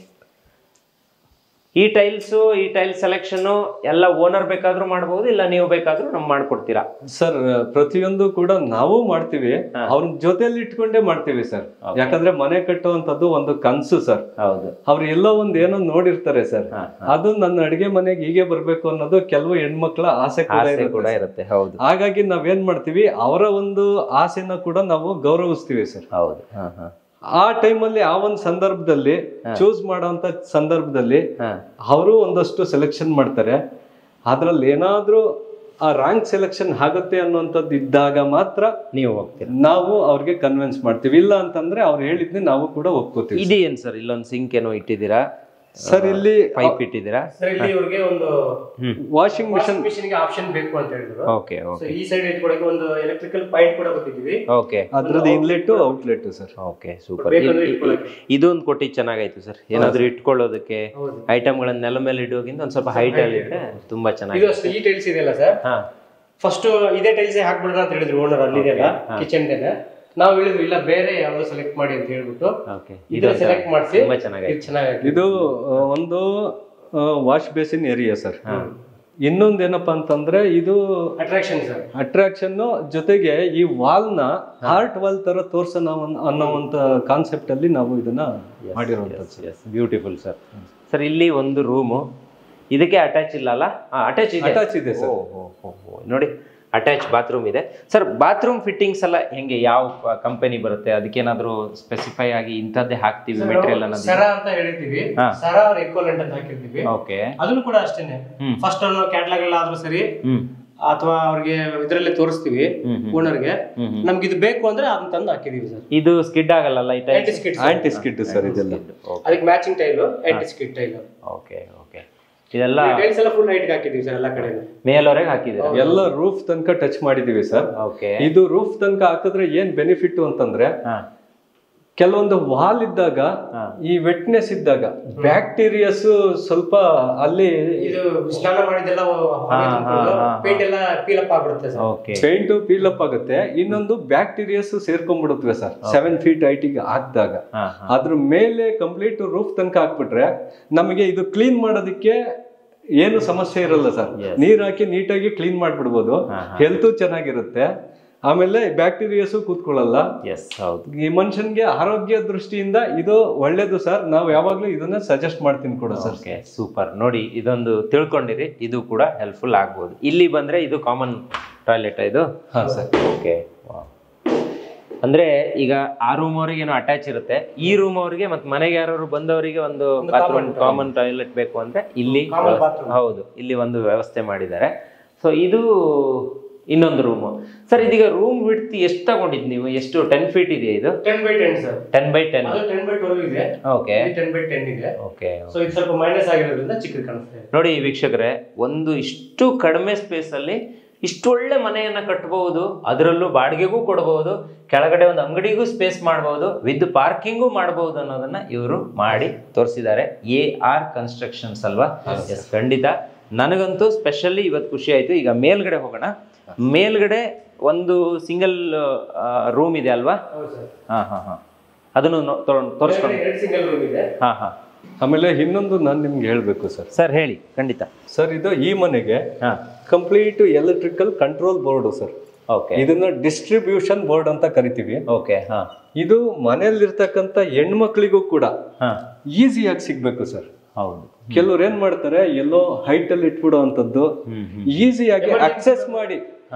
ಈ ಟೈಲ್ ಸೆಲೆಕ್ಷನ್ ಎಲ್ಲ ಓನರ್ ಬೇಕಾದ್ರೂ ಮಾಡಬಹುದು, ಇಲ್ಲ ನೀವು ಬೇಕಾದ್ರೂ ನಮ್ ಮಾಡ್ಕೊಡ್ತೀರಾ ಸರ್? ಪ್ರತಿಯೊಂದು ಕೂಡ ನಾವು ಮಾಡ್ತೀವಿ, ಅವ್ರ ಜೊತೆಯಲ್ಲಿ ಇಟ್ಕೊಂಡೇ ಮಾಡ್ತೀವಿ ಸರ್. ಯಾಕಂದ್ರೆ ಮನೆ ಕಟ್ಟುವಂತದ್ದು ಒಂದು ಕನ್ಸು ಸರ್. ಹೌದು, ಅವ್ರು ಎಲ್ಲೋ ಒಂದ್ ಏನೋ ನೋಡಿರ್ತಾರೆ ಸರ್. ಅದು ನನ್ನ ಅಡಿಗೆ ಮನೆಗೆ ಹೀಗೆ ಬರ್ಬೇಕು ಅನ್ನೋದು ಕೆಲವು ಹೆಣ್ಮಕ್ಳ ಆಸೆ ಕೂಡ ಇರುತ್ತೆ. ಹೌದು, ಹಾಗಾಗಿ ನಾವೇನ್ ಮಾಡ್ತೀವಿ, ಅವರ ಒಂದು ಆಸೆನ ಕೂಡ ನಾವು ಗೌರವಿಸ್ತೀವಿ ಸರ್. ಹೌದು, ಆ ಟೈಮಲ್ಲಿ ಆ ಒಂದು ಸಂದರ್ಭದಲ್ಲಿ ಚೂಸ್ ಮಾಡೋಂತ ಸಂದರ್ಭದಲ್ಲಿ ಅವರು ಒಂದಷ್ಟು ಸೆಲೆಕ್ಷನ್ ಮಾಡ್ತಾರೆ. ಅದ್ರಲ್ಲಿ ಏನಾದ್ರೂ ಆ ರಾಂಗ್ ಸೆಲೆಕ್ಷನ್ ಆಗುತ್ತೆ ಅನ್ನುವಂಥದ್ದು ಇದ್ದಾಗ ಮಾತ್ರ ನೀವು ಹೋಗ್ತೀರಾ, ನಾವು ಅವ್ರಿಗೆ ಕನ್ವಿನ್ಸ್ ಮಾಡ್ತೀವಿ. ಇಲ್ಲ ಅಂತಂದ್ರೆ ಅವ್ರು ಹೇಳಿದ್ನಿ ನಾವು ಕೂಡ ಒಪ್ಕೋತೀವಿ. ಇದೇನ್ ಸರ್, ಇಲ್ಲೊಂದು ಸಿಂಕ್ ಏನೋ ಇಟ್ಟಿದ್ದೀರಾ ಸರ್? ಇಲ್ಲಿ ಪೈಪ್ ಇಟ್ಟಿದ್ದೀರಾ ಸರ್? ಇಲ್ಲಿ ಇವ್ರಿಗೆ ಒಂದು ವಾಷಿಂಗ್ ಮಿಷನ್ ಗೆ ಆಪ್ಷನ್ ಬೇಕು ಅಂತ ಹೇಳಿದ್ರು. Okay okay. ಈ ಸೈಡ್ ಇಟ್ಕೊಳ್ಳೋಕೆ ಒಂದು ಎಲೆಕ್ಟ್ರಿಕಲ್ ಪಾಯಿಂಟ್ ಕೂಡ ಕೊಟ್ಟಿದ್ದೀವಿ. ಓಕೆ, ಅದ್ರದ್ದು inlet outlet sir. Okay, super. ಇದೊಂದು ಕೊಟ್ಟಿ ಚೆನ್ನಾಗಾಯ್ತು ಸರ್. ಏನಾದ್ರು ಇಟ್ಕೊಳ್ಳೋದಕ್ಕೆ ಐಟಮ್ಗಳನ್ನ ನೆಲ ಮೇಲೆ ಇಡುವಾಗಿಂದ ಒಂದ್ ಸ್ವಲ್ಪ ಹೈಟ್ ಅಲ್ಲಿ ಇಟ್ಟರೆ ತುಂಬಾ ಚೆನ್ನಾಗಿದೆ. ಈ ಟೈಲ್ಸ್ ಇದೆಯಲ್ಲ ಸರ್, ಫಸ್ಟ್ ಇದೇ ಟೈಲ್ಸ್ ಹಾಕ್ಬಿಡ್ರ ಅಂತ ಹೇಳಿದ್ರು ಓನರ್. ಅಲ್ಲಿದೆಯಲ್ಲ ಕಿಚನ್ ಇದೆ, ನಾವು ಹೇಳಿದ್ವಿ ಇಲ್ಲ ಬೇರೆ ಯಾವ್ದು ಸೆಲೆಕ್ಟ್ ಮಾಡಿ ಅಂತ ಹೇಳ್ಬಿಟ್ಟು ಇದು ಸೆಲೆಕ್ಟ್ ಮಾಡಿಸಿ ಚೆನ್ನಾಗಿದೆ. ಇದು ಒಂದು ವಾಶ್ ಬೇಸಿನ್ ಏರಿಯಾ ಸರ್. ಇನ್ನೊಂದೇನಪ್ಪಾ ಅಂತಂದ್ರೆ ಇದು ಅಟ್ರಾಕ್ಷನ್ ಜೊತೆಗೆ ಈ ವಾಲ್ ನ ಆರ್ಟ್ ವಾಲ್ ತರ ತೋರ್ಸೋಣ ಅನ್ನೋವಂತ ಕಾನ್ಸೆಪ್ಟ್ ಅಲ್ಲಿ ನಾವು ಇದನ್ನ ಮಾಡಿರುವಂತದ್ದು. Beautiful sir. ಸರ್, ಇಲ್ಲಿ ಒಂದು ರೂಮು, ಇದಕ್ಕೆ ಅಟ್ಯಾಚ್ ಇಲ್ಲ ಅಲ್ಲ? ಅಟ್ಯಾಚ್ ಇದೆ ಸರ್. ನೋಡಿ, ಅಟ್ಯಾಚ್ ಬಾತ್ರೂಮ್ ಇದೆ ಸರ್. ಬಾತ್ರೂಮ್ ಫಿಟ್ಟಿಂಗ್ಸ್ ಎಲ್ಲ ಹೆಂಗೆ, ಯಾವ ಕಂಪನಿ ಬರುತ್ತೆ? ಅದಕ್ಕೇನಾದ್ರೂ ಸ್ಪೆಸಿಫೈ ಆಗಿ ಇಂಥದ್ದೇ ಹಾಕ್ತಿವಿ ಮೆಟೀರಿಯಲ್ ಅನ್ನೋದು? ಸರ ಅಂತ ಹೇಳಿದೀವಿ, ಸರ ಅವ್ರ ಎಕ್ವಲೆಂಟ್ ಅಂತ ಹಾಕಿರ್ತೀವಿ. ಓಕೆ, ಅದನ್ನು ಕೂಡ ಅಷ್ಟೇನೆ. ಫಸ್ಟ್ ಕ್ಯಾಟಲಾಗ್ ಎಲ್ಲ ಆದ್ರೂ ಸರಿ, ಅಥವಾ ಅವ್ರಿಗೆ ಇದ್ರಲ್ಲೇ ತೋರಿಸ್ತೀವಿ ಓನರ್ಗೆ. ನಮ್ಗೆ ಇದು ಬೇಕು ಅಂದ್ರೆ ಅದನ್ನ ತಂದು ಹಾಕಿದೀವಿ ಸರ್. ಇದು ಸ್ಕಿಡ್ ಆಗಲ್ಲ, ಆಂಟಿ ಸ್ಕಿಡ್ ಸರ್ ಇದೆಲ್ಲ. ಅದಕ್ಕೆ matching tile, aunty skid tile. Okay okay. ಇದೆಲ್ಲ ಟೈಲ್ಸ್ ಎಲ್ಲ ಫುಲ್ ಹೈಟ್ ಹಾಕಿದೀವಿ ಸರ್, ಎಲ್ಲ ಕಡೆ ಮೇಲ್ವರೆಗೆ ಹಾಕಿದ್ದೀರಾ? ಎಲ್ಲ ರೂಫ್ ತನಕ ಟಚ್ ಮಾಡಿದೀವಿ ಸರ್. ಓಕೆ. ಇದು ರೂಫ್ ತನಕ ಹಾಕಿದ್ರೆ ಏನ್ ಬೆನಿಫಿಟ್ ಅಂತಂದ್ರೆ, ಕೆಲವೊಂದು ವಾಲ್ ಇದ್ದಾಗ ಈ ವೆಟ್ನೆಸ್ ಇದ್ದಾಗ ಬ್ಯಾಕ್ಟೀರಿಯಾಸ್ ಸ್ವಲ್ಪ ಅಲ್ಲಿ ಇದು ಸ್ನಾನ ಮಾಡಿದೆಲ್ಲ ಪೇಂಟ್ ಎಲ್ಲ ಪೀಲ್ ಅಪ್ ಆಗ್ಬಿಡುತ್ತೆ ಸರ್. ಪೇಂಟ್ ಪೀಲ್ ಅಪ್ ಆಗುತ್ತೆ. ಇನ್ನೊಂದು ಬ್ಯಾಕ್ಟೀರಿಯಾಸ್ ಸೇರ್ಕೊಂಡ್ಬಿಡುತ್ತವೆ ಸರ್ 7 feet ಹೈಟಿಗೆ ಹಾಕಿದಾಗ. ಅದ್ರ ಮೇಲೆ ಕಂಪ್ಲೀಟ್ ರೂಫ್ ತನಕ ಹಾಕ್ಬಿಟ್ರೆ ನಮಗೆ ಇದು ಕ್ಲೀನ್ ಮಾಡೋದಕ್ಕೆ ಏನು ಸಮಸ್ಯೆ ಇರಲ್ಲ ಸರ್. ನೀರ್ ಹಾಕಿ ನೀಟಾಗಿ ಕ್ಲೀನ್ ಮಾಡ್ಬಿಡ್ಬೋದು. ಹೆಲ್ತ್ ಚೆನ್ನಾಗಿರುತ್ತೆ. ಆಮೇಲೆ ಬ್ಯಾಕ್ಟೀರಿಯಾಸು ಕೂತ್ಕೊಳ್ಳಲ್ಲ. ಈ ಮನುಷ್ಯನ್ಗೆ ಆರೋಗ್ಯ ದೃಷ್ಟಿಯಿಂದ ಇದು ಒಳ್ಳೇದು ಸರ್. ನಾವು ಯಾವಾಗ್ಲೂ ಇದನ್ನ ಸಜೆಸ್ಟ್ ಮಾಡ್ತೀನಿ ಕೂಡ ಸರ್. ಸೂಪರ್. ನೋಡಿ, ಇದೊಂದು ತಿಳ್ಕೊಂಡಿರಿ, ಇದು ಕೂಡ ಹೆಲ್ಪ್ಫುಲ್ ಆಗ್ಬೋದು. ಇಲ್ಲಿ ಬಂದ್ರೆ ಇದು ಕಾಮನ್ ಟಾಯ್ಲೆಟ್ ಇದು? ಹಾ ಸರ್. ಓಕೆ. ಅಂದ್ರೆ ಈಗ ಆ ರೂಮ್ ಅವರಿಗೆ ಏನೋ ಅಟ್ಯಾಚ್ ಇರುತ್ತೆ, ಈ ರೂಮ್ ಅವರಿಗೆ ಮತ್ತೆ ಮನೆಗೆ ಯಾರು ಬಂದವರಿಗೆ ಒಂದು ಕಾಮನ್ ಟಾಯ್ಲೆಟ್ ಬೇಕು ಅಂದ್ರೆ ಇಲ್ಲಿ ಹೌದು, ಇಲ್ಲಿ ಒಂದು ವ್ಯವಸ್ಥೆ ಮಾಡಿದ್ದಾರೆ. ಸೊ ಇದು ಇನ್ನೊಂದು ರೂಮು. ಸರ್, ಇದೀಗ ರೂಮ್ ವಿಡ್ತ್ ಎಷ್ಟು ತಗೊಂಡಿದ್ ನೀವು? ಎಷ್ಟು 10 feet ಇದೆಯಾ ಇದು? 10x10 sir. 10x10. ಅದು 10x12 ಇದೆ. ಓಕೆ. 10x10 ಇದೆ. ಓಕೆ. ಸೊ ಇದು ಸ್ವಲ್ಪ ಮೈನಸ್ ಆಗಿರೋದ್ರಿಂದ ಚಿಕ್ಕದು ಕಾಣಿಸ್ತಾ ಇದೆ. ನೋಡಿ ವೀಕ್ಷಕರೇ, ಒಂದು ಇಷ್ಟು ಕಡಿಮೆ ಸ್ಪೇಸ್ ಅಲ್ಲಿ ಇಷ್ಟು ಒಳ್ಳೆ ಮನೆಯನ್ನ ಕಟ್ಟಬಹುದು. ಅದರಲ್ಲೂ ಬಾಡಿಗೆಗೂ ಕೊಡಬಹುದು, ಕೆಳಗಡೆ ಒಂದು ಅಂಗಡಿಗೂ ಸ್ಪೇಸ್ ಮಾಡಬಹುದು, ವಿತ್ ಪಾರ್ಕಿಂಗು ಮಾಡಬಹುದು ಅನ್ನೋದನ್ನ ಇವರು ಮಾಡಿ ತೋರಿಸಿದ್ದಾರೆ. AR ಕನ್ಸ್ಟ್ರಕ್ಷನ್ಸ್ ಅಲ್ವಾ? ಎಸ್, ಖಂಡಿತ. ನನಗಂತೂ ಸ್ಪೆಷಲಿ ಇವತ್ತು ಖುಷಿ ಆಯ್ತು. ಈಗ ಮೇಲ್ಗಡೆ ಹೋಗೋಣ. ಮೇಲ್ಗಡೆ ಒಂದು ಸಿಂಗಲ್ ರೂಮ್ ಇದೆ ಅಲ್ವಾ? ಅದನ್ನು ತೋರಿಸ್ಕೊಂಡು. ಆಮೇಲೆ ಇನ್ನೊಂದು ನಾನು ನಿಮ್ಗೆ ಹೇಳ್ಬೇಕು ಸರ್. ಸರ್ ಹೇಳಿ. ಖಂಡಿತ ಸರ್. ಇದು ಈ ಮನೆಗೆ complete electrical control board sir. Okay. ಇದನ್ನ ಡಿಸ್ಟ್ರಿಬ್ಯೂಷನ್ ಬೋರ್ಡ್ ಅಂತ ಕರಿತೀವಿ. ಓಕೆ. ಇದು ಮನೆಯಲ್ಲಿರ್ತಕ್ಕಂಥ ಹೆಣ್ಮಕ್ಳಿಗೂ ಕೂಡ ಈಸಿಯಾಗಿ ಸಿಗ್ಬೇಕು ಸರ್. ಹೌದು. ಕೆಲವ್ರು ಏನ್ ಮಾಡ್ತಾರೆ, ಎಲ್ಲೋ ಹೈಟ್ ಅಲ್ಲಿ ಇಟ್ಬಿಡೋ ಅಂತದ್ದು ಈಸಿಯಾಗಿ ಅಕ್ಸೆಸ್ ಮಾಡಿ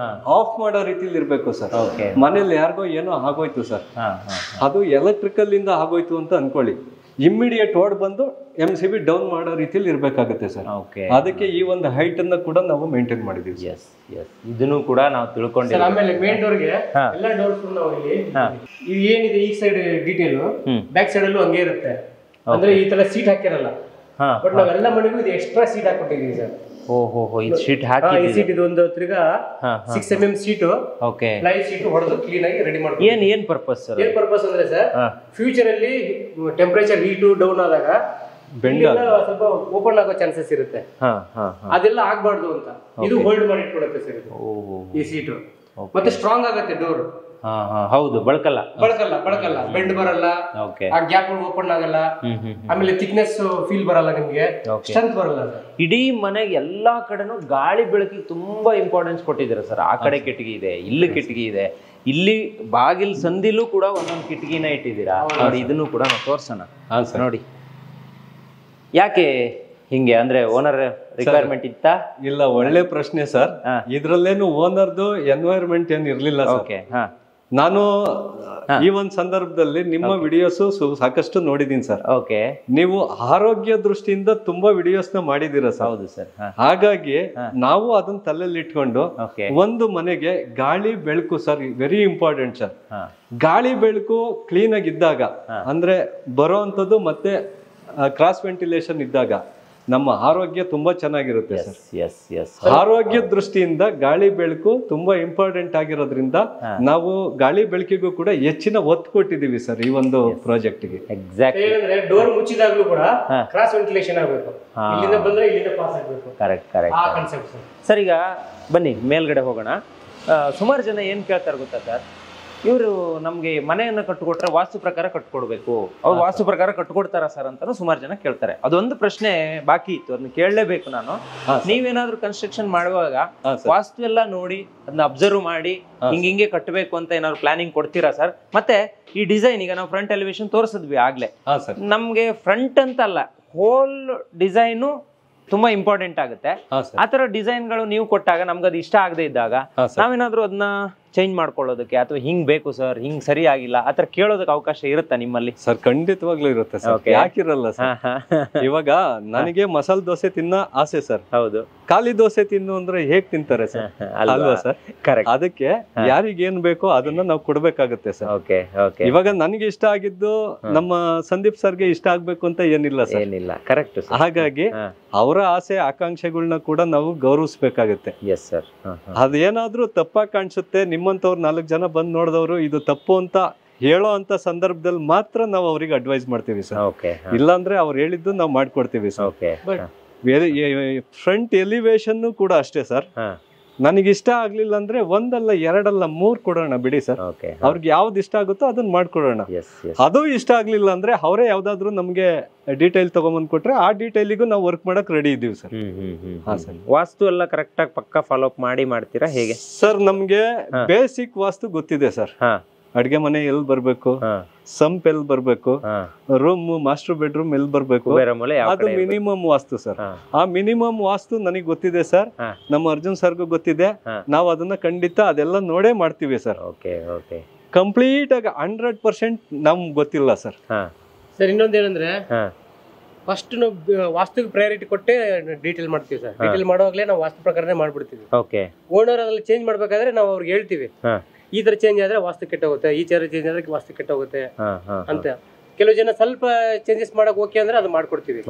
ಆಫ್ ಮಾಡೋ ರೀತಿಲಿ ಇರ್ಬೇಕು ಸರ್. ಮನೇಲಿ ಯಾರಿಗೋ ಏನೋ ಆಗೋಯ್ತು ಸರ್, ಅದು ಎಲೆಕ್ಟ್ರಿಕಲ್ ಇಂದ ಆಗೋಯ್ತು ಅಂತ ಅನ್ಕೊಳ್ಳಿ, ಇಮ್ಮಿಡಿಯೇಟ್ ಓಡ್ ಬಂದು MCB ಡೌನ್ ಮಾಡೋ ರೀತಿಲಿ ಇರ್ಬೇಕಾಗುತ್ತೆ ಸರ್. ಅದಕ್ಕೆ ಈ ಒಂದು ಹೈಟ್ ಅನ್ನ ಕೂಡ ನಾವು ಮೇಂಟೈನ್ ಮಾಡಿದೀವಿ. ಇದನ್ನು ಕೂಡ ನಾವು ತಿಳ್ಕೊಂಡಿದ್ದೀವಿ. ಆಮೇಲೆ ಮೇನ್ ಡೋರ್ಗೆ ಎಲ್ಲ ಡೋರ್ಸ್ ನಾವು ಇಲ್ಲಿ ಇದು ಏನಿದೆ ಈ ಸೈಡ್ ಡೀಟೇಲ್, ಬ್ಯಾಕ್ ಸೈಡ್ ಅಲ್ಲೂ ಹಂಗೆ ಇರುತ್ತೆ. ಅಂದ್ರೆ ಈ ತರ ಸೀಟ್ ಹಾಕಿರಲ್ಲ, ಬಟ್ ನಾವೆಲ್ಲ ಮನೆಗೂ ಇದು ಎಕ್ಸ್ಟ್ರಾ ಸೀಟ್ ಹಾಕೊಟ್ಟಿದೀವಿ ಸರ್. ಓಹೋ, ಇದು ಶೀಟ್ ಹಾಕಿ, ಈ ಸೀಟ್ ಇದು ಒಂದು ತಿರ್ಗಾ 6 mm seat. Okay. Ply seat ಹೊಡೆದು ಕ್ಲೀನ್ ಆಗಿ ರೆಡಿ ಮಾಡ್ತೀವಿ. ಏನ್ ಪರ್ಪಸ್ ಸರ್? ಏನ್ ಪರ್ಪಸ್ ಅಂದ್ರೆ ಸರ್, ಫ್ಯೂಚರ್ ಅಲ್ಲಿ ಟೆಂಪರೇಚರ್ ಹೀಟ್ ಡೌನ್ ಆದಾಗ ಸ್ವಲ್ಪ ಓಪನ್ ಆಗೋ ಚಾನ್ಸಸ್ ಇರುತ್ತೆ. ಅದೆಲ್ಲ ಆಗ್ಬಾರ್ದು ಅಂತ ಇದು ಹೋಲ್ಡ್ ಮಾಡಿ ಇಟ್ಕೊಳುತ್ತೆ ಸರ್ ಈ ಸೀಟ್. ಮತ್ತೆ ಸ್ಟ್ರಾಂಗ್ ಆಗುತ್ತೆ ಡೋರ್. ಹೌದು, ಬಳಕಲ್ಲ, ಬೆಂಡ್ ಬರಲ್ಲ, ಆ ಗ್ಯಾಪ್ ಓಪನ್ ಆಗಲ್ಲ, ಆಮೇಲೆ ಥಿಕ್ನೆಸ್ ಫೀಲ್ ಬರಲ್ಲ, ನಿಮ್ಗೆ ಸ್ಟ್ರೆಂತ್ ಬರಲ್ಲ. ಇಡೀ ಮನೆಗೆ ಎಲ್ಲಾ ಕಡೆನೂ ಗಾಳಿ ಬೆಳಕಿಗೆ ತುಂಬಾ ಇಂಪಾರ್ಟೆನ್ಸ್ ಕೊಟ್ಟಿದ್ದೀರಾ ಸರ್. ಆ ಕಡೆ ಕಿಟಕಿ ಇದೆ, ಇಲ್ಲಿ ಕಿಟಕಿ ಇದೆ, ಇಲ್ಲಿ ಬಾಗಿಲ್ ಸಂದಿಲೂ ಕೂಡ ಒಂದೊಂದು ಕಿಟಕಿನ ಇಟ್ಟಿದ್ದೀರಾ ನೋಡಿ. ಇದನ್ನು ಕೂಡ ನಾವು ತೋರ್ಸೋಣ ನೋಡಿ. ಯಾಕೆ ಹಿಂಗೆ ಅಂದ್ರೆ ಓನರ್ ರಿಕ್ವೈರ್ಮೆಂಟ್ ಇತ್ತಾ? ಇಲ್ಲ, ಒಳ್ಳೆ ಪ್ರಶ್ನೆ ಸರ್. ಇದ್ರಲ್ಲೇನು ಓನರ್ದು ಎನ್ವೈರ್ಮೆಂಟ್ ಏನ್ ಇರ್ಲಿಲ್ಲ. ಓಕೆ. ನಾನು ಈ ಒಂದ್ ಸಂದರ್ಭದಲ್ಲಿ ನಿಮ್ಮ ವಿಡಿಯೋಸ್ ಸಾಕಷ್ಟು ನೋಡಿದೀನಿ ಸರ್. ಓಕೆ. ನೀವು ಆರೋಗ್ಯ ದೃಷ್ಟಿಯಿಂದ ತುಂಬಾ ವಿಡಿಯೋಸ್ ನ ಮಾಡಿದೀರ ಸರ್. ಹೌದು ಸರ್. ಹಾಗಾಗಿ ನಾವು ಅದನ್ನ ತಲೆಯಲ್ಲಿ ಇಟ್ಕೊಂಡು ಒಂದು ಮನೆಗೆ ಗಾಳಿ ಬೆಳಕು ಸರ್ ವೆರಿ ಇಂಪಾರ್ಟೆಂಟ್ ಸರ್. ಗಾಳಿ ಬೆಳಕು ಕ್ಲೀನ್ ಆಗಿದ್ದಾಗ ಅಂದ್ರೆ ಬರೋ ಅಂತದ್ದು ಮತ್ತೆ ಕ್ರಾಸ್ ವೆಂಟಿಲೇಷನ್ ಇದ್ದಾಗ ನಮ್ಮ ಆರೋಗ್ಯ ತುಂಬಾ ಚೆನ್ನಾಗಿರುತ್ತೆ ಸರ್. ಆರೋಗ್ಯ ದೃಷ್ಟಿಯಿಂದ ಗಾಳಿ ಬೆಳಕು ತುಂಬಾ ಇಂಪಾರ್ಟೆಂಟ್ ಆಗಿರೋದ್ರಿಂದ ನಾವು ಗಾಳಿ ಬೆಳಕಿಗೂ ಕೂಡ ಹೆಚ್ಚಿನ ಒತ್ತು ಕೊಟ್ಟಿದೀವಿ ಸರ್ ಈ ಒಂದು ಪ್ರಾಜೆಕ್ಟ್ ಗೆ. ಎಕ್ಸಾಕ್ಟ್ಲಿ. ಡೋರ್ ಮುಚ್ಚಿದಾಗ್ಲೂ ಕೂಡ ಕ್ರಾಸ್ ವೆಂಟಿಲೇಷನ್ ಆಗಬೇಕು, ಇಲ್ಲಿಂದ ಬಂದ್ರೆ ಇಲ್ಲಿಂದ ಪಾಸ್ ಆಗಬೇಕು. ಕರೆಕ್ಟ್. ಆ ಕಾನ್ಸೆಪ್ಟ್ ಸರ್. ಈಗ ಬನ್ನಿ ಮೇಲ್ಗಡೆ ಹೋಗೋಣ. ಸುಮಾರು ಜನ ಏನ್ ಕೇಳ್ತಾರೆ ಗೊತ್ತಾ ಸರ್, ಇವರು ನಮ್ಗೆ ಮನೆಯನ್ನ ಕಟ್ಟಿಕೊಟ್ರೆ ವಾಸ್ತು ಪ್ರಕಾರ ಕಟ್ಕೊಡ್ಬೇಕು, ಅವ್ರು ವಾಸ್ತು ಪ್ರಕಾರ ಕಟ್ಕೊಡ್ತಾರ ಸರ್ ಅಂತಾನು ಸುಮಾರು ಜನ ಕೇಳ್ತಾರೆ. ಅದೊಂದು ಪ್ರಶ್ನೆ ಬಾಕಿ ಇತ್ತು, ಅದನ್ನ ಕೇಳಲೇಬೇಕು ನಾನು. ನೀವೇನಾದ್ರೂ ಕನ್ಸ್ಟ್ರಕ್ಷನ್ ಮಾಡುವಾಗ ವಾಸ್ತು ಎಲ್ಲ ನೋಡಿ ಅದನ್ನ ಅಬ್ಸರ್ವ್ ಮಾಡಿ ಹಿಂಗೆ ಕಟ್ಟಬೇಕು ಅಂತ ಏನಾದ್ರು ಪ್ಲಾನಿಂಗ್ ಕೊಡ್ತೀರಾ ಸರ್? ಮತ್ತೆ ಈ ಡಿಸೈನ್ ಈಗ ನಾವು ಫ್ರಂಟ್ ಎಲಿವೇಶನ್ ತೋರಿಸಿದ್ವಿ ಆಗ್ಲೇ, ನಮ್ಗೆ ಫ್ರಂಟ್ ಅಂತ ಅಲ್ಲ ಹೋಲ್ ಡಿಸೈನು ತುಂಬಾ ಇಂಪಾರ್ಟೆಂಟ್ ಆಗುತ್ತೆ. ಆತರ ಡಿಸೈನ್ ಗಳು ನೀವು ಕೊಟ್ಟಾಗ ನಮ್ಗೆ ಅದು ಇಷ್ಟ ಆಗದೆ ಇದ್ದಾಗ ನಾವೇನಾದ್ರೂ ಅದನ್ನ ಚೇಂಜ್ ಮಾಡ್ಕೊಳ್ಳೋದಕ್ಕೆ, ಅಥವಾ ಹಿಂಗ್ ಬೇಕು ಸರ್, ಹಿಂಗ್ ಸರಿ ಆಗಿಲ್ಲ ಆತರ ಕೇಳೋದಕ್ಕೆ ಅವಕಾಶ ಇರುತ್ತಾ ನಿಮ್ಮಲ್ಲಿ? ಸರ್ ಖಂಡಿತವಾಗ್ಲೂ ಇರುತ್ತೆ ಸರ್, ಯಾಕಿರಲ್ಲ ಸರ್. ಇವಾಗ ನನಗೆ ಮಸಾಲೆ ದೋಸೆ ತಿನ್ನೋ ಆಸೆ ಸರ್. ಹೌದು. ಖಾಲಿ ದೋಸೆ ತಿನ್ನು ಅಂದ್ರೆ ಹೇಗ್ ತಿಂತಾರೆ ಸರ್, ಅಲ್ವಾ ಸರ್? ಕರೆಕ್ಟ್. ಅದಕ್ಕೆ ಯಾರಿಗ ಏನ್ ಬೇಕೋ ಅದನ್ನ ನಾವು ಕೊಡ್ಬೇಕಾಗತ್ತೆ ಸರ್. Okay okay. ಇವಾಗ ನನಗೆ ಇಷ್ಟ ಆಗಿದ್ದು ನಮ್ಮ ಸಂದೀಪ್ ಸರ್ಗೆ ಇಷ್ಟ ಆಗ್ಬೇಕು ಅಂತ ಏನಿಲ್ಲ ಸರ್. ಏನಿಲ್ಲ, ಕರೆಕ್ಟ್. ಹಾಗಾಗಿ ಅವರ ಆಸೆ ಆಕಾಂಕ್ಷೆಗಳನ್ನ ಕೂಡ ನಾವು ಗೌರವಿಸ್ಬೇಕಾಗತ್ತೆ. Yes sir. ಅದೇನಾದ್ರೂ ತಪ್ಪಾಗಿ ಕಾಣಿಸುತ್ತೆ, ನಿಮ್ಮಂತವ್ರು 4 ಜನ ಬಂದ್ ನೋಡಿದವರು ಇದು ತಪ್ಪು ಅಂತ ಹೇಳೋ ಅಂತ ಸಂದರ್ಭದಲ್ಲಿ ಮಾತ್ರ ನಾವು ಅವ್ರಿಗೆ ಅಡ್ವೈಸ್ ಮಾಡ್ತೀವಿ ಸರ್. ಓಕೆ. ಇಲ್ಲಾಂದ್ರೆ ಅವ್ರು ಹೇಳಿದ್ದು ನಾವು ಮಾಡ್ಕೊಡ್ತೀವಿ ಸರ್. ಓಕೆ. ಫ್ರಂಟ್ ಎಲಿವೇಶನ್ ಕೂಡ ಅಷ್ಟೇ ಸರ್. ನನಗೆ ಇಷ್ಟ ಆಗ್ಲಿಲ್ಲ ಅಂದ್ರೆ 1 ಅಲ್ಲ 2 ಅಲ್ಲ 3 ಕೊಡೋಣ ಬಿಡಿ ಸರ್. ಅವ್ರಿಗೆ ಯಾವ್ದು ಇಷ್ಟ ಆಗುತ್ತೋ ಅದನ್ನ ಮಾಡ್ಕೊಡೋಣ. ಅದು ಇಷ್ಟ ಆಗ್ಲಿಲ್ಲ ಅಂದ್ರೆ ಅವರೇ ಯಾವ್ದಾದ್ರು ನಮ್ಗೆ ಡೀಟೇಲ್ ತಗೊಂಬಂದ್ ಕೊಟ್ರೆ ಆ ಡೀಟೇಲಿಗೂ ನಾವು ವರ್ಕ್ ಮಾಡಕ್ ರೆಡಿ ಇದೀವಿ ಸರ್. ವಾಸ್ತು ಎಲ್ಲ ಕರೆಕ್ಟ್ ಆಗಿ ಪಕ್ಕ ಫಾಲೋ ಅಪ್ ಮಾಡ್ತೀರಾ ಹೇಗೆ ಸರ್? ನಮ್ಗೆ ಬೇಸಿಕ್ ವಾಸ್ತು ಗೊತ್ತಿದೆ ಸರ್. ಅಡ್ಗೆ ಮನೆ ಎಲ್ಲಿ ಬರ್ಬೇಕು, ಸಂಪ್ ಎಲ್ಲಿ ಬರ್ಬೇಕು, ರೂಮ್ ಮಾಸ್ಟರ್ ಬೆಡ್ರೂಮ್ ಎಲ್ಲಿ ಬರ್ಬೇಕು, ಅದು ಮಿನಿಮಮ್ ವಾಸ್ತು ಸರ್. ಆ ಮಿನಿಮಮ್ ವಾಸ್ತು ನನಗೆ ಗೊತ್ತಿದೆ ಸರ್, ನಮ್ಮ ಅರ್ಜುನ್ ಸರ್ಗೂ ಗೊತ್ತಿದೆ. ನಾವು ಅದನ್ನ ಖಂಡಿತ ಅದೆಲ್ಲ ನೋಡೇ ಮಾಡ್ತೀವಿ ಸರ್. ಕಂಪ್ಲೀಟ್ ಆಗಿ 100% ನಮ್ಗೆ ಗೊತ್ತಿಲ್ಲ ಸರ್. ಸರ್ ಇನ್ನೊಂದೇನಂದ್ರೆ ಫಸ್ಟ್ ನಾವು ವಾಸ್ತುಗೆ ಪ್ರಯಾರಿಟಿ ಕೊಟ್ಟೆ ಡೀಟೇಲ್ ಮಾಡ್ತೀವಿ ಸರ್. ಡೀಟೇಲ್ ಮಾಡುವಾಗಲೇ ನಾವು ವಾಸ್ತು ಪ್ರಕಾರನೇ ಮಾಡ್ಬಿಡ್ತೀವಿ. ಓನರ್ ಅದ್ರಲ್ಲಿ ಚೇಂಜ್ ಮಾಡ್ಬೇಕಾದ್ರೆ ನಾವು ಅವ್ರಿಗೆ ಹೇಳ್ತೀವಿ, ಈ ತರ ಚೇಂಜ್ ಆದ್ರೆ ವಾಸ್ತು ಕೆಟ್ಟೋಗುತ್ತೆ, ಈ ತರ ಚೇಂಜ್ ಆದ್ರೆ ವಾಸ್ತು ಕೆಟ್ಟೋಗುತ್ತೆ ಅಂತ. ಕೆಲವು ಜನ ಸ್ವಲ್ಪ ಚೇಂಜಸ್ ಮಾಡಕ್ ಓಕೆ ಅಂದ್ರೆ ಅದು ಮಾಡ್ಕೊಡ್ತೀವಿ.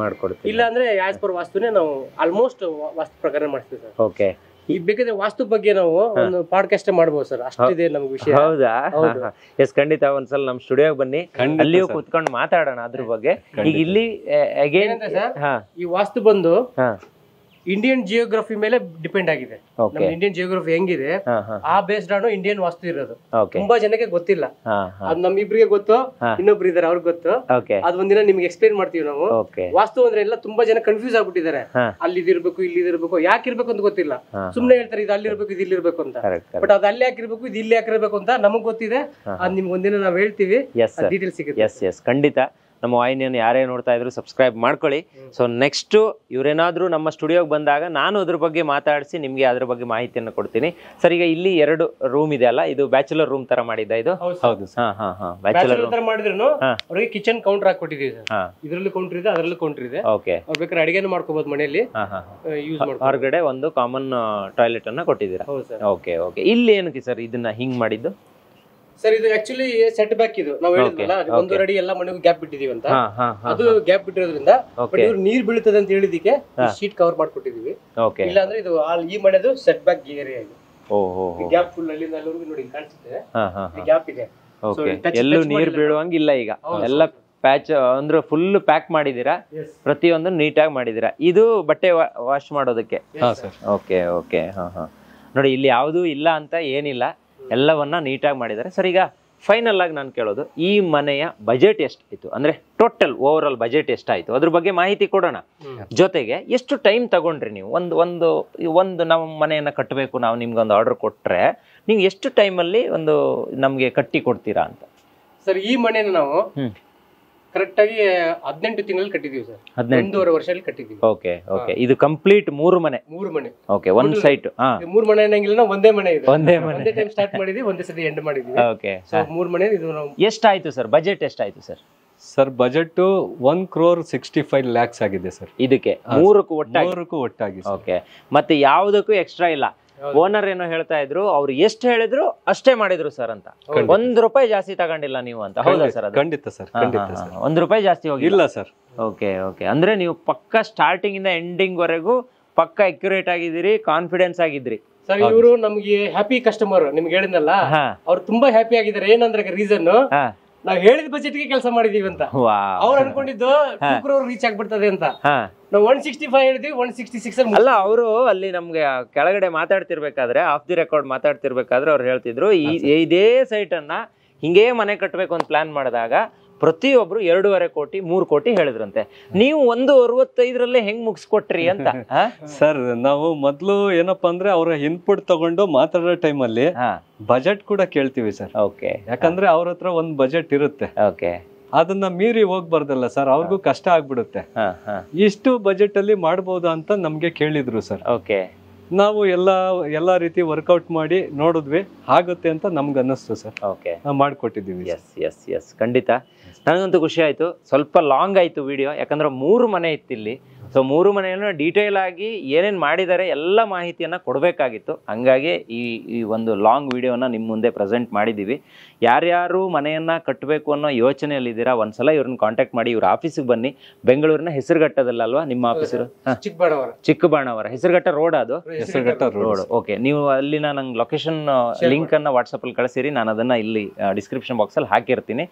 ಇಲ್ಲ ಅಂದ್ರೆ ಆಸ್ ಪರ್ ವಾಸ್ತುನೇ ನಾವು ಆಲ್ಮೋಸ್ಟ್ ವಾಸ್ತು ಪ್ರಕಾರ ಮಾಡ್ತೀವಿ ಸರ್. ಓಕೆ. ಈಗ ಬೇಕಾದ್ರೆ ವಾಸ್ತು ಬಗ್ಗೆ ನಾವು ಒಂದು ಪಾಡ್ಕಾಸ್ಟ್ ಮಾಡ್ಬೋದು ಸರ್, ಅಷ್ಟಿದೆ ನಮ್ಗೆ ವಿಷಯ. ಹೌದಾ? ಎಸ್, ಖಂಡಿತ ಒಂದ್ಸಲ ನಮ್ ಸ್ಟುಡಿಯೋಗೆ ಬನ್ನಿ, ಅಲ್ಲಿಯೂ ಕುತ್ಕೊಂಡು ಮಾತಾಡೋಣ ಅದ್ರ ಬಗ್ಗೆ. ಈಗ ಇಲ್ಲಿ ಅಗೇನ್ ಈ ವಾಸ್ತು ಬಂದು ಇಂಡಿಯನ್ ಜಿಯೋಗ್ರಫಿ ಮೇಲೆ ಡಿಪೆಂಡ್ ಆಗಿದೆ. ಇಂಡಿಯನ್ ಜಿಯೋಗ್ರಫಿ ಹೆಂಗಿದೆ ಆ ಬೇಸ್ಡ್ ಆನ್ ಇಂಡಿಯನ್ ವಾಸ್ತು ಇರೋದು. ತುಂಬಾ ಜನಕ್ಕೆ ಗೊತ್ತಿಲ್ಲ, ಅದ್ ನಮ್ಮಿಬ್ರಿಗೆ ಗೊತ್ತು, ಇನ್ನೊಬ್ರು ಇದಾರೆ ಅವ್ರಿಗೆ ಗೊತ್ತು. ಅದ್ ಒಂದಿನ ನಿಮ್ಗೆ ಎಕ್ಸ್ಪ್ಲೇನ್ ಮಾಡ್ತೀವಿ ನಾವು. ವಾಸ್ತು ಅಂದ್ರೆ ಎಲ್ಲ ತುಂಬಾ ಜನ ಕನ್ಫ್ಯೂಸ್ ಆಗ್ಬಿಟ್ಟಿದ್ದಾರೆ, ಅಲ್ಲಿ ಇದಿರ್ಬೇಕು ಇಲ್ಲಿ ಇದಿರ್ಬೇಕು, ಯಾಕಿರ್ಬೇಕು ಅಂತ ಗೊತ್ತಿಲ್ಲ. ಸುಮ್ನೆ ಹೇಳ್ತಾರೆ ಇದು ಅಲ್ಲಿರ್ಬೇಕು ಇದು ಇಲ್ಲಿರ್ಬೇಕು ಅಂತ. ಬಟ್ ಅದ್ ಅಲ್ಲಿ ಯಾಕಿರ್ಬೇಕು ಇದು ಇಲ್ಲಿ ಯಾಕಿರ್ಬೇಕು ಅಂತ ನಮಗ್ ಗೊತ್ತಿದೆ. ಅದ್ ನಿಮ್ಗೆ ಒಂದಿನ ನಾವ್ ಹೇಳ್ತೀವಿ, ಡೀಟೇಲ್ ಸಿಗುತ್ತೆ. ಎಸ್ ಖಂಡಿತ. ನಮ್ಮ ವಾಹಿನಿಯನ್ನು ಯಾರೇ ನೋಡ್ತಾ ಇದ್ರು ಸಬ್ಸ್ಕ್ರೈಬ್ ಮಾಡ್ಕೊಳ್ಳಿ. ಸೊ ನೆಕ್ಸ್ಟ್ ಇವರೇನಾದ್ರೂ ನಮ್ಮ ಸ್ಟುಡಿಯೋಗೆ ಬಂದಾಗ ನಾನು ಅದ್ರ ಬಗ್ಗೆ ಮಾತಾಡಿಸಿ ನಿಮ್ಗೆ ಅದ್ರ ಬಗ್ಗೆ ಮಾಹಿತಿಯನ್ನು ಕೊಡ್ತೀನಿ. ಸರ್, ಈಗ ಇಲ್ಲಿ 2 ರೂಮ್ ಇದೆ ಅಲ್ಲ, ಇದು ಬ್ಯಾಚುಲರ್ ರೂಮ್ ತರ ಮಾಡಿದ್ದ ಇದು? ಹೌದು. ಬ್ಯಾಚುಲರ್ ತರ ಮಾಡಿದ್ರು ಅವ್ರಿಗೆ ಕಿಚನ್ ಕೌಂಟರ್ ಹಾಕೊಟ್ಟಿದೀವಿ ಸರ್. ಇದ್ರಲ್ಲೂ ಕೌಂಟರ್ ಇದೆ, ಅದರಲ್ಲೂ ಕೌಂಟರ್ ಇದೆ. ಓಕೆ. ಅವ್ರು ಬೇಕಾದ್ರೆ ಅಡಿಗೆನೂ ಮಾಡ್ಕೋಬಹುದು ಮನೆಯಲ್ಲಿ, ಯೂಸ್ ಮಾಡ್ಬೋದು. ಹೊರಗಡೆ ಒಂದು ಕಾಮನ್ ಟಾಯ್ಲೆಟ್ ಅನ್ನ ಕೊಟ್ಟಿದ್ದೀರಾ? Okay okay. ಇಲ್ಲಿ ಏನಕ್ಕೆ ಸರ್ ಇದನ್ನ ಹಿಂಗ್ ಮಾಡಿದ್ದು? ಸರ್ ಇದು ಆಕ್ಚುಲಿ ಸೆಟ್ ಬ್ಯಾಕ್. ಇದು ನಾವು ಹೇಳಿದ್ವಲ್ಲ 1 ಅಡಿ ಎಲ್ಲ ಮನೆಗೂ ಗ್ಯಾಪ್ ಬಿಟ್ಟಿದೀವಿ ಅಂತ, ಅದು ಗ್ಯಾಪ್ ಬಿಟ್ಟಿರೋದ್ರಿಂದ ಇವ್ರು ನೀರ್ ಬೀಳ್ತದೆ ಅಂತ ಹೇಳಿದಕ್ಕೆ ಶೀಟ್ ಕವರ್ ಮಾಡ್ಕೊಟ್ಟಿದೀವಿ. ಇಲ್ಲ ಅಂದ್ರೆ ಇದು ಈ ಮನೆದು ಸೆಟ್ ಬ್ಯಾಕ್ ಏರಿಯಾ ಇದೆ. ಗ್ಯಾಪ್ ಫುಲ್ ಅಲ್ಲಿಂದ ಅಲ್ಲಿವರೆಗೂ ನೋಡಿ ಕಾಣಿಸುತ್ತೆ, ಗ್ಯಾಪ್ ಇದೆ. ಎಲ್ಲೂ ನೀರ್ ಬೀಳುವಂಗಿಲ್ಲ. ಈಗ ಎಲ್ಲ ಪ್ಯಾಚ್ ಅಂದ್ರೆ ಫುಲ್ ಪ್ಯಾಕ್ ಮಾಡಿದೀರಾ, ಪ್ರತಿಯೊಂದು ನೀಟಾಗಿ ಮಾಡಿದೀರಾ. ಇದು ಬಟ್ಟೆ ವಾಶ್ ಮಾಡೋದಕ್ಕೆ? Okay okay. ನೋಡಿ, ಇಲ್ಲಿ ಯಾವ್ದು ಇಲ್ಲ ಅಂತ ಏನಿಲ್ಲ, ಎಲ್ಲವನ್ನ ನೀಟಾಗಿ ಮಾಡಿದ್ದಾರೆ. ಸರ್, ಈಗ ಫೈನಲ್ ಆಗಿ ನಾನು ಕೇಳೋದು, ಈ ಮನೆಯ ಬಜೆಟ್ ಎಷ್ಟಾಯ್ತು, ಅಂದ್ರೆ ಟೋಟಲ್ ಓವರ್ ಆಲ್ ಬಜೆಟ್ ಎಷ್ಟಾಯ್ತು ಅದ್ರ ಬಗ್ಗೆ ಮಾಹಿತಿ ಕೊಡೋಣ. ಜೊತೆಗೆ ಎಷ್ಟು ಟೈಮ್ ತಗೊಂಡ್ರಿ ನೀವು? ಒಂದು ನಾವು ಮನೆಯನ್ನ ಕಟ್ಟಬೇಕು, ನಾವು ನಿಮ್ಗೆ ಒಂದು ಆರ್ಡರ್ ಕೊಟ್ರೆ ನೀವು ಎಷ್ಟು ಟೈಮಲ್ಲಿ ಒಂದು ನಮ್ಗೆ ಕಟ್ಟಿ ಕೊಡ್ತೀರಾ ಅಂತ? ಸರ್, ಈ ಮನೆನ ನಾವು ಕರೆಕ್ಟ್ ಆಗಿ 18 ತಿಂಗಳಲ್ಲಿ ಕಟ್ಟಿದೀವಿ ಸರ್. 1.5 ವರ್ಷದಲ್ಲಿ ಕಟ್ಟಿದೀವಿ. Okay okay. ಇದು ಕಂಪ್ಲೀಟ್ 3 ಮನೆ? 3 ಮನೆ. ಓಕೆ. ಒಂದು ಸೈಟ್? 3 ಮನೆ ಅನ್ನಂಗಿಲ್ಲ, ಒಂದೇ ಮನೆ ಇದೆ. ಒಂದೇ ಟೈಮ್ ಸ್ಟಾರ್ಟ್ ಮಾಡಿದ್ವಿ, ಒಂದೇ ಸತಿ ಎಂಡ್ ಮಾಡಿದ್ವಿ. ಓಕೆ. ಸೊ 3 ಮನೆ. ಇದು ನಾವು ಎಷ್ಟಾಯ್ತು ಸರ್ ಬಜೆಟ್? ಎಷ್ಟಾಯ್ತು ಸರ್? ಸರ್, ಬಜೆಟ್ 1,65 lakhs ಆಗಿದೆ ಸರ್. ಇದಕ್ಕೆ 3ಕ್ಕೂ ಒಟ್ಟಾಗಿ. ಓಕೆ. ಮತ್ತೆ ಯಾವುದಕ್ಕೂ ಎಕ್ಸ್ಟ್ರಾ ಇಲ್ಲ? ಓನರ್ ಏನೋ ಹೇಳ್ತಾ ಇದ್ರು, ಅವ್ರು ಎಷ್ಟು ಹೇಳಿದ್ರು ಅಷ್ಟೇ ಮಾಡಿದ್ರು ಸರ್ ಅಂತ. ₹1 ಜಾಸ್ತಿ ತಗೊಂಡಿಲ್ಲ ನೀವು ಅಂತ? ಹೌದಾ ಸರ್? ಖಂಡಿತ ಸರ್, ಖಂಡಿತ ಸರ್. ₹1 ಜಾಸ್ತಿ ಹೋಗಿಲ್ಲ ಸರ್? Okay okay. ಅಂದ್ರೆ ನೀವು ಪಕ್ಕ ಸ್ಟಾರ್ಟಿಂಗ್ ಇಂದ ಎಂಡಿಂಗ್ ವರೆಗೂ ಪಕ್ಕ ಅಕ್ಯುರೇಟ್ ಆಗಿದ್ದೀರಿ, ಕಾನ್ಫಿಡೆನ್ಸ್ ಆಗಿದ್ರಿ ಸರ್. ಇವರು ನಮ್ಗೆ ಹ್ಯಾಪಿ ಕಸ್ಟಮರ್, ನಿಮ್ಗೆ ಹೇಳಿದ್ನಲ್ಲ, ಅವ್ರು ತುಂಬಾ ಹ್ಯಾಪಿ ಆಗಿದ್ದಾರೆ. ಏನಂದ್ರೆ ರೀಸನ್, ನಾವ್ ಹೇಳಿದ ಬಜೆಟ್ ಗೆ ಕೆಲಸ ಮಾಡಿದೀವಿ ಅಂತ. ಅವ್ರು ಅನ್ಕೊಂಡಿದ್ದು 2 crore ರೀಚ್ ಆಗ್ಬಿಡ್ತದೆ ಅಂತ. ನಾವು 165 ಹೇಳಿದ್ವಿ, 166 ಅಲ್ಲ. ಅವರು ಅಲ್ಲಿ ನಮ್ಗೆ ಕೆಳಗಡೆ ಮಾತಾಡ್ತಿರ್ಬೇಕಾದ್ರೆ, ಆಫ್ ದಿ ರೆಕಾರ್ಡ್ ಮಾತಾಡ್ತಿರ್ಬೇಕಾದ್ರೆ ಅವ್ರು ಹೇಳ್ತಿದ್ರು, ಇದೇ ಸೈಟ್ ಅನ್ನ ಹಿಂಗೇ ಮನೆ ಕಟ್ಟಬೇಕು ಅಂತ ಪ್ಲಾನ್ ಮಾಡಿದಾಗ ಪ್ರತಿಯೊಬ್ರು 2.5 ಕೋಟಿ 3 ಕೋಟಿ ಹೇಳಿದ್ರಂತೆ. ನೀವು 1.65 ಹೆಂಗ್ ಮುಗಿಸ್ಕೊಟ್ರಿ ಅಂತ? ಸರ್, ನಾವು ಮೊದ್ಲು ಏನಪ್ಪಾ ಅಂದ್ರೆ ಅವ್ರ ಇನ್ಪುಟ್ ತಗೊಂಡು ಮಾತಾಡೋ ಟೈಮಲ್ಲಿ ಬಜೆಟ್ ಕೂಡ ಕೇಳ್ತೀವಿ ಸರ್. ಓಕೆ. ಯಾಕಂದ್ರೆ ಅವ್ರ ಹತ್ರ ಒಂದ್ ಬಜೆಟ್ ಇರುತ್ತೆ. ಓಕೆ. ಅದನ್ನ ಮೀರಿ ಹೋಗ್ಬಾರ್ದಲ್ಲ ಸರ್, ಅವ್ರಿಗೂ ಕಷ್ಟ ಆಗ್ಬಿಡುತ್ತೆ. ಇಷ್ಟು ಬಜೆಟ್ ಅಲ್ಲಿ ಮಾಡ್ಬೋದಾ ಅಂತ ನಮ್ಗೆ ಕೇಳಿದ್ರು ಸರ್. ಓಕೆ. ನಾವು ಎಲ್ಲ ರೀತಿ ವರ್ಕೌಟ್ ಮಾಡಿ ನೋಡಿದ್ವಿ, ಆಗುತ್ತೆ ಅಂತ ನಮ್ಗೆ ಅನ್ನಿಸ್ತು ಸರ್. ಓಕೆ, ನಾವು ಮಾಡಿಕೊಟ್ಟಿದ್ದೀವಿ. ಎಸ್ ಖಂಡಿತ. ನನಗಂತೂ ಖುಷಿ ಆಯಿತು. ಸ್ವಲ್ಪ ಲಾಂಗ್ ಆಯಿತು ವಿಡಿಯೋ, ಯಾಕಂದ್ರೆ 3 ಮನೆ ಇತ್ತು ಇಲ್ಲಿ. ಸೊ 3 ಮನೆಯನ್ನು ಡೀಟೇಲ್ ಆಗಿ ಏನೇನು ಮಾಡಿದ್ದಾರೆ ಎಲ್ಲ ಮಾಹಿತಿಯನ್ನು ಕೊಡಬೇಕಾಗಿತ್ತು. ಹಂಗಾಗಿ ಈ ಒಂದು ಲಾಂಗ್ ವಿಡಿಯೋನ ನಿಮ್ಮ ಮುಂದೆ ಪ್ರೆಸೆಂಟ್ ಮಾಡಿದ್ದೀವಿ. ಯಾರ್ಯಾರು ಮನೆಯನ್ನು ಕಟ್ಟಬೇಕು ಅನ್ನೋ ಯೋಚನೆಯಲ್ಲಿದ್ದೀರಾ, ಒಂದ್ಸಲ ಇವ್ರನ್ನ ಕಾಂಟ್ಯಾಕ್ಟ್ ಮಾಡಿ. ಇವ್ರ ಆಫೀಸಿಗೆ ಬನ್ನಿ. ಬೆಂಗಳೂರಿನ ಹೆಸರುಘಟ್ಟದಲ್ಲಲ್ವಾ ನಿಮ್ಮ ಆಫೀಸರು? ಚಿಕ್ಕಬಾಣವರ ಹೆಸರುಘಟ್ಟ ರೋಡ್, ಅದು ಹೆಸರುಘಟ್ಟ ರೋಡ್. ಓಕೆ, ನೀವು ಅಲ್ಲಿನ ನಂಗೆ ಲೊಕೇಶನ್ ಲಿಂಕ್ ಅನ್ನ ವಾಟ್ಸಪ್ಪಲ್ಲಿ ಕಳಿಸಿರಿ. ನಾನು ಅದನ್ನ ಇಲ್ಲಿ ಡಿಸ್ಕ್ರಿಪ್ಷನ್ ಬಾಕ್ಸಲ್ಲಿ ಹಾಕಿರ್ತೀನಿ.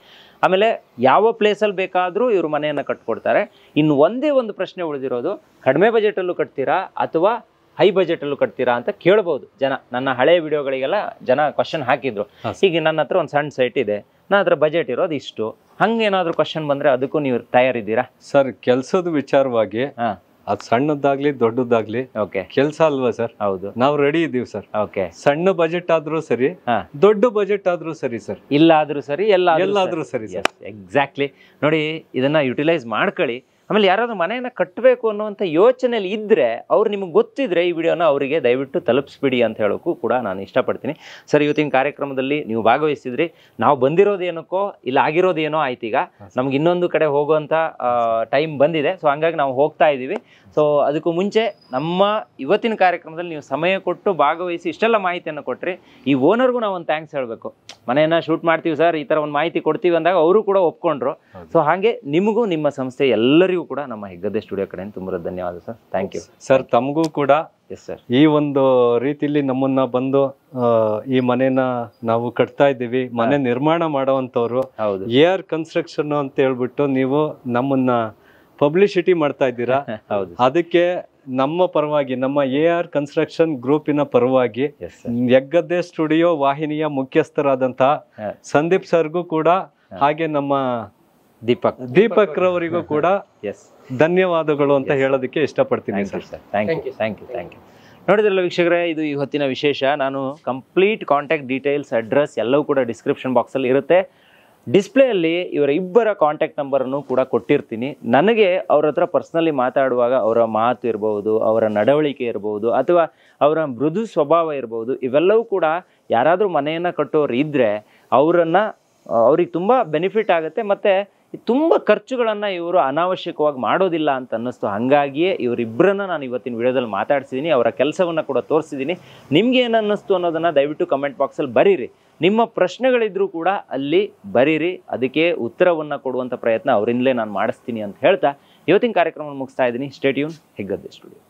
ಆಮೇಲೆ ಯಾವ ಪ್ಲೇಸಲ್ಲಿ ಬೇಕಾದರೂ ಇವರು ಮನೆಯನ್ನು ಕಟ್ಕೊಡ್ತಾರೆ. ಇನ್ನು ಒಂದೇ ಒಂದು ಪ್ರಶ್ನೆ ಉಳಿದಿರೋದು, ಕಡಿಮೆ ಬಜೆಟಲ್ಲೂ ಕಟ್ತೀರಾ ಅಥವಾ ಹೈ ಬಜೆಟಲ್ಲೂ ಕಟ್ತೀರಾ ಅಂತ ಕೇಳ್ಬೋದು ಜನ. ನನ್ನ ಹಳೆಯ ವಿಡಿಯೋಗಳಿಗೆಲ್ಲ ಜನ ಕ್ವಶನ್ ಹಾಕಿದ್ರು. ಈಗ ನನ್ನ ಹತ್ರ ಒಂದು ಸಣ್ಣ ಸೈಟ್ ಇದೆ, ನನ್ನ ಹತ್ರ ಬಜೆಟ್ ಇರೋದು ಇಷ್ಟು, ಹಂಗೇನಾದ್ರೂ ಕ್ವಶನ್ ಬಂದ್ರೆ ಅದಕ್ಕೂ ನೀವು ತಯಾರಿದ್ದೀರಾ? ಸರ್, ಕೆಲಸದ ವಿಚಾರವಾಗಿ ಅದು ಸಣ್ಣದಾಗ್ಲಿ ದೊಡ್ಡದಾಗ್ಲಿ ಕೆಲಸ ಅಲ್ವಾ ಸರ್? ಹೌದು, ನಾವು ರೆಡಿ ಇದೀವಿ ಸರ್. ಓಕೆ, ಸಣ್ಣ ಬಜೆಟ್ ಆದ್ರೂ ಸರಿ, ದೊಡ್ಡ ಬಜೆಟ್ ಆದ್ರೂ ಸರಿ ಸರ್, ಇಲ್ಲಾದ್ರೂ ಸರಿ, ಎಲ್ಲಾದ್ರೂ ಸರಿ ಸರ್. ಎಕ್ಸಾಕ್ಟ್ಲಿ. ನೋಡಿ, ಇದನ್ನ ಯುಟಿಲೈಸ್ ಮಾಡ್ಕೊಳ್ಳಿ. ಆಮೇಲೆ ಯಾರಾದ್ರೂ ಮನೆಯನ್ನ ಕಟ್ಟಬೇಕು ಅನ್ನುವಂಥ ಯೋಚನೆಯಲ್ಲಿ ಇದ್ರೆ, ಅವ್ರು ನಿಮಗೆ ಗೊತ್ತಿದ್ರೆ ಈ ವಿಡಿಯೋನ ಅವರಿಗೆ ದಯವಿಟ್ಟು ತಲುಪಿಸ್ಬಿಡಿ ಅಂತ ಹೇಳೋಕ್ಕೂ ಕೂಡ ನಾನು ಇಷ್ಟಪಡ್ತೀನಿ. ಸರ್, ಇವತ್ತಿನ ಕಾರ್ಯಕ್ರಮದಲ್ಲಿ ನೀವು ಭಾಗವಹಿಸಿದ್ರಿ. ನಾವು ಬಂದಿರೋದೇನಕ್ಕೋ ಇಲ್ಲ ಆಗಿರೋದೇನೋ ಆಯ್ತು. ಈಗ ನಮ್ಗೆ ಇನ್ನೊಂದು ಕಡೆ ಹೋಗುವಂಥ ಟೈಮ್ ಬಂದಿದೆ. ಸೊ ಹಂಗಾಗಿ ನಾವು ಹೋಗ್ತಾ ಇದ್ದೀವಿ. ಸೊ ಅದಕ್ಕೂ ಮುಂಚೆ ನಮ್ಮ ಇವತ್ತಿನ ಕಾರ್ಯಕ್ರಮದಲ್ಲಿ ನೀವು ಸಮಯ ಕೊಟ್ಟು ಭಾಗವಹಿಸಿ ಇಷ್ಟೆಲ್ಲ ಮಾಹಿತಿಯನ್ನು ಕೊಟ್ಟರೆ, ಈ ಓನರ್ಗೂ ನಾವು ಒಂದು ಥ್ಯಾಂಕ್ಸ್ ಹೇಳಬೇಕು. ಮನೆಯನ್ನು ಶೂಟ್ ಮಾಡ್ತೀವಿ ಸರ್, ಈ ಥರ ಒಂದು ಮಾಹಿತಿ ಕೊಡ್ತೀವಿ ಅಂದಾಗ ಅವರು ಕೂಡ ಒಪ್ಕೊಂಡ್ರು. ಸೊ ಹಾಗೆ ನಿಮಗೂ ನಿಮ್ಮ ಸಂಸ್ಥೆ ಎಲ್ಲರಿಗೂ ಕೂಡ ನಮ್ಮ ಹೆಗ್ಗದ್ದೆ ಸ್ಟುಡಿಯೋ ಕಡೆಯಿಂದ ತುಂಬ ಧನ್ಯವಾದ ಸರ್. Thank you sir. ತಮಗೂ ಕೂಡ ಎಸ್ ಸರ್. ಈ ಒಂದು ರೀತಿಯಲ್ಲಿ ನಮ್ಮನ್ನ ಬಂದು ಈ ಮನೆನ ನಾವು ಕಟ್ತಾ ಇದ್ದೀವಿ, ಮನೆ ನಿರ್ಮಾಣ ಮಾಡೋವಂಥವ್ರು AR ಕನ್ಸ್ಟ್ರಕ್ಷನ್ ಅಂತ ಹೇಳ್ಬಿಟ್ಟು ನೀವು ನಮ್ಮನ್ನ ಪಬ್ಲಿಸಿಟಿ ಮಾಡ್ತಾ ಇದ್ದೀರಾ. ಅದಕ್ಕೆ ನಮ್ಮ ಪರವಾಗಿ, ನಮ್ಮ AR ಕನ್ಸ್ಟ್ರಕ್ಷನ್ ಗ್ರೂಪಿನ ಪರವಾಗಿ, ಹೆಗ್ಗದ್ದೆ ಸ್ಟುಡಿಯೋ ವಾಹಿನಿಯ ಮುಖ್ಯಸ್ಥರಾದಂತಹ ಸಂದೀಪ್ ಸರ್ಗೂ ಕೂಡ, ಹಾಗೆ ನಮ್ಮ ದೀಪಕ್ ರವರಿಗೂ ಕೂಡ ಧನ್ಯವಾದಗಳು ಅಂತ ಹೇಳೋದಕ್ಕೆ ಇಷ್ಟಪಡ್ತೀನಿ ಸರ್. Thank you. ನೋಡಿದ್ರಲ್ಲ ವೀಕ್ಷಕರೇ, ಇದು ಈ ಹೊತ್ತಿನ ವಿಶೇಷ. ನಾನು ಕಂಪ್ಲೀಟ್ ಕಾಂಟ್ಯಾಕ್ಟ್ ಡೀಟೇಲ್ಸ್, ಅಡ್ರೆಸ್ ಎಲ್ಲವೂ ಕೂಡ ಡಿಸ್ಕ್ರಿಪ್ಷನ್ ಬಾಕ್ಸಲ್ಲಿ ಇರುತ್ತೆ. ಡಿಸ್ಪ್ಲೇಯಲ್ಲಿ ಇವರ ಇಬ್ಬರ ಕಾಂಟ್ಯಾಕ್ಟ್ ನಂಬರನ್ನು ಕೂಡ ಕೊಟ್ಟಿರ್ತೀನಿ. ನನಗೆ ಅವ್ರ ಹತ್ರ ಪರ್ಸ್ನಲಿ ಮಾತಾಡುವಾಗ ಅವರ ಮಾತು ಇರ್ಬೋದು, ಅವರ ನಡವಳಿಕೆ ಇರ್ಬೋದು, ಅಥವಾ ಅವರ ಮೃದು ಸ್ವಭಾವ ಇರ್ಬೋದು, ಇವೆಲ್ಲವೂ ಕೂಡ ಯಾರಾದರೂ ಮನೆಯನ್ನು ಕಟ್ಟೋರು ಇದ್ದರೆ ಅವ್ರಿಗೆ ತುಂಬ ಬೆನಿಫಿಟ್ ಆಗುತ್ತೆ. ಮತ್ತು ತುಂಬ ಖರ್ಚುಗಳನ್ನು ಇವರು ಅನಾವಶ್ಯಕವಾಗಿ ಮಾಡೋದಿಲ್ಲ ಅಂತ ಅನ್ನಿಸ್ತು. ಹಾಗಾಗಿಯೇ ಇವರಿಬ್ಬರನ್ನ ನಾನು ಇವತ್ತಿನ ವಿಡಿಯೋದಲ್ಲಿ ಮಾತಾಡ್ಸಿದ್ದೀನಿ, ಅವರ ಕೆಲಸವನ್ನು ಕೂಡ ತೋರಿಸಿದ್ದೀನಿ. ನಿಮ್ಗೆ ಏನು ಅನ್ನಿಸ್ತು ಅನ್ನೋದನ್ನು ದಯವಿಟ್ಟು ಕಮೆಂಟ್ ಬಾಕ್ಸಲ್ಲಿ ಬರೀರಿ. ನಿಮ್ಮ ಪ್ರಶ್ನೆಗಳಿದ್ರೂ ಕೂಡ ಅಲ್ಲಿ ಬರೀರಿ, ಅದಕ್ಕೆ ಉತ್ತರವನ್ನು ಕೊಡುವಂಥ ಪ್ರಯತ್ನ ಅವರಿಂದಲೇ ನಾನು ಮಾಡಿಸ್ತೀನಿ ಅಂತ ಹೇಳ್ತಾ ಇವತ್ತಿನ ಕಾರ್ಯಕ್ರಮವನ್ನು ಮುಗಿಸ್ತಾ ಇದ್ದೀನಿ. Stay tune, Heggadde studio.